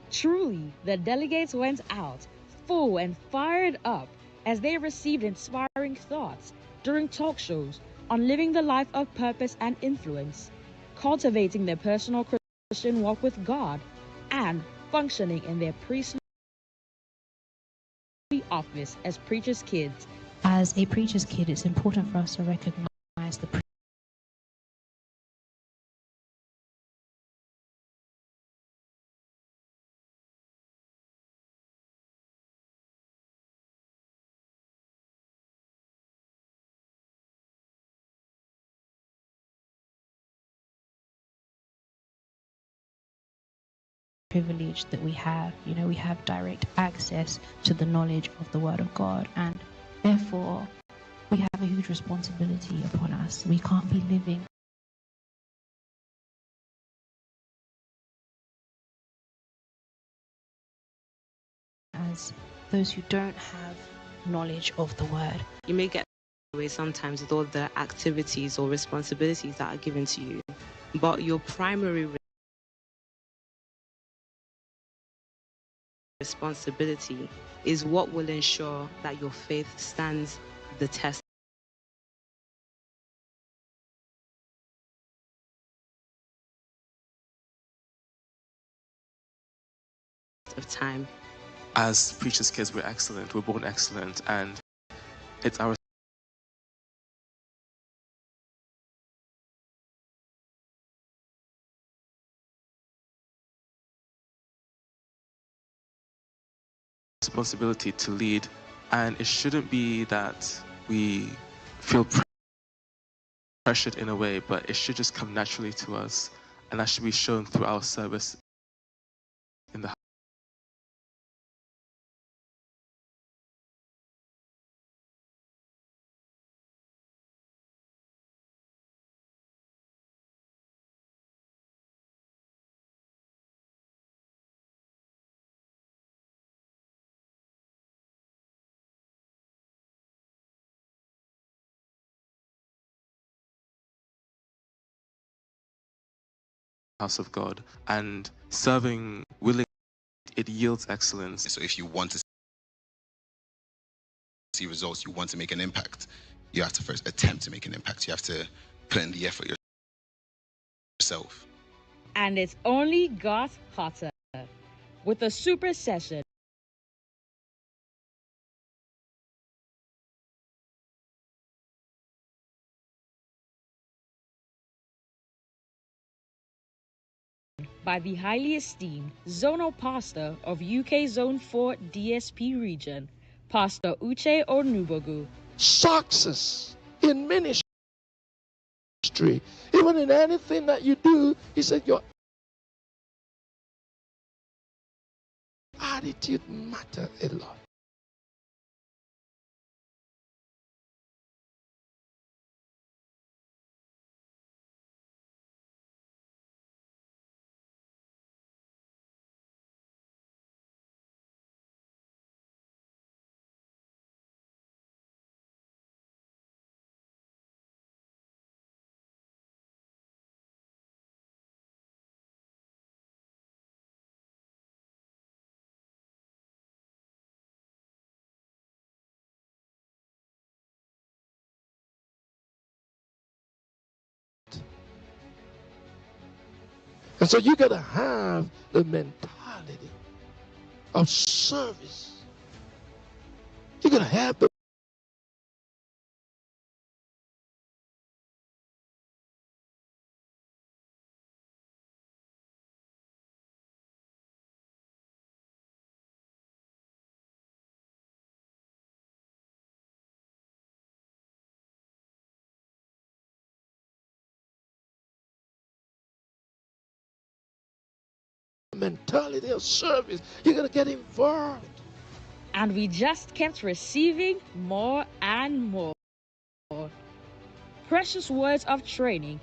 Truly, the delegates went out full and fired up as they received inspiring thoughts during talk shows on living the life of purpose and influence, cultivating their personal Christian walk with God, and functioning in their priestly office as preachers' kids. As a preacher's kid, it's important for us to recognize the privilege that we have. We have direct access to the knowledge of the Word of God, and therefore we have a huge responsibility upon us. We can't be living as those who don't have knowledge of the Word. You may get away sometimes with all the activities or responsibilities that are given to you, but your primary responsibility is what will ensure that your faith stands the test of time. As preachers' kids, we're excellent, we're born excellent, and it's our responsibility to lead, and it shouldn't be that we feel pressured in a way, but it should just come naturally to us, and that should be shown through our service in the house of God, and serving willingly, it yields excellence. So if you want to see results, you want to make an impact, you have to first attempt to make an impact. You have to put in the effort yourself. And it's only got hotter with a super session by the highly esteemed zonal pastor of UK Zone 4 DSP region, Pastor Uche Onubogu. Success in ministry, even in anything that you do, he said your attitude matters a lot. And so you got to have the mentality of service. You got to have the mentality of service. You got to get involved. And we just kept receiving more and more. Precious words of training